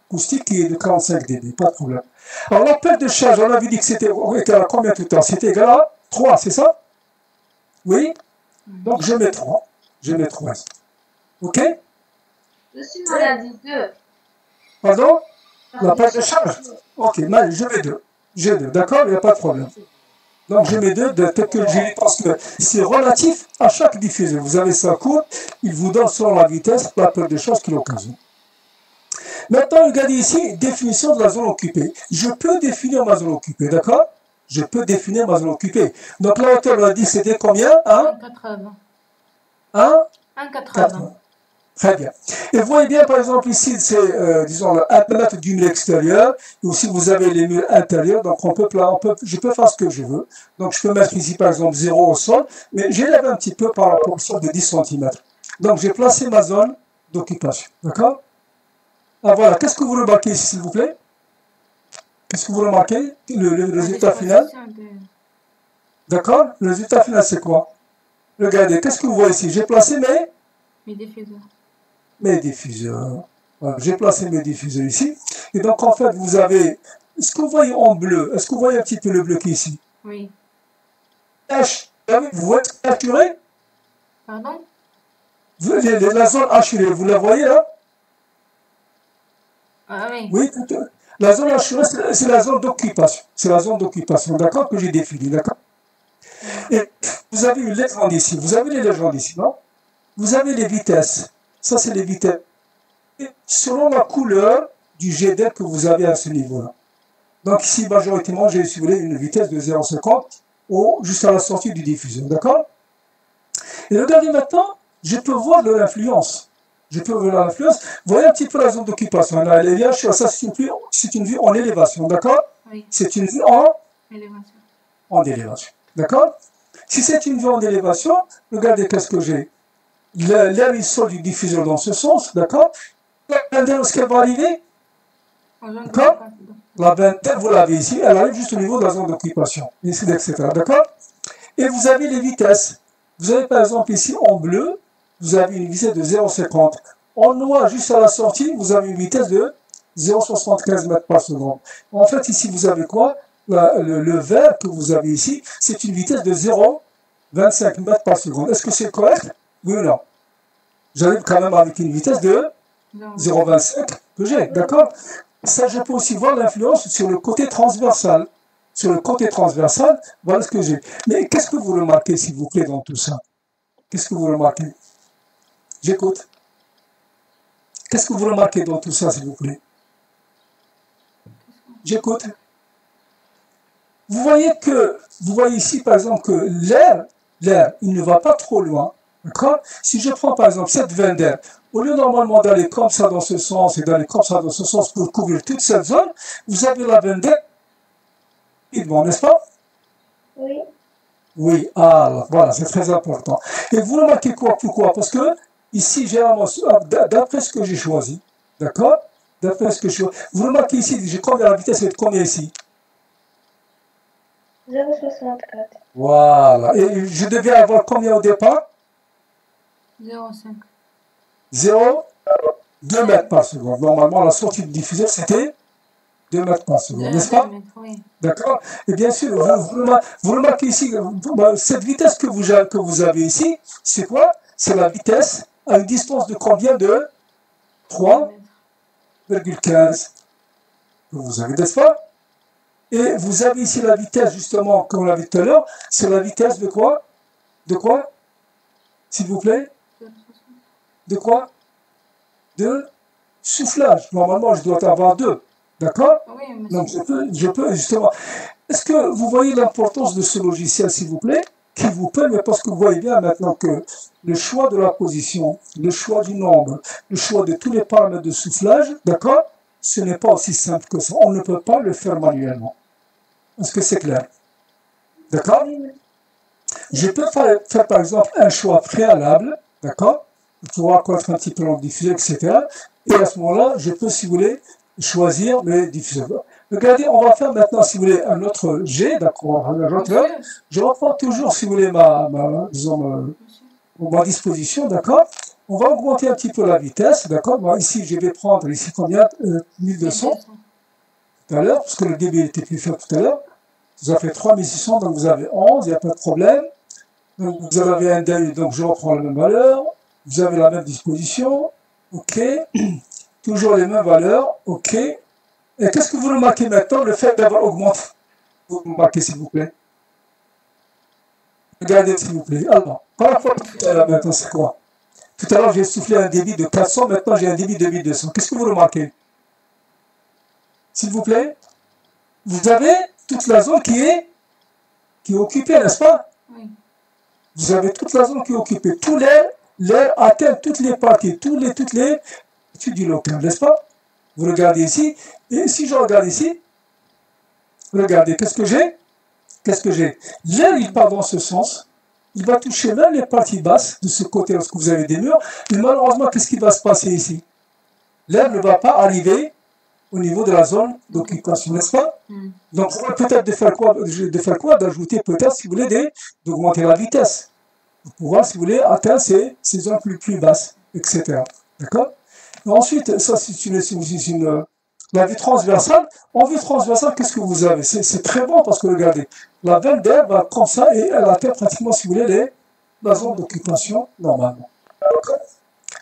acoustique qui est de 45 dB, pas de problème. Alors la perte de charge, on avait dit que c'était égal à combien tout le temps? C'était égal à 3, c'est ça? Oui? Donc je mets 3. Je mets 3. OK? Monsieur m'en a dit 2. Pardon? La perte de charge? OK, mais je mets 2. J'ai 2, d'accord? Il n'y a pas de problème. Donc je mets 2 tel que j'ai, parce que c'est relatif à chaque diffuseur. Vous avez sa courbe, il vous donne selon la vitesse la perte de charge qu'il occasionne. Maintenant, regardez ici, définition de la zone occupée. Je peux définir ma zone occupée, d'accord? Je peux définir ma zone occupée. Donc la hauteur, on a dit, c'était combien? 1,80. 1,80. Très bien. Et vous voyez bien, par exemple, ici, c'est, disons, le 1 mètre du mur extérieur. Et aussi, vous avez les murs intérieurs. Donc, je peux faire ce que je veux. Donc, je peux mettre ici, par exemple, 0 au sol. Mais j'élève un petit peu par rapport au sol de 10 cm. Donc, j'ai placé ma zone d'occupation. D'accord? Ah, voilà. Qu'est-ce que vous remarquez ici, s'il vous plaît? Qu'est-ce que vous remarquez? Le résultat final? D'accord? Le résultat final, c'est quoi? Regardez, qu'est-ce que vous voyez ici? J'ai placé mes diffuseurs. Mes diffuseurs. Voilà, j'ai placé mes diffuseurs ici. Et donc, en fait, vous avez... Est-ce que vous voyez en bleu? Est-ce que vous voyez un petit peu le bleu qui est ici? Oui. H. Vous êtes hachuré? Pardon? La zone hachurée, vous la voyez là? Ah oui. Oui, la zone hachurée, c'est la zone d'occupation. C'est la zone d'occupation, d'accord, que j'ai définie, d'accord? Et vous avez une légende ici. Vous avez les légendes ici, non? Vous avez les vitesses. Ça, c'est les vitesses. selon la couleur du jet d'air que vous avez à ce niveau-là. Donc ici, majoritairement, j'ai, si vous voulez, une vitesse de 0,50 jusqu'à la sortie du diffuseur, d'accord? Et regardez maintenant, je peux voir de l'influence. Je peux voir l'influence. Vous voyez un petit peu la zone d'occupation. Là, elle est bien, ça, c'est une vue en élévation, d'accord? Oui, C'est une vue élévation. en élévation, d'accord? Si c'est une vue en élévation, regardez qu'est-ce que j'ai. L'air, il sort du diffuseur dans ce sens, d'accord? Là, ce qu'elle va arriver, d'accord? La vingtaine, vous l'avez ici, elle arrive juste au niveau de la zone d'occupation, etc. D'accord? Et vous avez les vitesses. Vous avez par exemple ici en bleu, vous avez une vitesse de 0,50. En noir, juste à la sortie, vous avez une vitesse de 0,75 mètres par seconde. En fait, ici, vous avez quoi? Le vert que vous avez ici, c'est une vitesse de 0,25 mètres par seconde. Est-ce que c'est correct? Oui ou non? J'arrive quand même avec une vitesse de 0,25 que j'ai, d'accord? Ça, je peux aussi voir l'influence sur le côté transversal. Sur le côté transversal, voilà ce que j'ai. Mais qu'est-ce que vous remarquez, s'il vous plaît, dans tout ça? Qu'est-ce que vous remarquez? J'écoute. Qu'est-ce que vous remarquez dans tout ça, s'il vous plaît? J'écoute. Vous voyez ici, par exemple, que l'air, il ne va pas trop loin. D'accord? Si je prends, par exemple, cette veine d'air, au lieu normalement d'aller comme ça dans ce sens et d'aller comme ça dans ce sens pour couvrir toute cette zone, vous avez la veine d'air, n'est-ce pas? Oui. Oui, voilà, c'est très important. Et vous remarquez quoi? Pourquoi? Parce que ici, généralement, d'après ce que j'ai choisi, d'accord? D'après ce que je choisis, vous remarquez ici, j'ai combien la vitesse est de combien ici? 0,64. Voilà. Et je devais avoir combien au départ? 0,5. 0,2 mètres par seconde. Normalement, la sortie du diffuseur, c'était 2 mètres par seconde, n'est-ce pas? Oui. D'accord? Et bien sûr, vous remarquez ici, cette vitesse que vous avez ici, c'est quoi? C'est la vitesse à une distance de combien? De 3,15 que vous avez, n'est-ce pas? Et vous avez ici la vitesse, justement, comme on l'a vu tout à l'heure, c'est la vitesse de quoi? De quoi? S'il vous plaît? De quoi? De soufflage. Normalement, je dois avoir 2. D'accord? Oui, monsieur. Donc, je peux justement. Est-ce que vous voyez l'importance de ce logiciel, s'il vous plaît, qui vous permet, parce que vous voyez bien maintenant que le choix de la position, le choix du nombre, le choix de tous les paramètres de soufflage, d'accord? Ce n'est pas aussi simple que ça. On ne peut pas le faire manuellement. Est-ce que c'est clair? D'accord? Je peux faire par exemple un choix préalable, d'accord? Pour pouvoir connaître un petit peu le diffuseur, etc. Et à ce moment-là, je peux, si vous voulez, choisir le diffuseur. Regardez, on va faire maintenant, si vous voulez, un autre G, d'accord? Je reprends toujours, si vous voulez, ma disposition, d'accord? On va augmenter un petit peu la vitesse, d'accord? Bon, ici, je vais prendre ici combien? 1200 tout à l'heure, parce que le débit était plus faible tout à l'heure. Vous avez fait 3600, donc vous avez 11, il n'y a pas de problème. Donc vous avez un débit, donc je reprends la même valeur. Vous avez la même disposition, ok. Toujours les mêmes valeurs, ok. Et qu'est-ce que vous remarquez maintenant, le fait d'avoir augmenté? Vous remarquez, s'il vous plaît. Regardez, s'il vous plaît. Alors, par rapport à tout à l'heure, maintenant, c'est quoi? Tout à l'heure, j'ai soufflé un débit de 400, maintenant j'ai un débit de 1200. Qu'est-ce que vous remarquez? S'il vous plaît? Vous avez toute la zone qui est occupée, n'est-ce pas? Oui. Vous avez toute la zone qui est occupée. Tout l'air atteint toutes les parties, toutes les parties du local, n'est-ce pas? Vous regardez ici, et si je regarde ici, regardez, qu'est-ce que j'ai? Qu'est-ce que j'ai? L'air, il part dans ce sens, il va toucher même les parties basses de ce côté lorsque vous avez des murs, mais malheureusement, qu'est-ce qui va se passer ici? L'air ne va pas arriver au niveau de la zone d'occupation, n'est-ce pas? Donc, on va peut-être de faire quoi? D'ajouter peut-être, si vous voulez, d'augmenter la vitesse, pour pouvoir, si vous voulez, atteindre ces zones plus basses, etc. D'accord? Ensuite, ça, c'est la vue transversale. En vue transversale, qu'est-ce que vous avez? C'est très bon parce que, regardez, la veine d'air va comme ça et elle atteint pratiquement, si vous voulez, la zone d'occupation normalement. D'accord?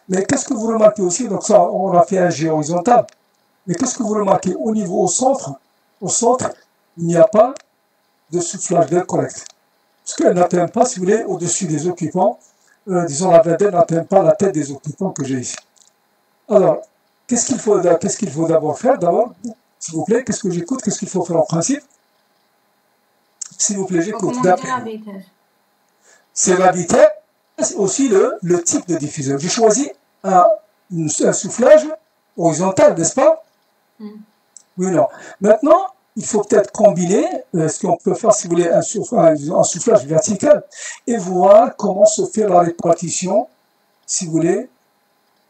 Mais qu'est-ce que vous remarquez aussi? Donc ça, on a fait un G horizontal. Mais qu'est-ce que vous remarquez? Au centre, il n'y a pas de soufflage d'air correct. Parce qu'elle n'atteint pas, si vous voulez, au-dessus des occupants. Disons, la veine d'air n'atteint pas la tête des occupants que j'ai ici. Alors, qu'est-ce qu'il faut d'abord faire d'abord? S'il vous plaît, qu'est-ce que j'écoute? Qu'est-ce qu'il faut faire en principe? S'il vous plaît, j'écoute. Augmenter la vitesse. C'est la vitesse, aussi le type de diffuseur. J'ai choisi un soufflage horizontal, n'est-ce pas? Mm. Oui ou non? Maintenant, il faut peut-être combiner ce qu'on peut faire, si vous voulez, un soufflage vertical et voir comment se fait la répartition, si vous voulez,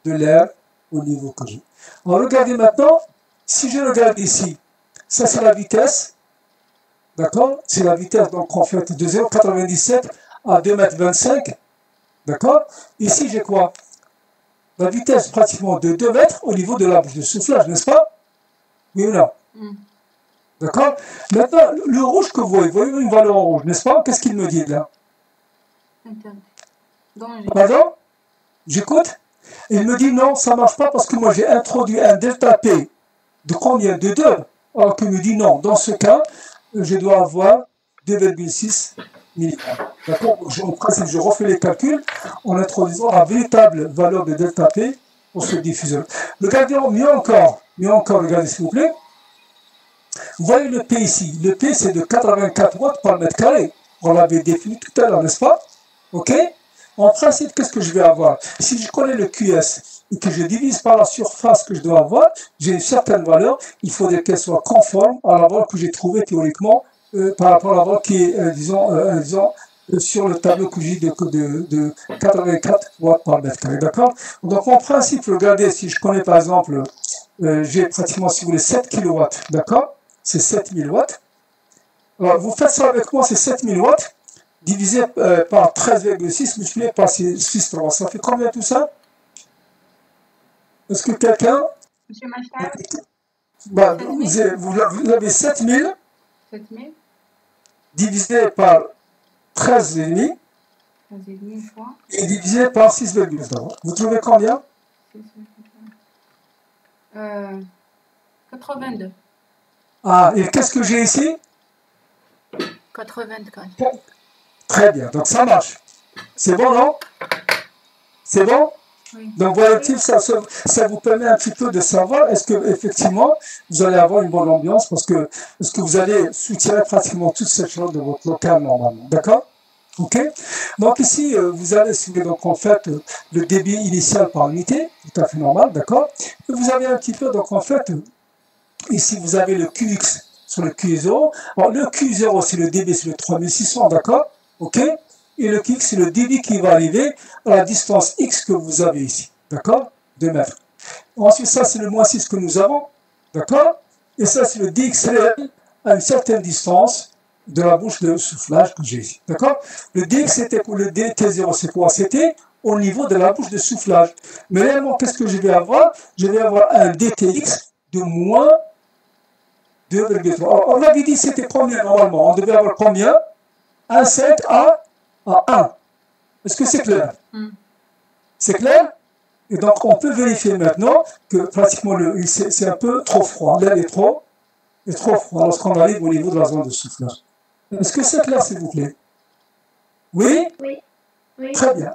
de l'air au niveau que j'ai. Alors, regardez maintenant, si je regarde ici, ça c'est la vitesse, d'accord? C'est la vitesse, donc en fait, de 0,97 à 2,25 m, d'accord? Ici, j'ai quoi? La vitesse pratiquement de 2 mètres au niveau de la bouche de soufflage, n'est-ce pas? Oui ou non? Mm. D'accord? Maintenant, le rouge que vous voyez une valeur en rouge, n'est-ce pas? Qu'est-ce qu'il me dit là? Interdit. Danger. Pardon? J'écoute? Il me dit non, ça ne marche pas parce que moi j'ai introduit un delta P de combien? De 2. Alors qu'il me dit non, dans ce cas, je dois avoir 2,6 mg. D'accord? En principe, je refais les calculs en introduisant la véritable valeur de delta P pour ce diffuseur. Regardez mieux encore, regardez s'il vous plaît. Vous voyez le P ici. Le P, c'est de 84 watts par mètre carré. On l'avait défini tout à l'heure, n'est-ce pas? OK? En principe, qu'est-ce que je vais avoir? Si je connais le QS et que je divise par la surface que je dois avoir, j'ai une certaine valeur. Il faudrait qu'elle soit conforme à la valeur que j'ai trouvée théoriquement par rapport à la valeur qui est, disons, sur le tableau que j'ai de 84 watts par mètre carré. D'accord? Donc, en principe, regardez, si je connais par exemple, j'ai pratiquement, si vous voulez, 7 kW. D'accord? C'est 7000 watts. Alors, vous faites ça avec moi, c'est 7000 watts, divisé par 13,6, multiplié par 6,3. Ça fait combien tout ça? Est-ce que quelqu'un... Monsieur Machtar, Bah, vous avez 7000 7000, divisé par 13,5 13,5 fois et divisé par 6,9. Vous trouvez combien? 82. Ah, et qu'est-ce que j'ai ici? 84. Très bien, donc ça marche. C'est bon, non? C'est bon? Oui. Donc, voyez-t-il, ça vous permet un petit peu de savoir est-ce que effectivement vous allez avoir une bonne ambiance parce que est-ce que vous allez soutirer pratiquement toutes ces choses de votre local normalement. D'accord? OK? Donc ici, vous allez suivre donc en fait le débit initial par unité, tout à fait normal, d'accord? Et vous avez un petit peu donc en fait ici vous avez le QX sur le QI0. Alors le QI0 c'est le débit, c'est le 3600, d'accord? OK? Et le QX c'est le débit qui va arriver à la distance X que vous avez ici, d'accord? 2 mètres. Ensuite ça c'est le moins 6 que nous avons, d'accord? Et ça c'est le DX réel à une certaine distance de la bouche de soufflage que j'ai ici, d'accord? Le DX c'était pour le DT0 c'est quoi? C'était au niveau de la bouche de soufflage. Mais réellement qu'est-ce que je vais avoir? Je vais avoir un DTX de moins 2,3. On avait dit c'était combien normalement? On devait avoir combien? 1,5 à 1. Est-ce que c'est clair? C'est clair? Et donc on peut vérifier maintenant que pratiquement c'est un peu trop froid. L'air est trop froid lorsqu'on arrive au niveau de la zone de soufflage. Est-ce que c'est clair s'il vous plaît? Oui? Oui. Oui. Très bien.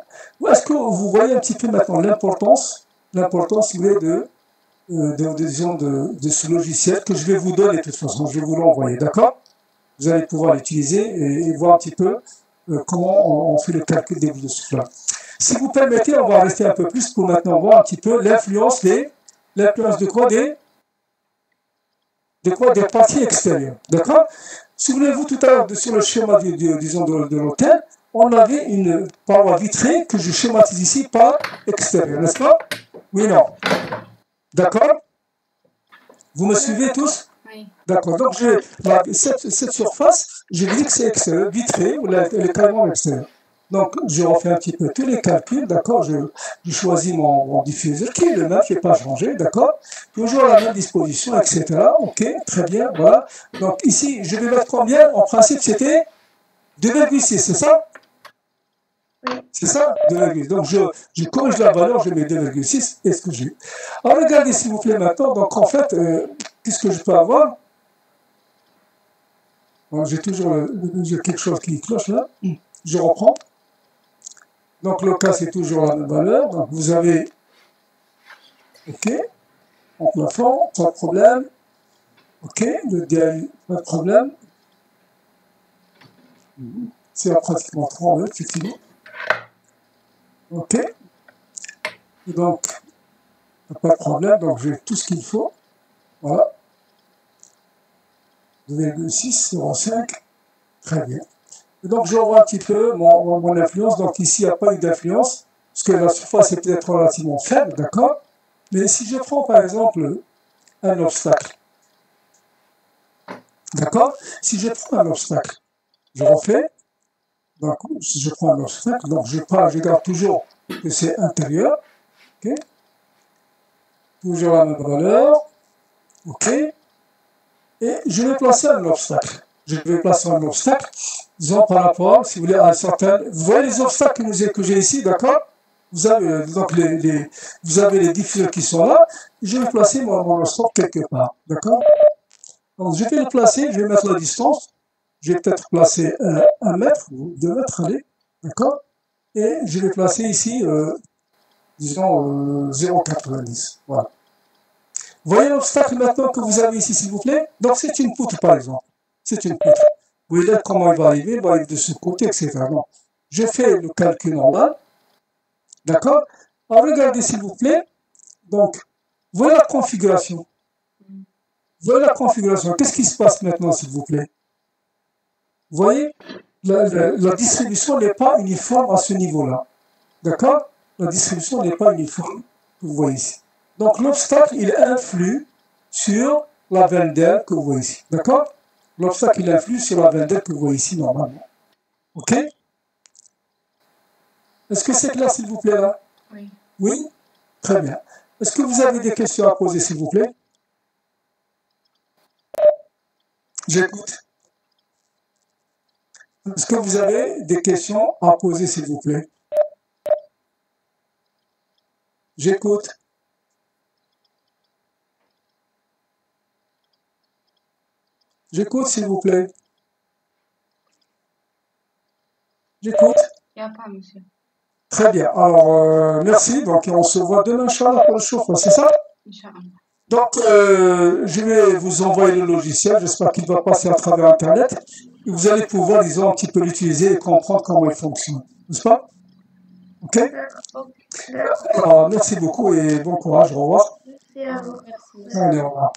Est-ce que vous voyez un petit peu maintenant l'importance, si vous voulez, de ce logiciel que je vais vous donner de toute façon, je vais vous l'envoyer, d'accord? Vous allez pouvoir l'utiliser et voir un petit peu comment on fait le calcul des bouches de soufflage. Si vous permettez, on va rester un peu plus pour maintenant voir un petit peu l'influence de quoi? Des parties extérieures, d'accord? Souvenez-vous tout à l'heure sur le schéma disons de l'hôtel, on avait une paroi vitrée que je schématise ici par extérieur, n'est-ce pas? Oui, non. D'accord? Vous me suivez tous? Oui. D'accord. Donc, cette surface, je dis que c'est extérieur, vitrée, ou elle est carrément extérieure. Donc, je refais un petit peu tous les calculs, d'accord? Je choisis mon diffuseur, qui est le même, je n'ai pas changé, d'accord? Toujours à la même disposition, etc. OK, très bien, voilà. Donc, ici, je vais mettre combien? En principe, c'était 2,6, c'est ça? C'est ça? 2,6. Donc, je corrige la valeur, je mets 2,6, et ce que j'ai. Alors, regardez, s'il vous plaît, maintenant. Donc, en fait, qu'est-ce que je peux avoir? Bon, j'ai toujours quelque chose qui cloche là. Je reprends. Donc, le cas, c'est toujours la même valeur. Donc, vous avez... OK. en plafond, pas de problème. Ok, le DAU, pas de problème. C'est pratiquement 3 mètres, effectivement. Ok. Et donc, pas de problème, donc j'ai tout ce qu'il faut. Voilà. 2,6, 0,5. Très bien. Et donc, je revois un petit peu mon influence. Donc, ici, il n'y a pas eu d'influence, parce que la surface est peut-être relativement faible, d'accord? Mais si je prends, par exemple, un obstacle, d'accord? Si je prends un obstacle, je refais. Donc, si je prends un obstacle, donc je garde toujours que c'est intérieur. Ok? Toujours la même valeur. Ok? Et je vais placer un obstacle. Je vais placer un obstacle, disons par rapport, si vous voulez, à un certain... Vous voyez les obstacles que j'ai ici, d'accord? Vous avez donc vous avez les diffuseurs qui sont là. Je vais placer mon obstacle quelque part, d'accord? Donc je vais le placer, je vais mettre la distance. Je vais peut-être placer 1 mètre ou 2 mètres, allez, d'accord? Et je vais placer ici, disons, 0,90. Voilà. Vous voyez l'obstacle maintenant que vous avez ici, s'il vous plaît? Donc c'est une poutre, par exemple. C'est une poutre. Vous voyez comment il va arriver de ce côté, etc. Donc, je fais le calcul normal. D'accord? Alors regardez, s'il vous plaît. Donc, vous voyez la configuration. Vous voyez la configuration. Qu'est-ce qui se passe maintenant, s'il vous plaît? Vous voyez, la distribution n'est pas uniforme à ce niveau-là. D'accord? La distribution n'est pas uniforme, que vous voyez ici. Donc l'obstacle, il influe sur la veine d'air que vous voyez ici. D'accord? L'obstacle, il influe sur la veine d'air que vous voyez ici normalement. Ok? Est-ce que c'est clair, s'il vous plaît, là? Oui. Oui? Très bien. Est-ce que vous avez des questions à poser, s'il vous plaît? J'écoute. Est-ce que vous avez des questions à poser, s'il vous plaît? J'écoute. J'écoute, s'il vous plaît. J'écoute. Il n'y a pas, monsieur. Très bien. Alors, merci. Donc, on se voit demain, Inch'Allah, pour le chauffe, c'est ça? Inch'Allah. Donc, je vais vous envoyer le logiciel. J'espère qu'il va passer à travers Internet. Et vous allez pouvoir, disons, un petit peu l'utiliser et comprendre comment il fonctionne. N'est-ce pas? Ok? Alors, merci beaucoup et bon courage. Au revoir. Merci à vous. Merci. Allez, au revoir.